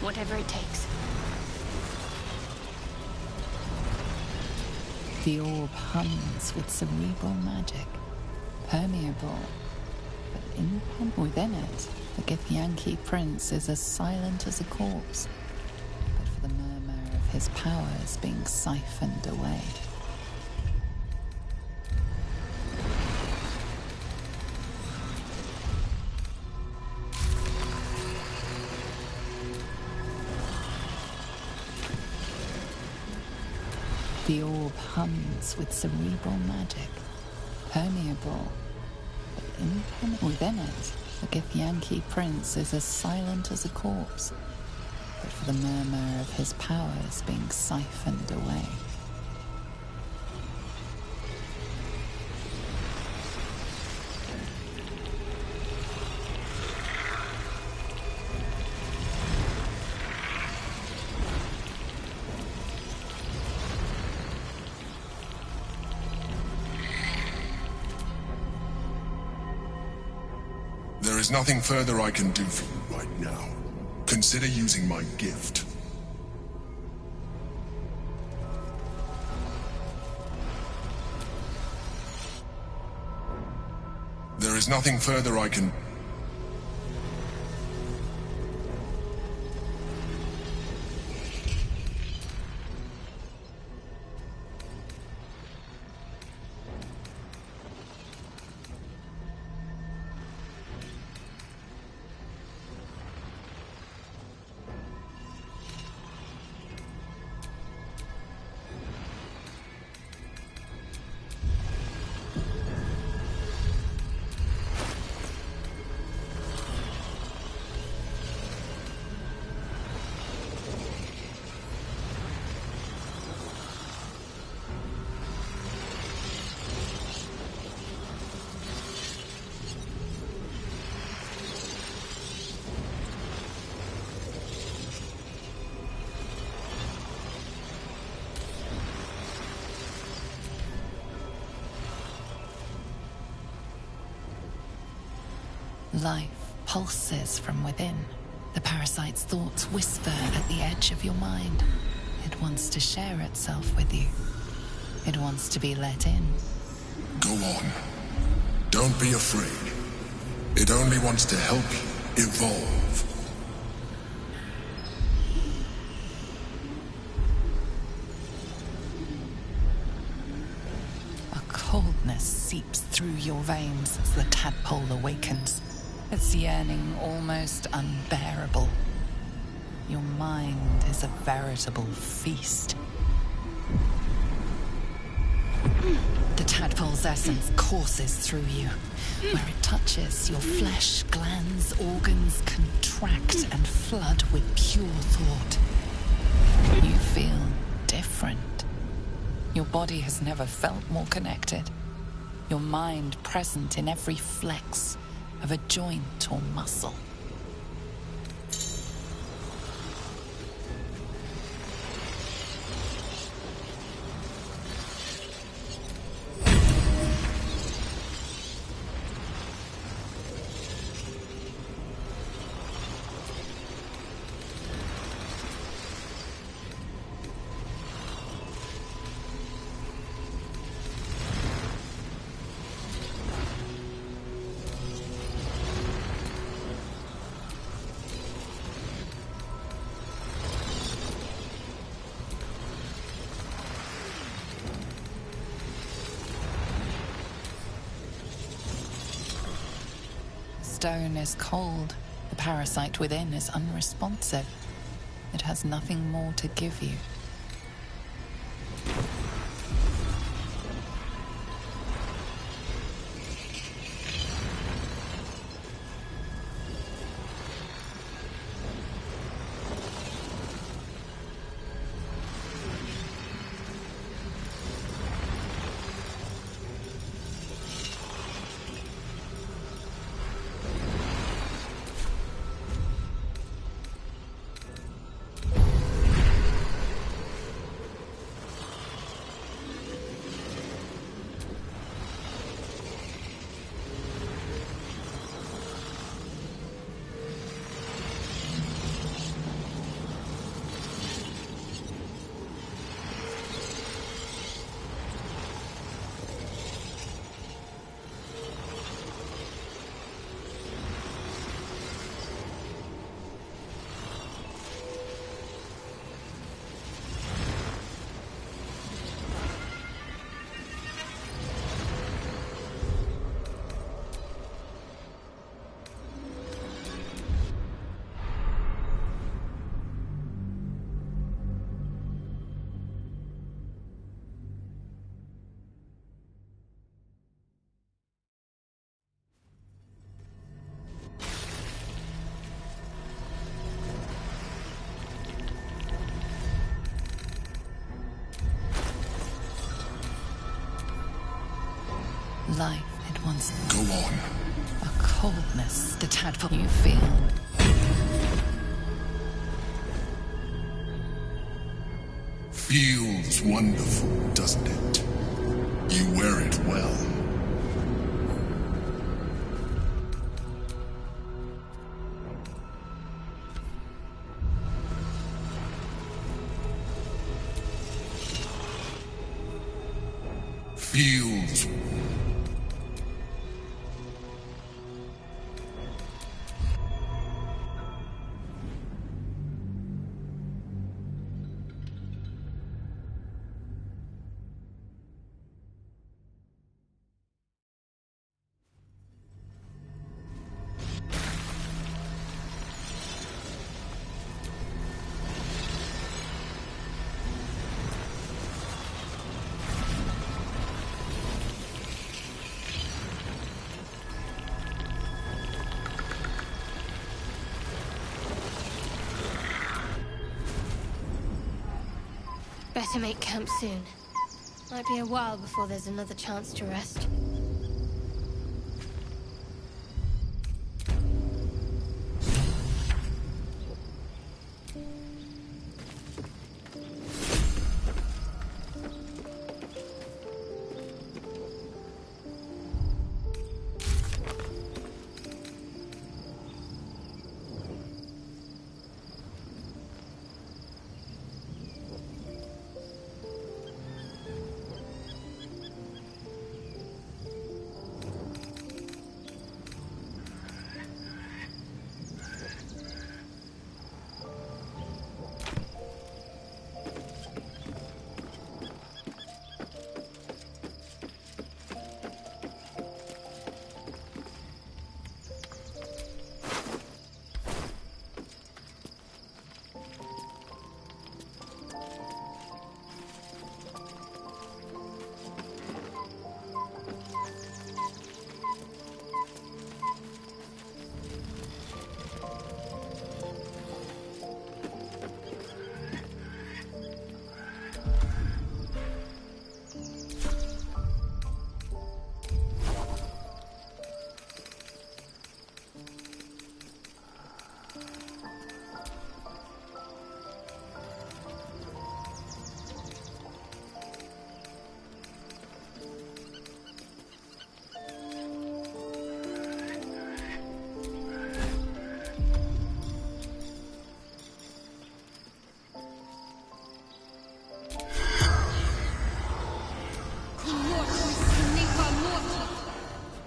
Whatever it takes. The orb hums with cerebral magic, permeable, but within it, the Githyanki prince is as silent as a corpse, but for the murmur of his powers being siphoned away. The orb hums with cerebral magic, permeable, but within it, the Githyanki prince is as silent as a corpse, but for the murmur of his powers being siphoned away. There is nothing further I can do for you right now. Consider using my gift. There is nothing further I can... Life pulses from within. The parasite's thoughts whisper at the edge of your mind. It wants to share itself with you. It wants to be let in. Go on. Don't be afraid. It only wants to help you evolve. A coldness seeps through your veins as the tadpole awakens. Its yearning almost unbearable. Your mind is a veritable feast. The tadpole's essence courses through you. Where it touches, your flesh, glands, organs contract and flood with pure thought. You feel different. Your body has never felt more connected. Your mind present in every flex of a joint or muscle. Stone is cold. The parasite within is unresponsive. It has nothing more to give you. life it once... Go on. A coldness that had for you feel. Feels wonderful, doesn't it? You wear it well. Feels... Better make camp soon. Might be a while before there's another chance to rest.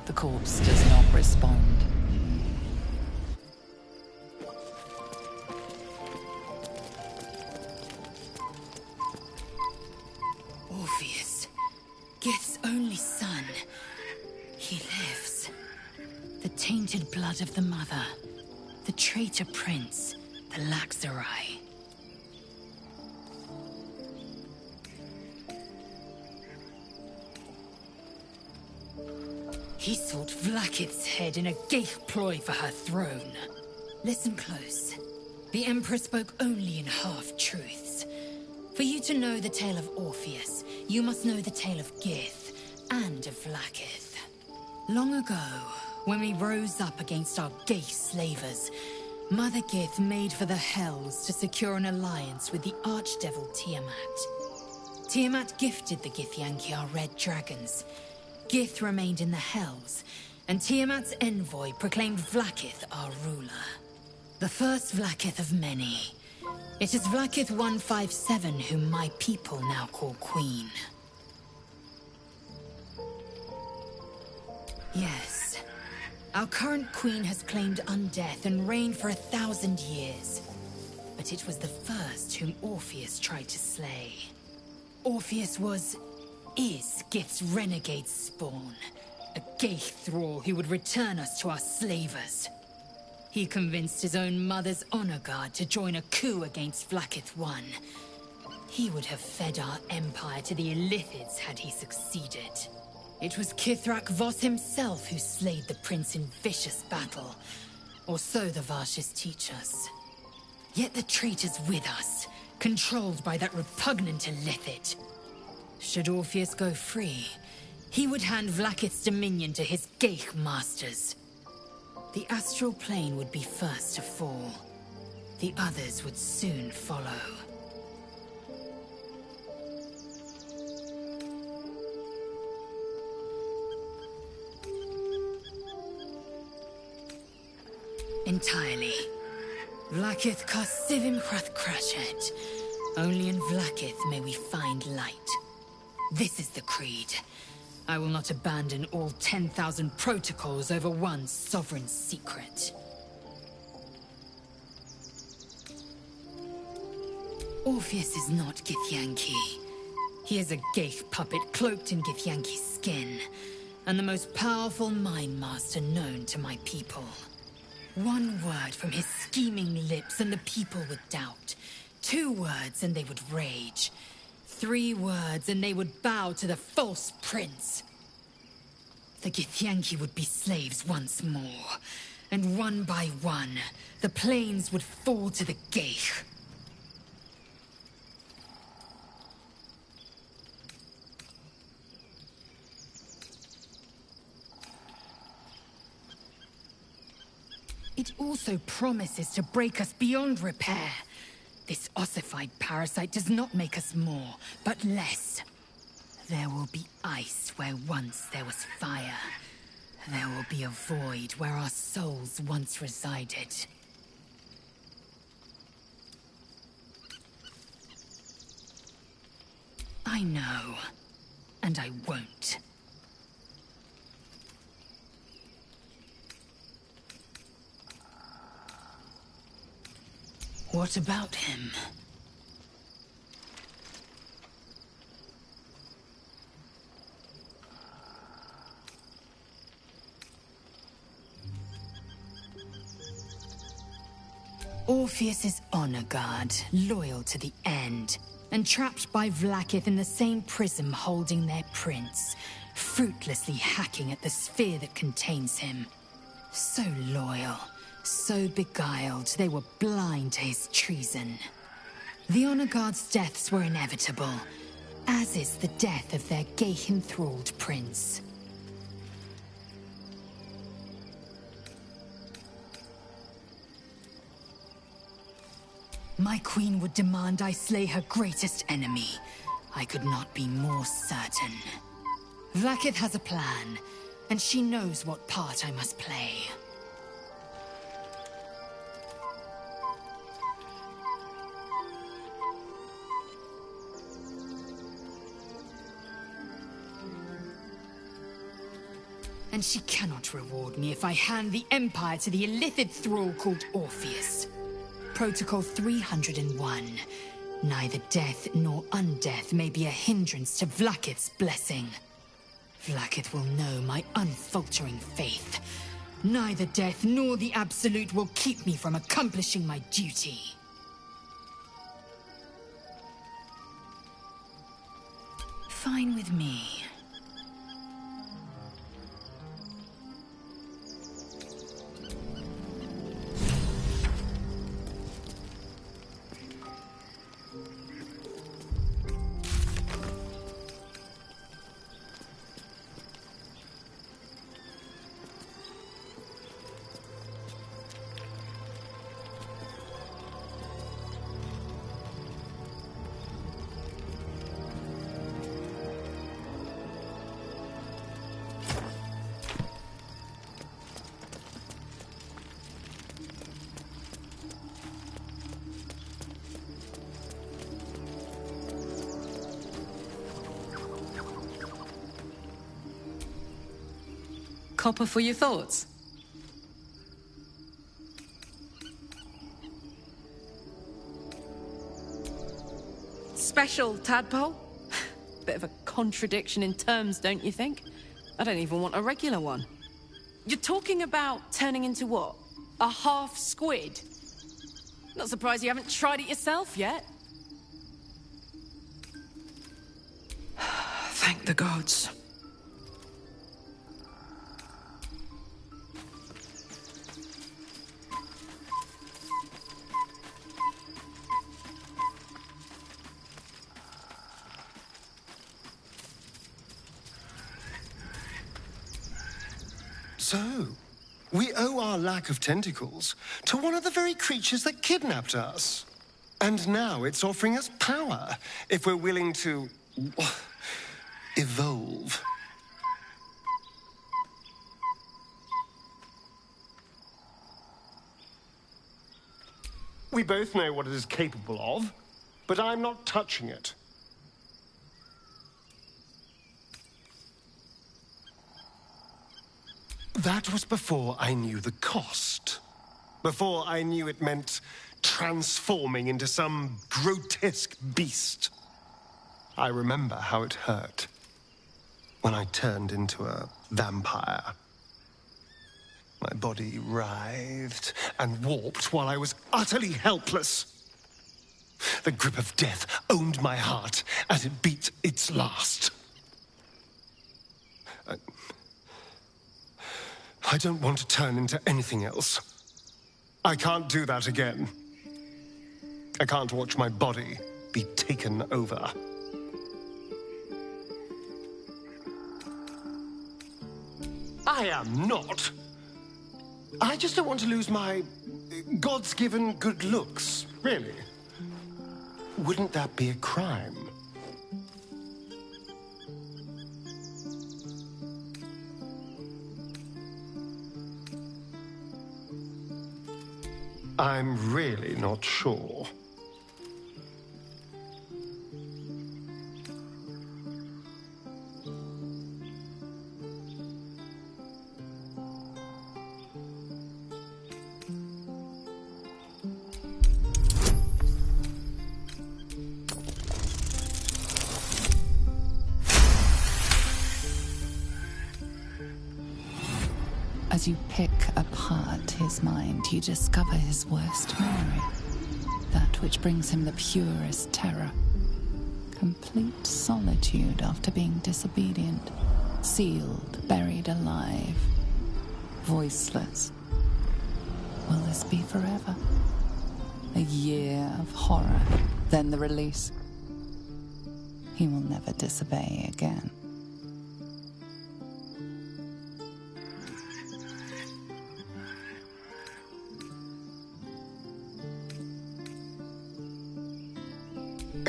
The corpse does not respond. Orpheus, Gith's only son. He lives. The tainted blood of the mother. The traitor prince. The Laxarai. He sought Vlakith's head in a Geich ploy for her throne. Listen close. The Emperor spoke only in half-truths. For you to know the tale of Orpheus, you must know the tale of Gith and of Vlakith. Long ago, when we rose up against our Geich slavers, Mother Gith made for the Hells to secure an alliance with the Archdevil Tiamat. Tiamat gifted the Githyanki our red dragons. Gith remained in the Hells, and Tiamat's envoy proclaimed Vlakith our ruler. The first Vlakith of many. It is Vlakith 157 whom my people now call Queen. Yes. Our current queen has claimed undeath and reigned for 1,000 years. But it was the first whom Orpheus tried to slay. Orpheus is Gith's renegade spawn. A Geich thrall who would return us to our slavers. He convinced his own mother's honor guard to join a coup against Vlakith I. He would have fed our empire to the Illithids had he succeeded. It was Kithrak Voss himself who slayed the prince in vicious battle. Or so the Varshas teach us. Yet the traitor's with us, controlled by that repugnant Illithid. Should Orpheus go free, He would hand Vlaakith's dominion to his Geich masters. The astral plane would be first to fall. The others would soon follow. Entirely. Vlaakith Karsivim Krashet. Only in Vlaakith may we find light. This is the creed. I will not abandon all 10,000 protocols over one sovereign secret. Orpheus is not Githyanki. He is a Geich puppet cloaked in Githyanki's skin, and the most powerful mind master known to my people. One word from his scheming lips and the people would doubt. 2 words and they would rage. 3 words and they would bow to the false prince. The Githyanki would be slaves once more, and one by one, the plains would fall to the Geich. It also promises to break us beyond repair. This ossified parasite does not make us more, but less. There will be ice where once there was fire. There will be a void where our souls once resided. I know, and I won't. What about him? Orpheus is honor guard, loyal to the end, and trapped by Vlaakith in the same prism holding their prince, fruitlessly hacking at the sphere that contains him. So loyal. So beguiled, they were blind to his treason. The Honor Guard's deaths were inevitable, as is the death of their Geich-enthralled prince. My queen would demand I slay her greatest enemy. I could not be more certain. Vlaakith has a plan, and she knows what part I must play. And she cannot reward me if I hand the Empire to the illithid thrall called Orpheus. Protocol 301. Neither death nor undeath may be a hindrance to Vlaakith's blessing. Vlaakith will know my unfaltering faith. Neither death nor the Absolute will keep me from accomplishing my duty. Fine with me. Copper for your thoughts? Special, tadpole? Bit of a contradiction in terms, don't you think? I don't even want a regular one. You're talking about turning into what? A half squid? Not surprised you haven't tried it yourself yet. Thank the gods. So, we owe our lack of tentacles to one of the very creatures that kidnapped us. And now it's offering us power if we're willing to evolve. We both know what it is capable of, but I'm not touching it. That was before I knew the cost. Before I knew it meant transforming into some grotesque beast. I remember how it hurt when I turned into a vampire. My body writhed and warped while I was utterly helpless. The grip of death owned my heart as it beat its last. I don't want to turn into anything else. I can't do that again. I can't watch my body be taken over. I am not. I just don't want to lose my God's given good looks, really. Wouldn't that be a crime? I'm really not sure. As you pick apart his mind, you discover his worst memory. That which brings him the purest terror. Complete solitude after being disobedient. Sealed, buried alive. Voiceless. Will this be forever? A year of horror, then the release. He will never disobey again.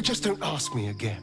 Just don't ask me again.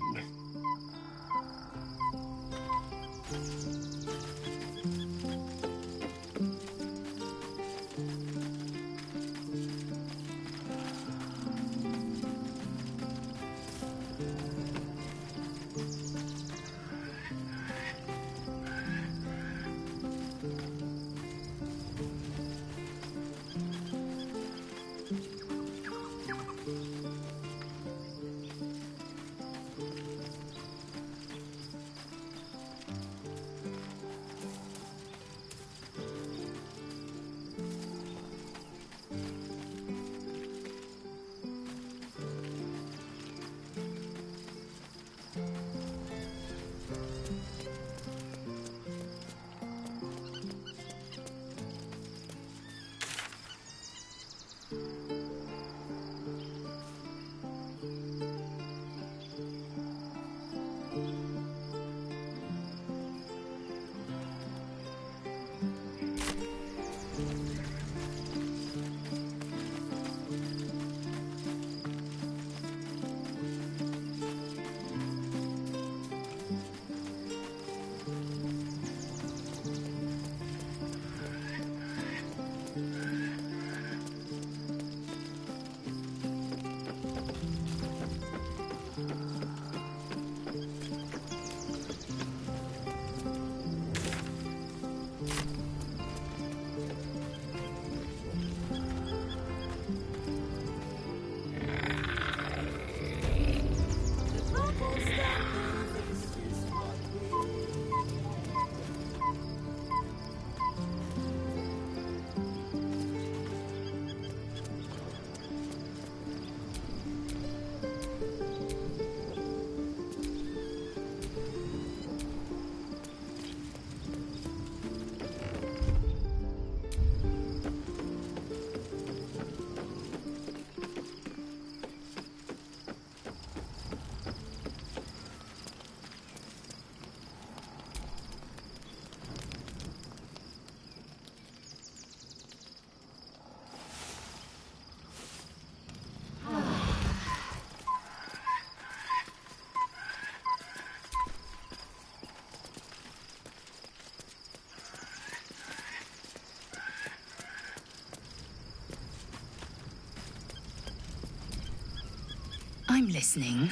I'm listening.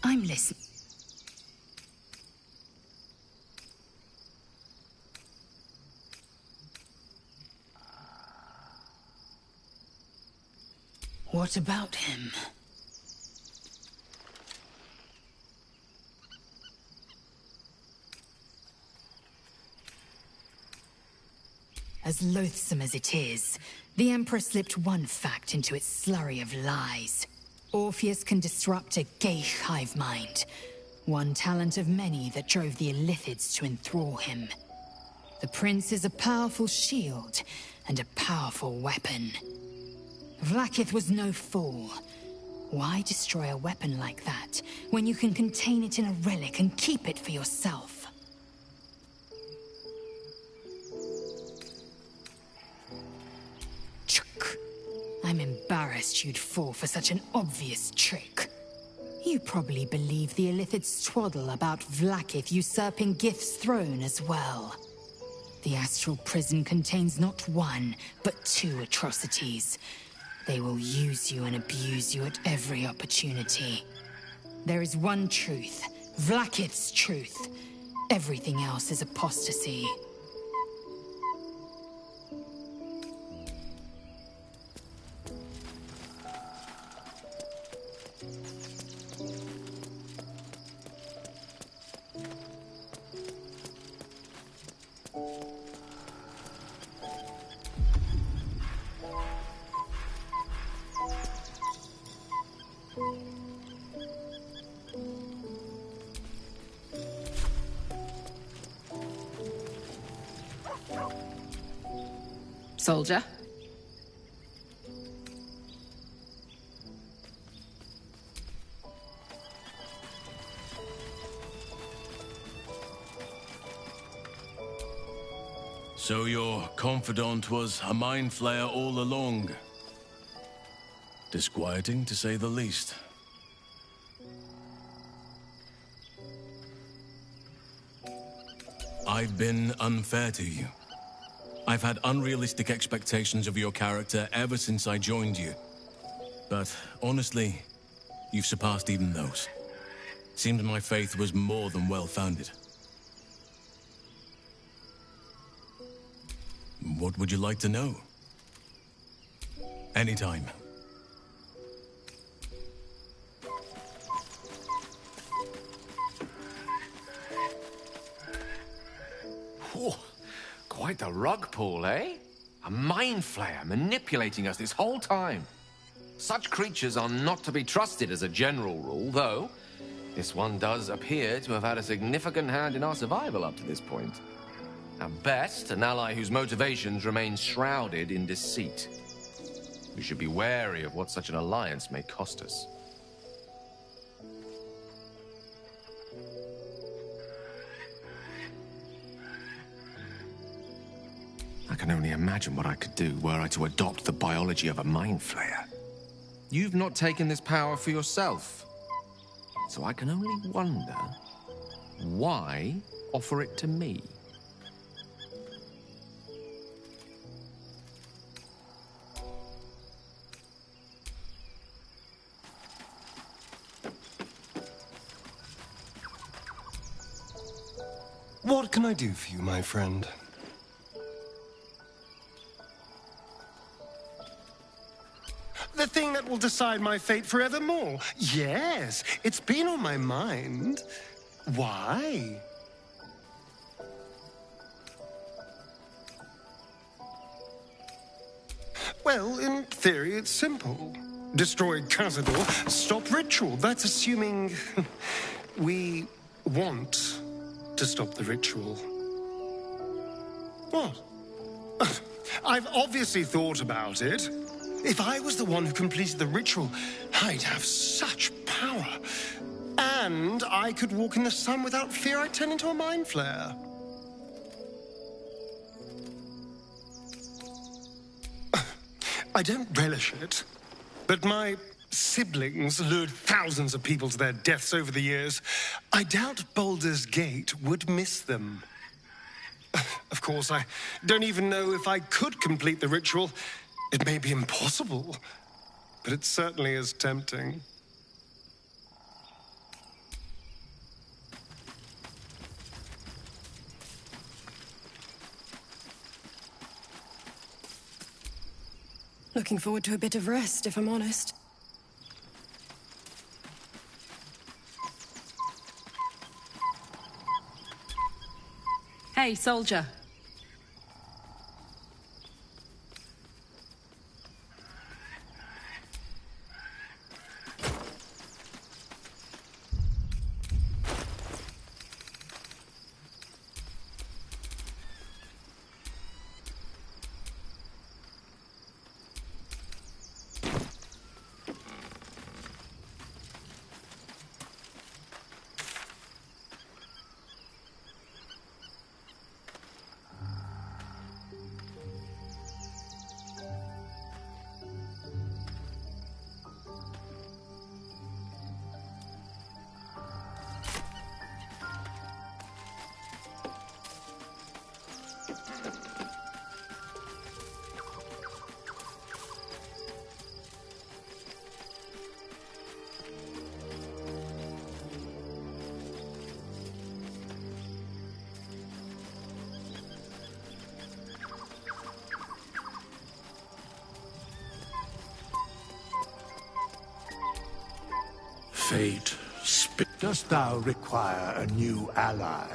I'm listening. What about him? As loathsome as it is, the Emperor slipped one fact into its slurry of lies. Orpheus can disrupt a Geich hive mind, one talent of many that drove the Illithids to enthrall him. The Prince is a powerful shield and a powerful weapon. Vlaakith was no fool. Why destroy a weapon like that when you can contain it in a relic and keep it for yourself? I'm embarrassed you'd fall for such an obvious trick. You probably believe the Illithids twaddle about Vlaakith usurping Gith's throne as well. The astral prison contains not one, but two atrocities. They will use you and abuse you at every opportunity. There is one truth, Vlaakith's truth. Everything else is apostasy. Soldier? So your confidant was a mind flayer all along. Disquieting, to say the least. I've been unfair to you. I've had unrealistic expectations of your character ever since I joined you. But honestly, you've surpassed even those. Seems my faith was more than well-founded. What would you like to know? Anytime. Whew. Quite the rug pull, eh? A mind flayer manipulating us this whole time. Such creatures are not to be trusted as a general rule, though this one does appear to have had a significant hand in our survival up to this point. At best, an ally whose motivations remain shrouded in deceit. We should be wary of what such an alliance may cost us. I can only imagine what I could do were I to adopt the biology of a mind flayer. You've not taken this power for yourself. So I can only wonder, why offer it to me? What can I do for you, my friend? The thing that will decide my fate forevermore. Yes, it's been on my mind. Why? Well, in theory, it's simple. Destroy Cazador, stop ritual. That's assuming we want to stop the ritual. What? I've obviously thought about it. If I was the one who completed the ritual, I'd have such power. And I could walk in the sun without fear I'd turn into a mind flare. I don't relish it, but my siblings lured thousands of people to their deaths over the years, I doubt Baldur's Gate would miss them. Of course, I don't even know if I could complete the ritual. It may be impossible, but it certainly is tempting. Looking forward to a bit of rest, if I'm honest. Hey, soldier. Fate, dost thou require a new ally?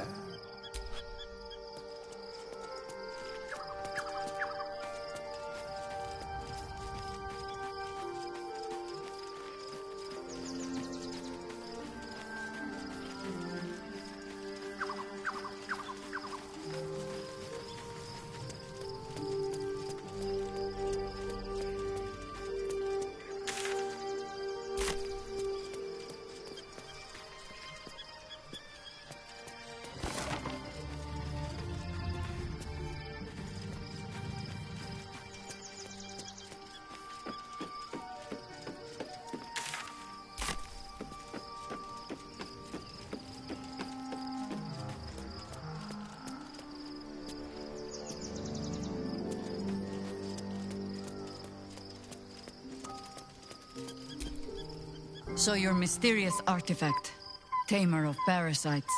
So your mysterious artifact, Tamer of Parasites,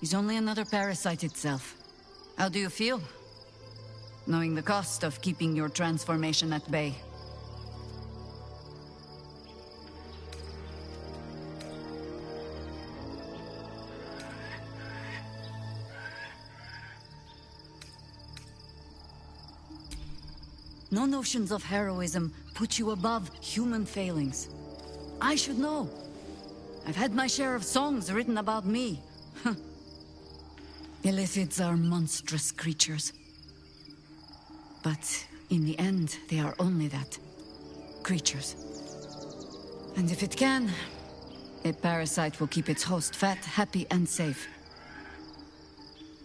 is only another parasite itself. How do you feel? Knowing the cost of keeping your transformation at bay. No notions of heroism put you above human failings. I should know. I've had my share of songs written about me. Illithids are monstrous creatures. But in the end, they are only that. Creatures. And if it can, a parasite will keep its host fat, happy, and safe.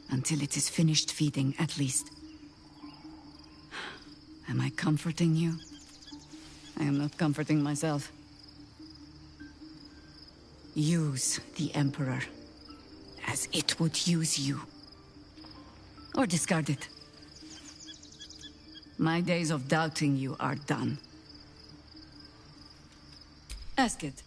Until it is finished feeding, at least. Am I comforting you? I am not comforting myself. Use the Emperor as it would use you. Or discard it. My days of doubting you are done. Ask it.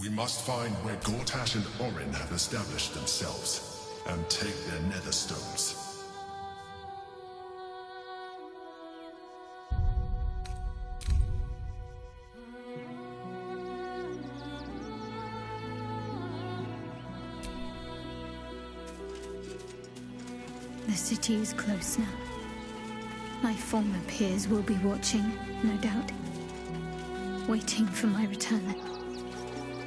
We must find where Gortash and Orin have established themselves, and take their nether stones. The city is close now. My former peers will be watching, no doubt. Waiting for my return.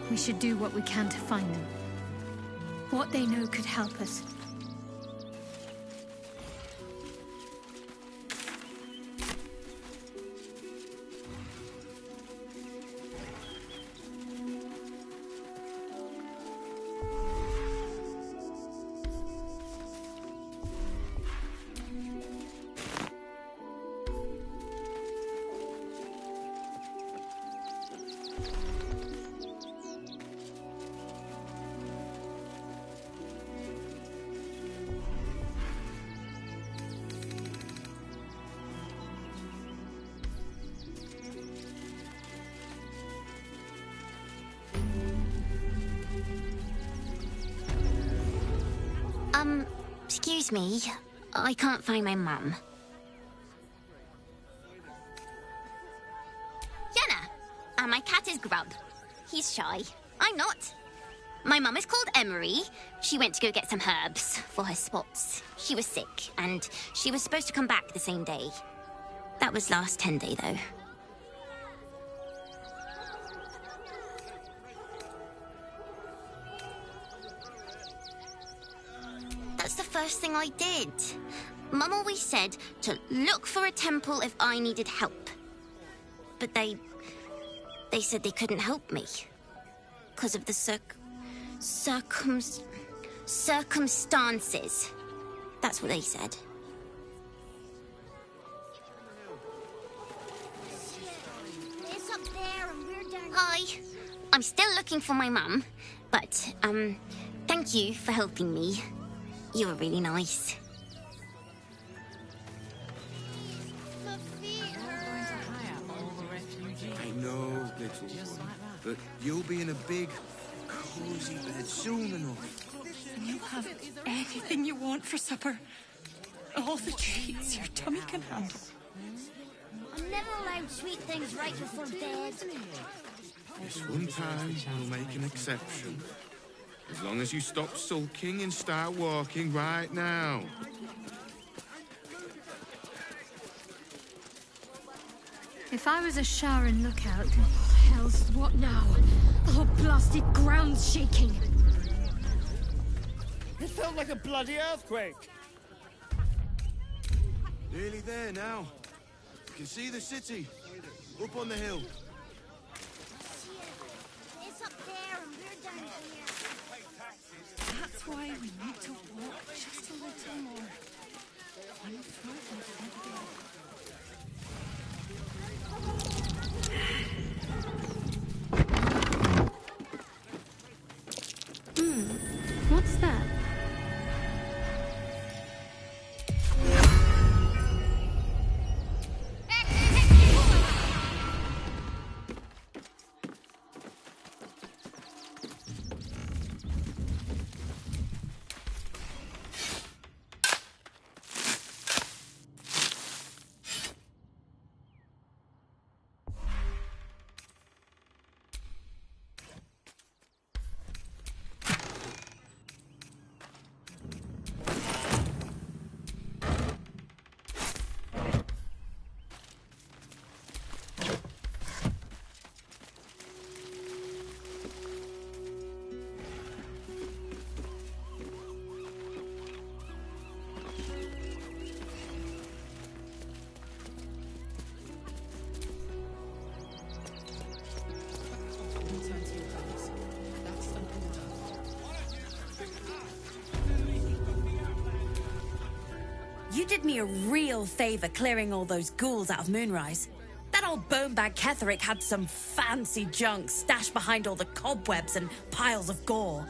We should do what we can to find them. What they know could help us. Excuse me. I can't find my mum. Jenna! And my cat is Grub. He's shy. I'm not. My mum is called Emery. She went to go get some herbs for her spots. She was sick, and she was supposed to come back the same day. That was last 10 day, though. That's the first thing I did. Mum always said to look for a temple if I needed help. But they said they couldn't help me. Because of the circumstances. That's what they said. It's up there and we're down. Hi. I'm still looking for my mum, but, thank you for helping me. You were really nice. I know, little one, but you'll be in a big, cozy bed soon enough. You'll have anything you want for supper. All the treats your tummy can handle. I'm never allowed sweet things right before bed. This one time, we'll make an exception. As long as you stop sulking and start walking right now. If I was a Sharon lookout, hell's what now? The whole blasted ground's shaking. It felt like a bloody earthquake. Nearly there now. You can see the city. Up on the hill. It's up there and we're down here. That's why we need to walk just a little more. One foot in front of the other. What's that? You did me a real favor clearing all those ghouls out of Moonrise. That old bonebag Ketherick had some fancy junk stashed behind all the cobwebs and piles of gore.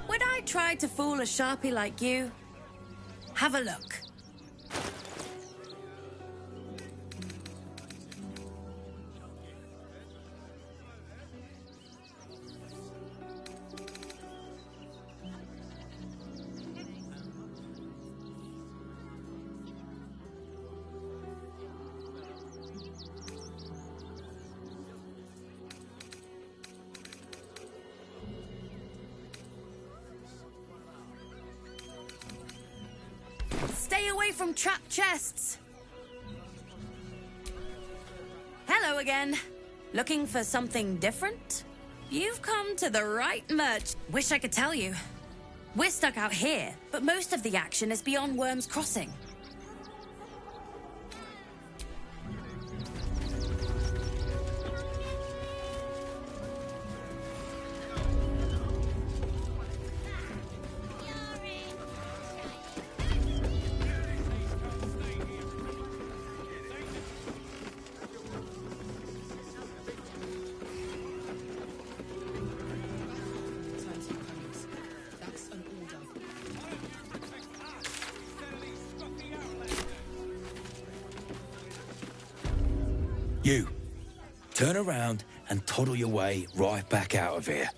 Would I try to fool a sharpie like you? Have a look. from trapped chests. Hello again. Looking for something different? You've come to the right merch. Wish I could tell you. We're stuck out here, but most of the action is beyond Worm's Crossing. You, turn around and toddle your way right back out of here.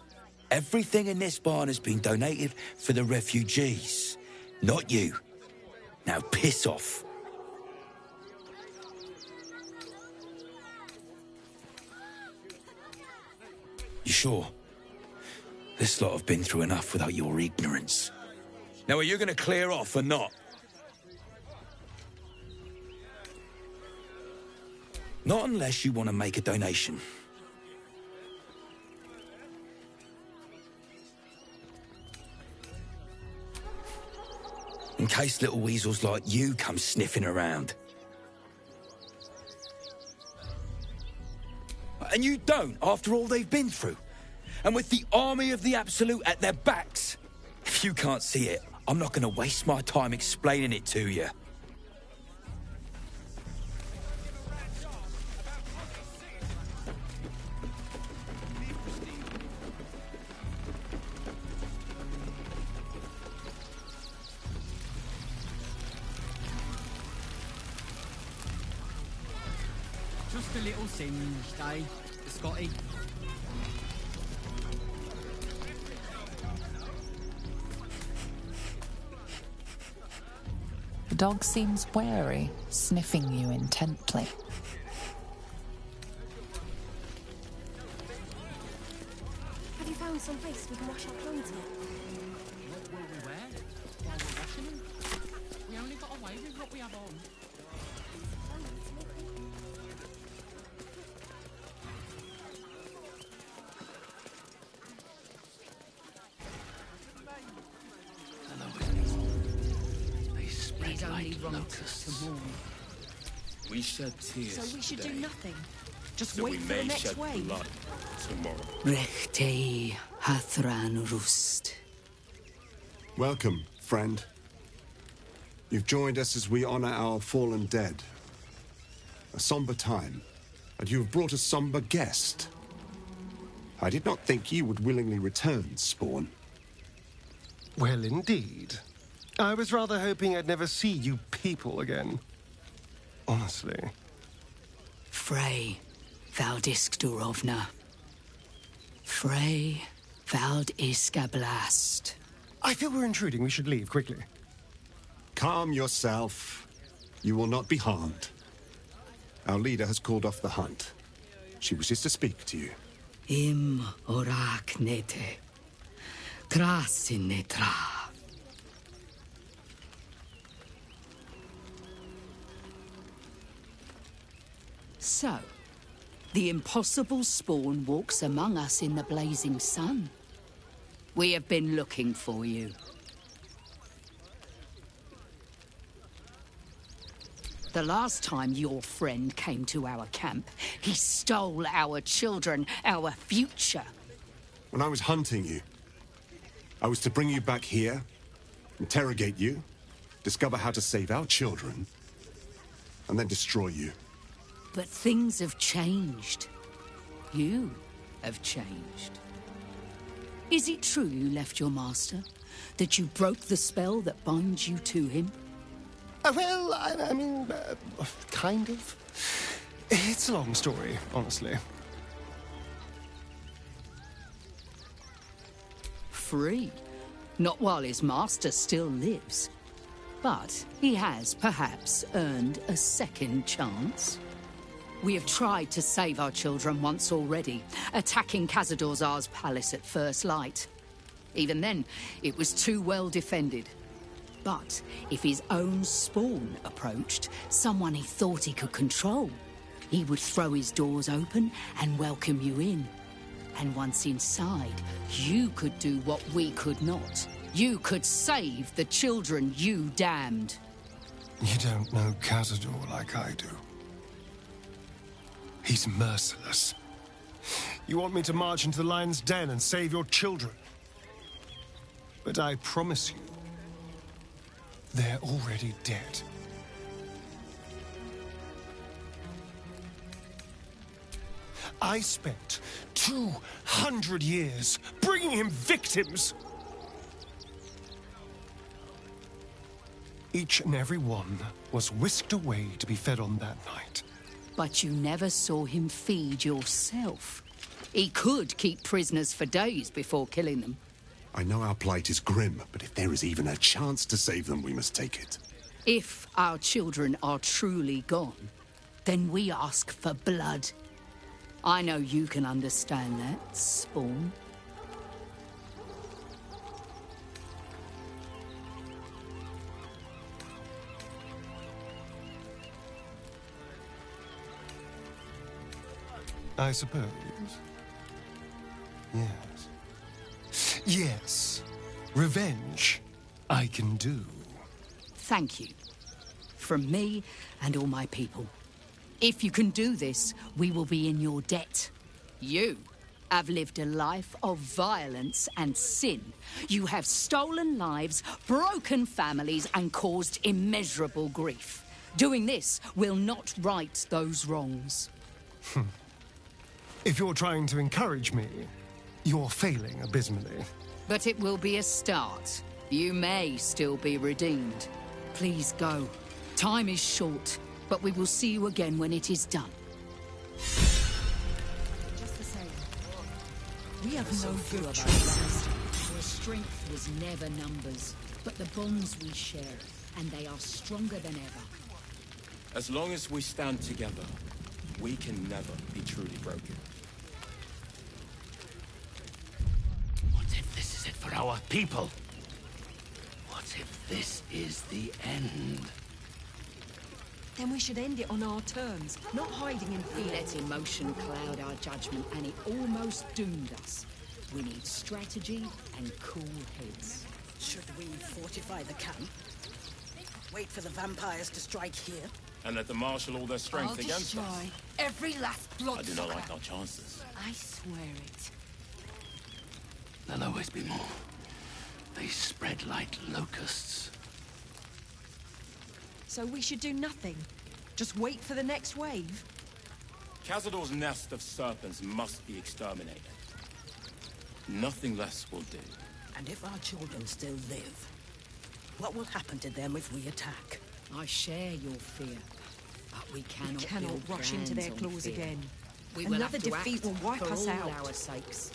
Everything in this barn has been donated for the refugees, not you. Now piss off. You sure? This lot have been through enough without your ignorance. Now are you going to clear off or not? Not unless you want to make a donation. In case little weasels like you come sniffing around. And you don't, after all they've been through. And with the army of the Absolute at their backs. If you can't see it, I'm not going to waste my time explaining it to you. Just a little singed, eh, Scotty? The dog seems wary, sniffing you intently. Have you found some place we can wash our clothes in? What will we wear while we're washing them? We only got away with what we have on. It only locusts to mourn. We shed tears So we should today, do nothing. Just so wait we for the may next shed wave. blood tomorrow. Rechtei Hathran Rust. Welcome, friend. You've joined us as we honor our fallen dead. A somber time, and you have brought a somber guest. I did not think you would willingly return, Spawn. Well, indeed. I was rather hoping I'd never see you people again. Honestly. Frey Valdisk Durovna. Frey Valdiskablast. I feel we're intruding. We should leave quickly. Calm yourself. You will not be harmed. Our leader has called off the hunt. She wishes to speak to you. Im orak nete. Krasinetra. So, the impossible Spawn walks among us in the blazing sun. We have been looking for you. The last time your friend came to our camp, he stole our children, our future. When I was hunting you, I was to bring you back here, interrogate you, discover how to save our children, and then destroy you. But things have changed. You have changed. Is it true you left your master? That you broke the spell that binds you to him? Well, I mean, kind of. It's a long story, honestly. Free. Not while his master still lives. But he has perhaps earned a second chance. We have tried to save our children once already, attacking Khazad-dûr's palace at first light. Even then, it was too well defended. But if his own spawn approached, someone he thought he could control, he would throw his doors open and welcome you in. And once inside, you could do what we could not. You could save the children you damned. You don't know Cazador like I do. He's merciless. You want me to march into the lion's den and save your children? But I promise you, they're already dead. I spent 200 years bringing him victims. Each and every one was whisked away to be fed on that night. But you never saw him feed yourself. He could keep prisoners for days before killing them. I know our plight is grim, but if there is even a chance to save them, we must take it. If our children are truly gone, then we ask for blood. I know you can understand that, Spawn. I suppose. Yes. Yes. Revenge, I can do. Thank you. From me and all my people. If you can do this, we will be in your debt. You have lived a life of violence and sin. You have stolen lives, broken families, and caused immeasurable grief. Doing this will not right those wrongs. If you're trying to encourage me, you're failing abysmally. But it will be a start. You may still be redeemed. Please go. Time is short, but we will see you again when it is done. Just the same. We have no fear about ourselves. Our strength was never numbers, but the bonds we share, and they are stronger than ever. As long as we stand together, we can never be truly broken. What if this is it for our people? What if this is the end? Then we should end it on our terms, not hiding in We fear. let emotion cloud our judgment, and it almost doomed us. We need strategy and cool heads. Should we fortify the camp? Wait for the vampires to strike here? And let them marshal all their strength I'll against us. destroy every last blood. I do not like our chances. I swear it. There'll always be more. They spread like locusts. So we should do nothing? Just wait for the next wave? Cazador's nest of serpents must be exterminated. Nothing less will do. And if our children still live, what will happen to them if we attack? I share your fear, but we cannot build rush into their plans on claws fear. again. We will Another have to defeat act will wipe for us all out. our sakes.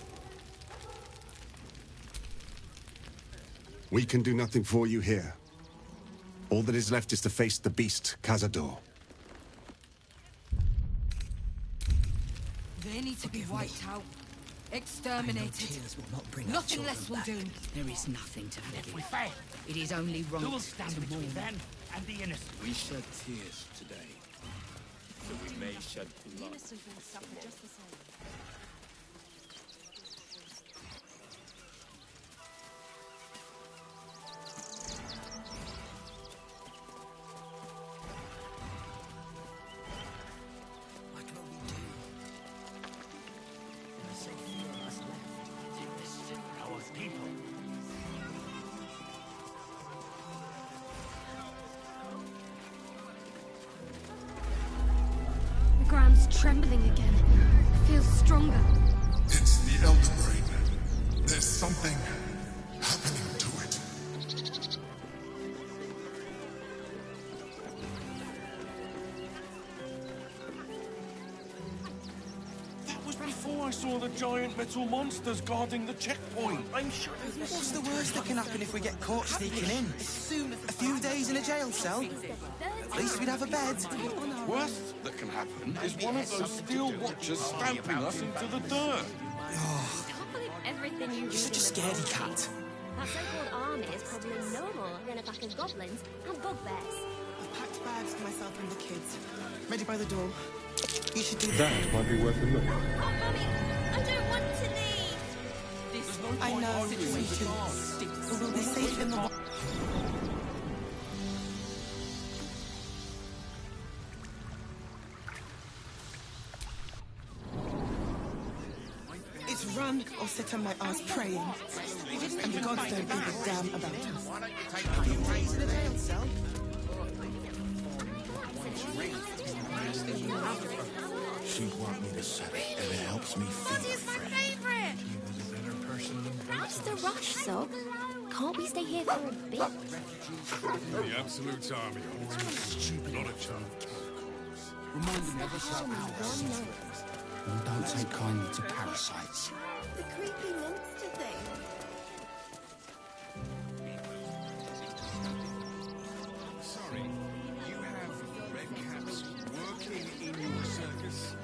We can do nothing for you here. All that is left is to face the beast, Cazador. They need to be wiped out. Exterminated. Tears will not bring our Nothing children less will back. do. There is nothing to forgive. We fail. It is only Who wrong will stand to between mourn. them and the innocent? We shed tears today, so we may shed blood. Innocent will suffer just the same. What will we do? There are so few of us left. Our people. The ground's trembling again. It feels stronger. It's the Elder Brain. There's something happening to it. That was before I saw the giant metal monsters guarding the checkpoint. I'm sure. What's the worst that can happen if we get caught sneaking in? A few days in a jail cell? At least we'd have a bed. Worst that can happen is one of those steel watchers stamping us into the dirt. You're such a scaredy cat. That so-called army is probably no more than a pack of goblins and bugbears. I've packed bags for myself and the kids. Ready by the door. You should do That might be worth a look. Mummy, I don't want to leave. I know, sweetie. But we'll be safe in the... It's run or sit on my ass praying. And the gods don't give a damn about us. She'd want me to set it, and it helps me feel my favourite. That's the rush, so. Can't we stay here for a bit? The Absolute's army are not a chance. Remind them never shut and don't take kindly to parasites. The creepy monster thing. Sorry, you have red caps working in your circus?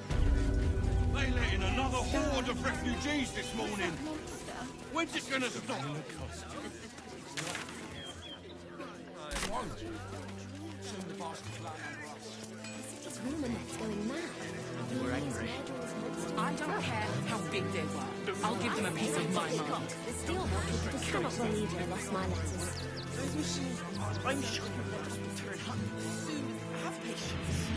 They let in another horde of refugees this morning. When's it gonna stop? This rumour net's going mad. We're angry. I don't care how big they were. I'll give them a piece of my mind. The steelworkers cannot believe they lost my letters. Those machines, I'm sure your letters will turn up soon. Have patience.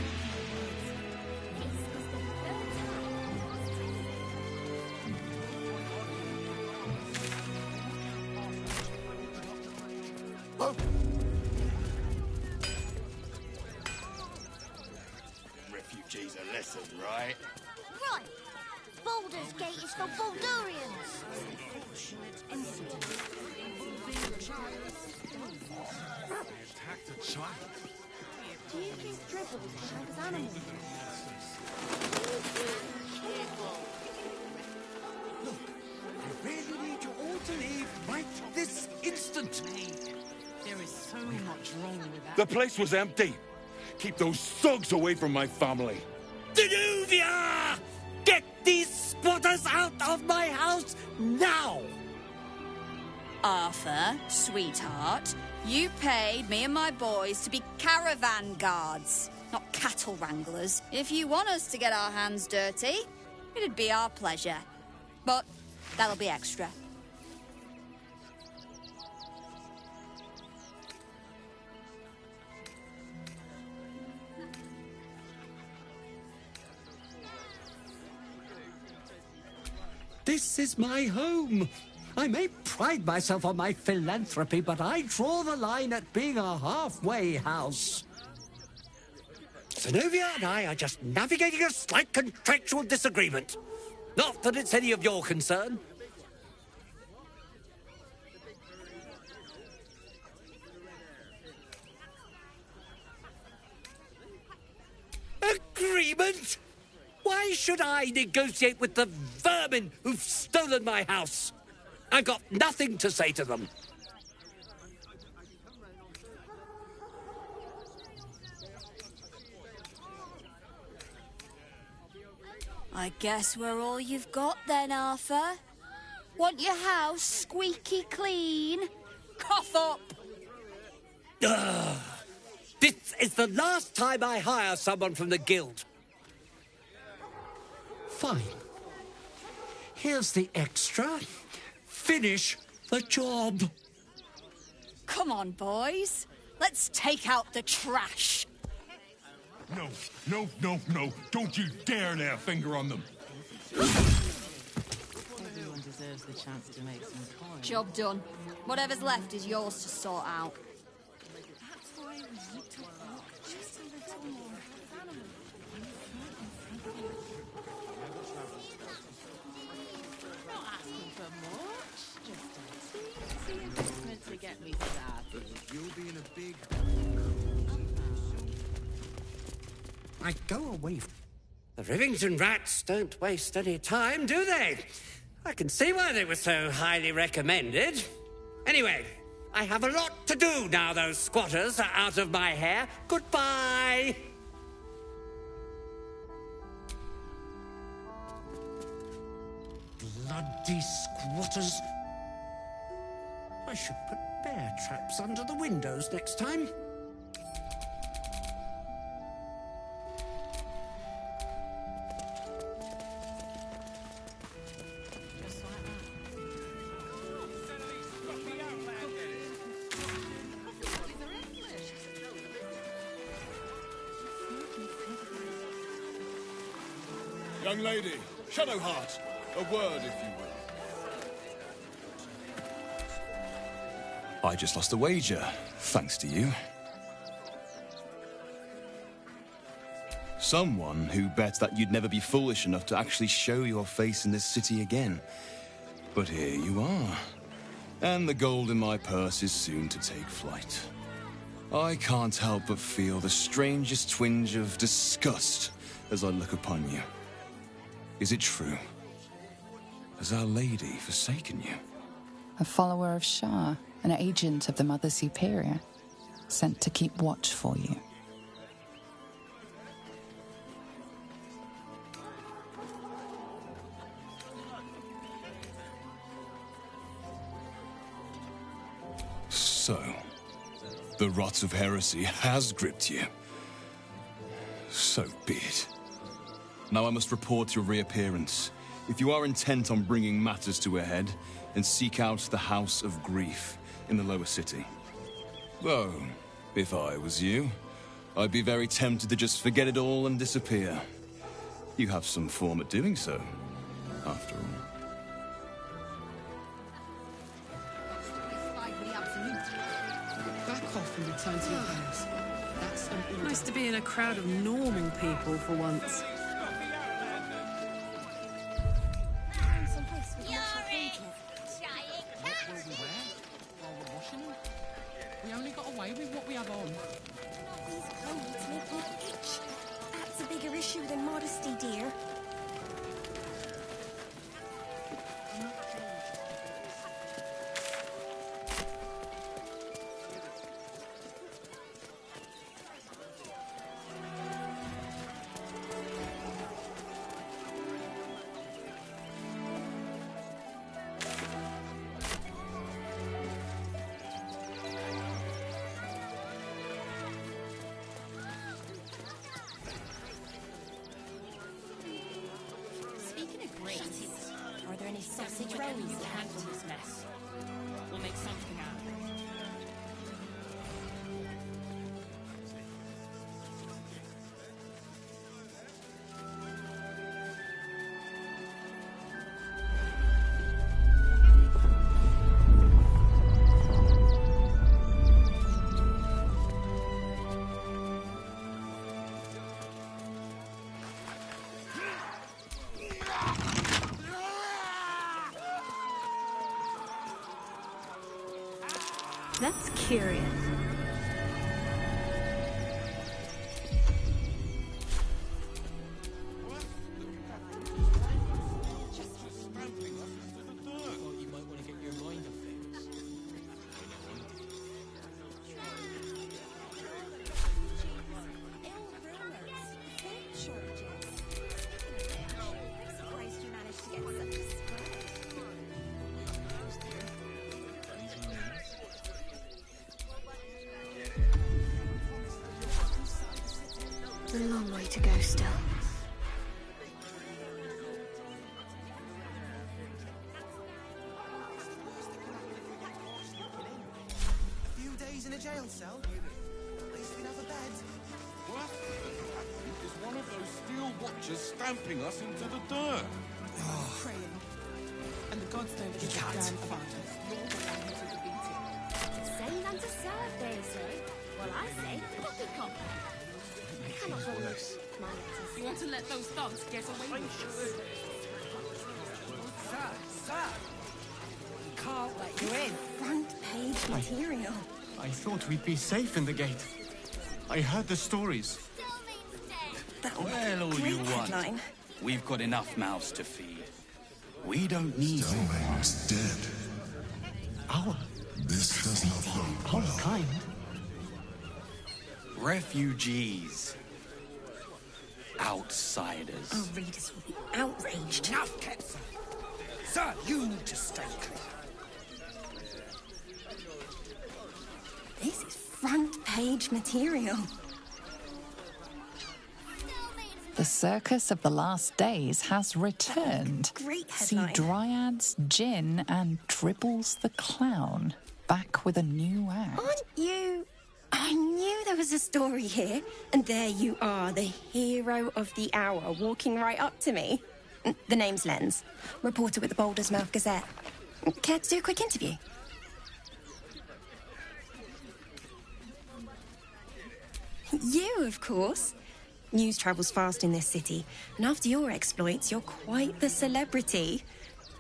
Refugees are lesson, right? Right! Baldur's Gate is for Baldurians! Attacked a child. Do you think dribbles as animals? Look, I really need you all to leave right this instant. There is so much wrong with that. The place was empty. Keep those thugs away from my family. Danuvia! Get these squatters out of my house now! Arthur, sweetheart, you paid me and my boys to be caravan guards, not cattle wranglers. If you want us to get our hands dirty, it'd be our pleasure. But that'll be extra. This is my home. I may pride myself on my philanthropy, but I draw the line at being a halfway house. Zenobia and I are just navigating a slight contractual disagreement. Not that it's any of your concern. Agreement? Why should I negotiate with the vermin who've stolen my house? I've got nothing to say to them. I guess we're all you've got then, Arthur. Want your house squeaky clean? Cough up! Ugh. This is the last time I hire someone from the guild. Fine. Here's the extra. Finish the job. Come on, boys. Let's take out the trash. No, no, no, no. Don't you dare lay a finger on them. Everyone deserves the chance to make some coin. Job done. Whatever's left is yours to sort out. That's why we need to walk just a little more. Not asking for much, just a teensy investment to get me started. You'll be in a big... I go away. The Rivington rats don't waste any time, do they? I can see why they were so highly recommended. Anyway, I have a lot to do now those squatters are out of my hair. Goodbye! Bloody squatters. I should put bear traps under the windows next time. Young lady, Shadowheart, a word, if you will. I just lost a wager, thanks to you. Someone who bet that you'd never be foolish enough to actually show your face in this city again. But here you are. And the gold in my purse is soon to take flight. I can't help but feel the strangest twinge of disgust as I look upon you. Is it true? Has Our Lady forsaken you? A follower of Shah, an agent of the Mother Superior, sent to keep watch for you. So, the rot of heresy has gripped you. So be it. Now I must report your reappearance. If you are intent on bringing matters to a head, then seek out the House of Grief in the lower city. Though, if I was you, I'd be very tempted to just forget it all and disappear. You have some form at doing so, after all. Back off and return to your house. That's an order. Nice to be in a crowd of normal people for once. We only got away with what we have on. These clothes make me itch. That's a bigger issue than modesty, dear. Are there any sausage rolls to handle this mess? We'll make something out of it. That's curious. A long way to go still. A few days in a jail cell? At least we'd have a bed. What? Is one of those steel watchers stamping us into the dirt? Praying. And the gods don't give a damn about us. You're the one who took a beating. Same man to serve, they say. Well, I say, poppycock. I cannot hold my letters. You want to let those thugs get away with this? Sir! We can't let you in. Front page material. I thought we'd be safe in the gate. I heard the stories. Well, all you want. We've got enough mouths to feed. We don't need Stelmane's dead. This does not bode well. Our kind? Refugees. Outsiders. Our readers will be outraged. Enough, Ketzer. Sir, you need to stay clear. page material. The circus of the last days has returned. Great See headline. Dryads, Jinn, and Dribbles the Clown back with a new act. Aren't you... I knew there was a story here. And there you are, the hero of the hour, walking right up to me. The name's Lens, reporter with the Boulders Mouth Gazette. Care to do a quick interview? You, of course. News travels fast in this city, and after your exploits, you're quite the celebrity.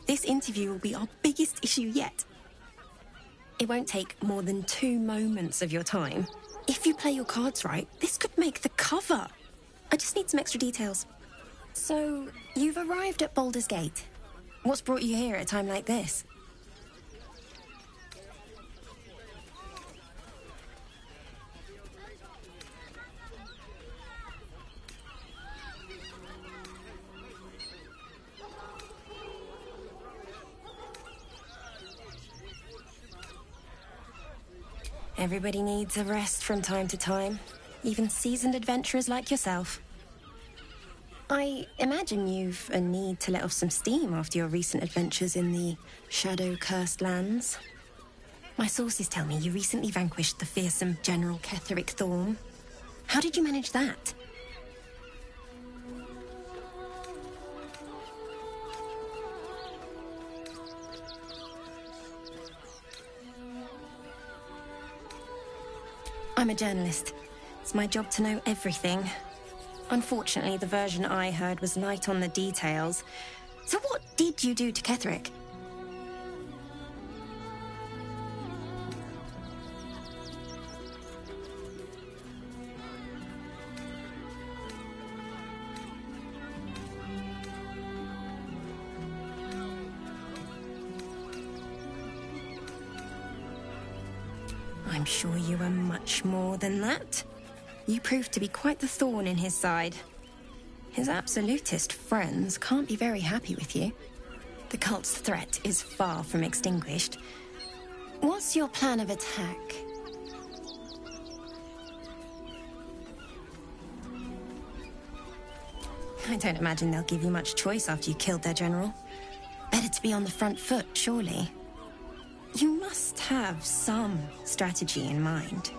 This interview will be our biggest issue yet. It won't take more than 2 moments of your time. If you play your cards right, this could make the cover. I just need some extra details. So, you've arrived at Baldur's Gate. What's brought you here at a time like this? Everybody needs a rest from time to time, even seasoned adventurers like yourself. I imagine you've a need to let off some steam after your recent adventures in the shadow-cursed lands. My sources tell me you recently vanquished the fearsome General Ketheric Thorm. How did you manage that? I'm a journalist. It's my job to know everything. Unfortunately, the version I heard was light on the details. So what did you do to Ketheric? I'm sure you were much more than that. You proved to be quite the thorn in his side. His absolutist friends can't be very happy with you. The cult's threat is far from extinguished. What's your plan of attack? I don't imagine they'll give you much choice after you killed their general. Better to be on the front foot, surely. You must have some strategy in mind.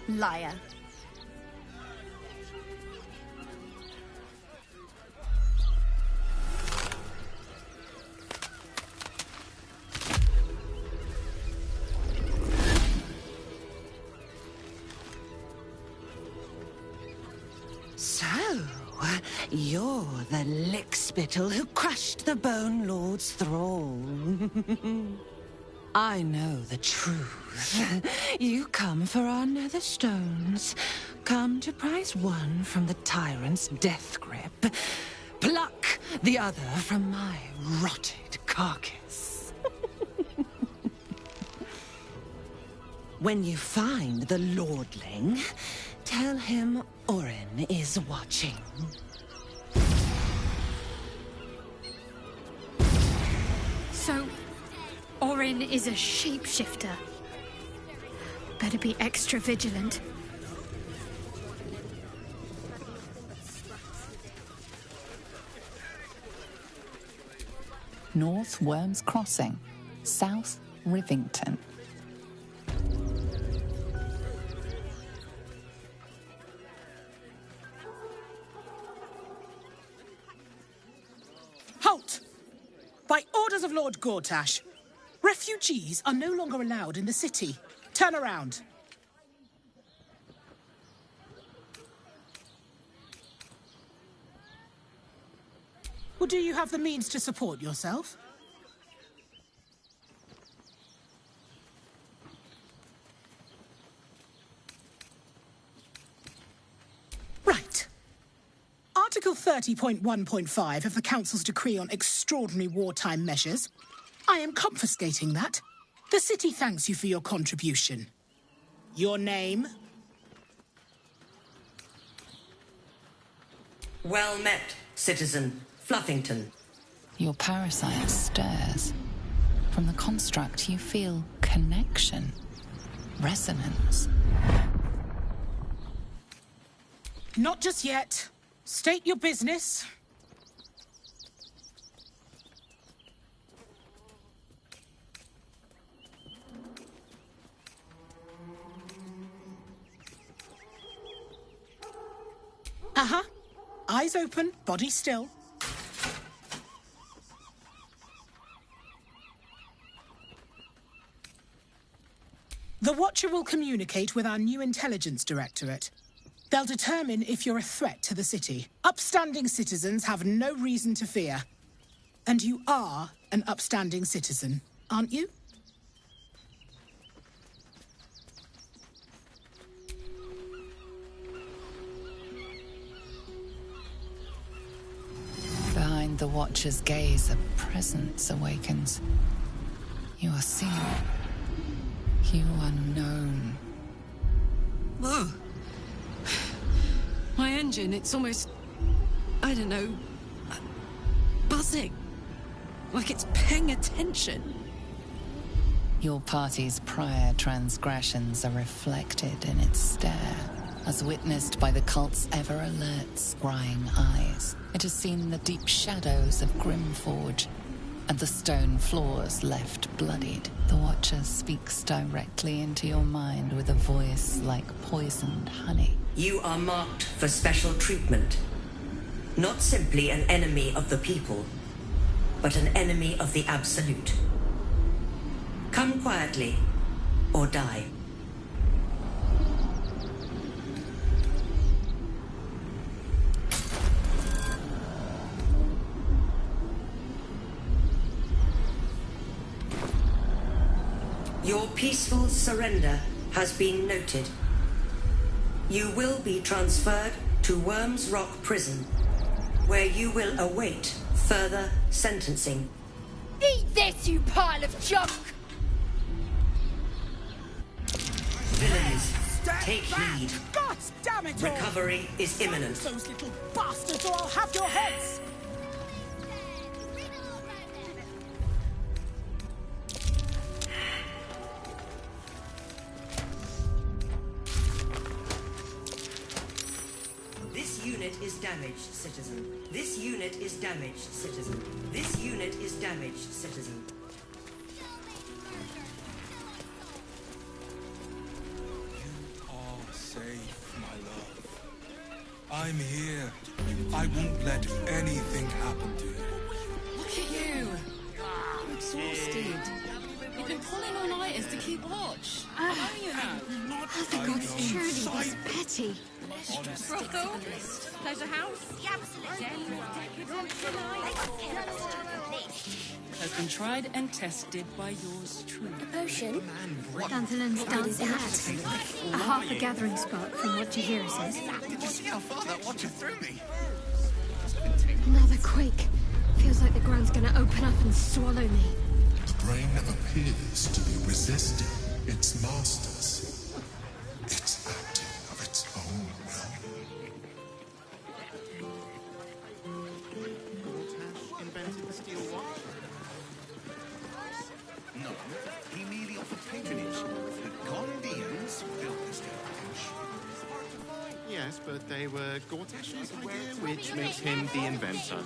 Liar. So, you're the lickspittle who crushed the Bone Lord's thrall. I know the truth. You come for our nether stones. Come to prize one from the tyrant's death grip. Pluck the other from my rotted carcass. When you find the lordling, tell him Orin is watching. So, Orin is a shapeshifter. Better be extra vigilant. North Worms Crossing, South Rivington. Halt! By orders of Lord Gortash, refugees are no longer allowed in the city. Turn around. Well, do you have the means to support yourself? Right. Article 30.1.5 of the Council's Decree on Extraordinary Wartime Measures. I am confiscating that. The city thanks you for your contribution. Your name? Well met, citizen. Fluffington. Your parasite stirs. From the construct, you feel connection, resonance. Not just yet. State your business. Uh-huh. Eyes open, body still. The Watcher will communicate with our new intelligence directorate. They'll determine if you're a threat to the city. Upstanding citizens have no reason to fear. And you are an upstanding citizen, aren't you? Behind the Watcher's gaze, a presence awakens. You are seen. You are known. Whoa. My engine, it's almost... I don't know... buzzing. Like it's paying attention. Your party's prior transgressions are reflected in its stare, as witnessed by the cult's ever-alert, scrying eyes. It has seen the deep shadows of Grimforge, and the stone floors left bloodied. The Watcher speaks directly into your mind with a voice like poisoned honey. You are marked for special treatment. Not simply an enemy of the people, but an enemy of the Absolute. Come quietly, or die. Your peaceful surrender has been noted. You will be transferred to Worms Rock Prison, where you will await further sentencing. Eat this, you pile of junk! Villains, take heed. God damn it all! Recovery is imminent. Those little bastards, or I'll have your heads! This unit is damaged, citizen. This unit is damaged, citizen. This unit is damaged, citizen. You are safe, my love. I'm here. I won't let anything happen to you. Look at you. I'm exhausted. You've been pulling all-nighters to keep watch. I know you have. The gods truly was petty. Brothel? Pleasure house? Has been tried and tested by yours truly. A potion? Danthelin's dancing at. A half a gathering spot, from what Jahira says. Did you see how far that Watcher threw me? Another quake. Feels like the ground's gonna open up and swallow me. The brain appears to be resisting its masters. It's acting of its own will. Invented the steel watch? No, he merely offered patronage. The Gondians built the steel watch. Yes, but they were Gortash's idea, which makes him the inventor.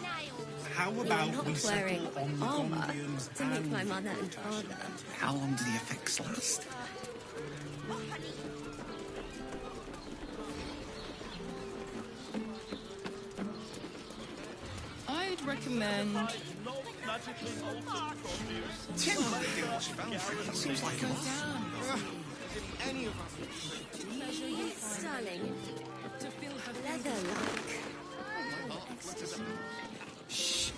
How about we settle wearing on the armor Gondians to make and... my mother and father. How long do the effects last? I'd recommend... Tim, that seems like a lot. Sterling. Leather-like. Shh.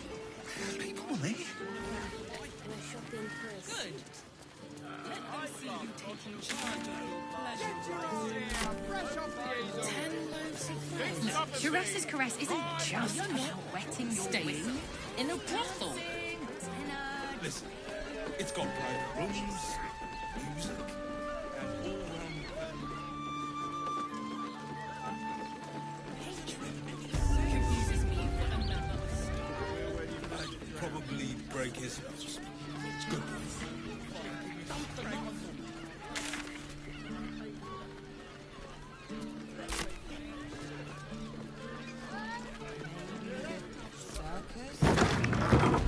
People, eh? Good. Let them see you taking charge of your pleasure. 10 loads of friends. Shiraz's caress isn't just about wetting your Staying whistle. in a brothel. Listen, it's got private rooms, music, and all-round... Confuses me for another. It's good.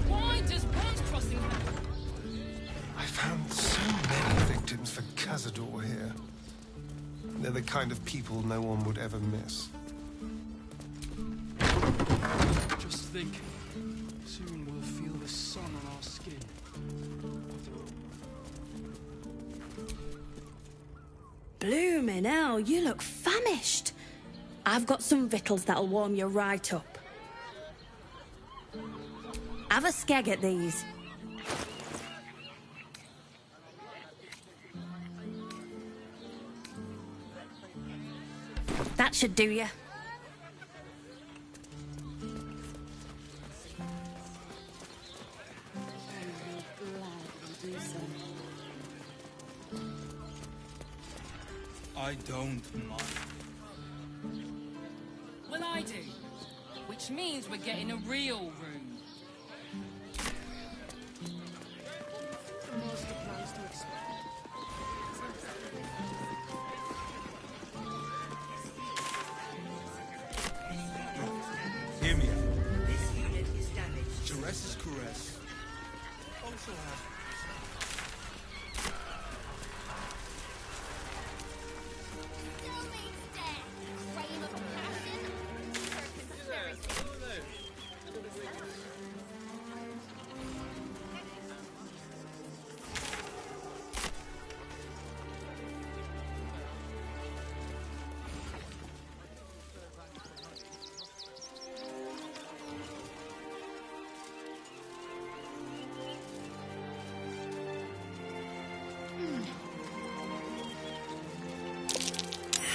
Why does Bronze Crossing have... I found so many victims for Cazador here. They're the kind of people no one would ever miss. Just think, soon we'll feel the sun on our skin. Bloomin' hell, you look famished. I've got some victuals that'll warm you right up. Have a skeg at these. That should do you. I don't mind. Well, I do. Which means we're getting a real room. Hear me out. This unit is damaged. Teresa's caress also has...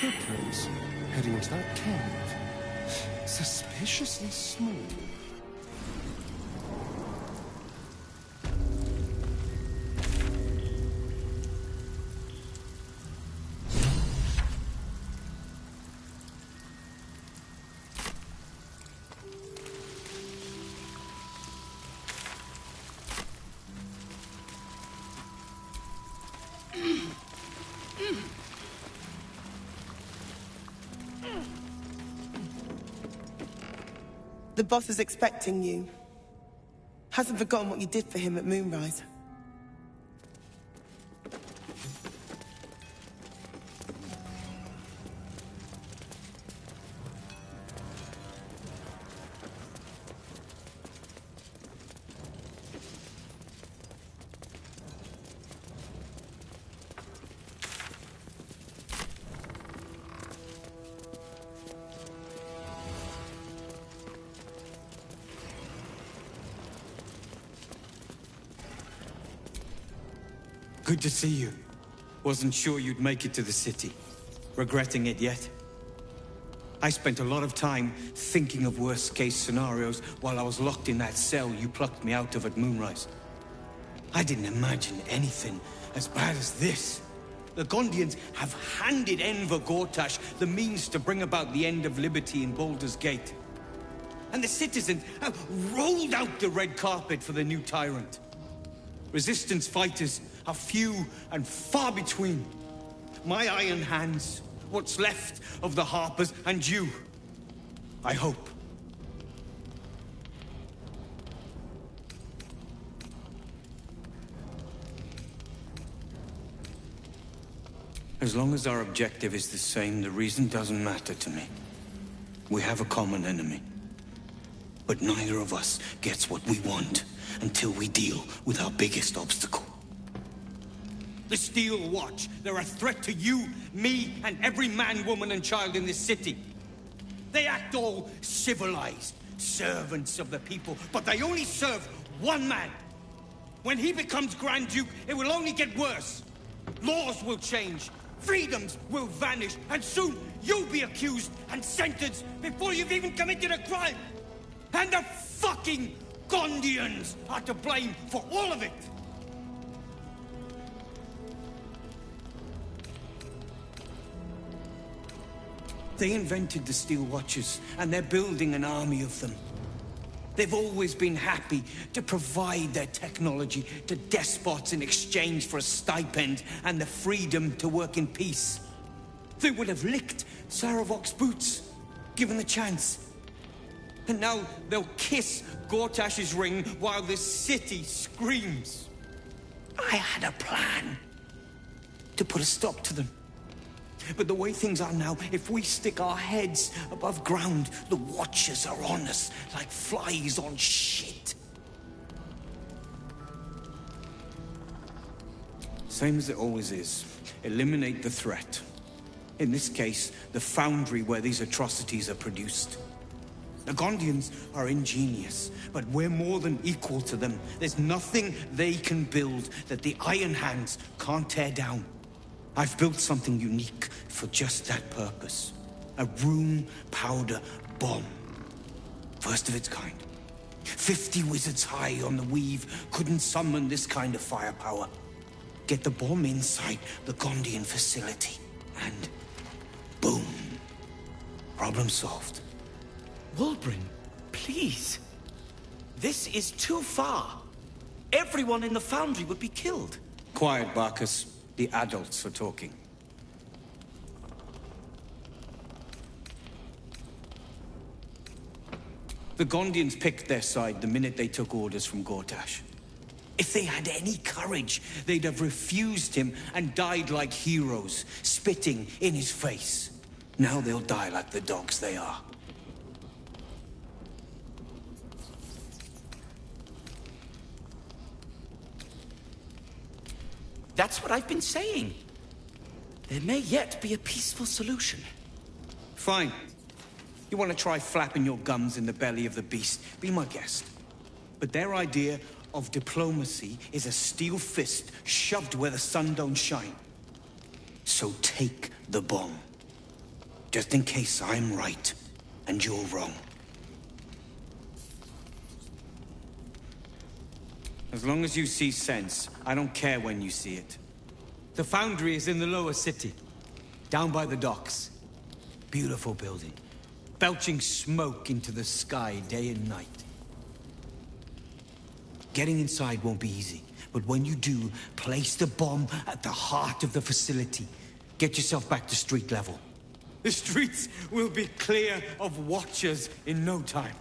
Footprints heading into that cave. Suspiciously small. The boss is expecting you. Hasn't forgotten what you did for him at Moonrise. Good to see you. Wasn't sure you'd make it to the city. Regretting it yet? I spent a lot of time thinking of worst-case scenarios while I was locked in that cell you plucked me out of at Moonrise. I didn't imagine anything as bad as this. The Gondians have handed Enver Gortash the means to bring about the end of liberty in Baldur's Gate. And the citizens have rolled out the red carpet for the new tyrant. Resistance fighters are few and far between. My iron hands, what's left of the Harpers, and you, I hope. As long as our objective is the same, the reason doesn't matter to me. We have a common enemy. But neither of us gets what we want until we deal with our biggest obstacle. The Steel Watch. They're a threat to you, me, and every man, woman, and child in this city. They act all civilized, servants of the people, but they only serve one man. When he becomes Grand Duke, it will only get worse. Laws will change, freedoms will vanish, and soon you'll be accused and sentenced before you've even committed a crime. And the fucking Gondians are to blame for all of it. They invented the Steel Watchers, and they're building an army of them. They've always been happy to provide their technology to despots in exchange for a stipend and the freedom to work in peace. They would have licked Saravok's boots, given the chance. And now they'll kiss Gortash's ring while this city screams. I had a plan to put a stop to them. But the way things are now, if we stick our heads above ground, the Watchers are on us like flies on shit. Same as it always is. Eliminate the threat. In this case, the foundry where these atrocities are produced. The Gondians are ingenious, but we're more than equal to them. There's nothing they can build that the Iron Hands can't tear down. I've built something unique for just that purpose. A room powder bomb. First of its kind. 50 wizards high on the weave couldn't summon this kind of firepower. Get the bomb inside the Gondian facility, and boom. Problem solved. Wulbren, please. This is too far. Everyone in the foundry would be killed. Quiet, Barkus. The adults are talking. The Gondians picked their side the minute they took orders from Gortash. If they had any courage, they'd have refused him and died like heroes, spitting in his face. Now they'll die like the dogs they are. That's what I've been saying. There may yet be a peaceful solution. Fine. You want to try flapping your gums in the belly of the beast? Be my guest. But their idea of diplomacy is a steel fist shoved where the sun don't shine. So take the bomb. Just in case I'm right and you're wrong. As long as you see sense, I don't care when you see it. The foundry is in the lower city, down by the docks. Beautiful building, belching smoke into the sky day and night. Getting inside won't be easy, but when you do, place the bomb at the heart of the facility. Get yourself back to street level. The streets will be clear of Watchers in no time.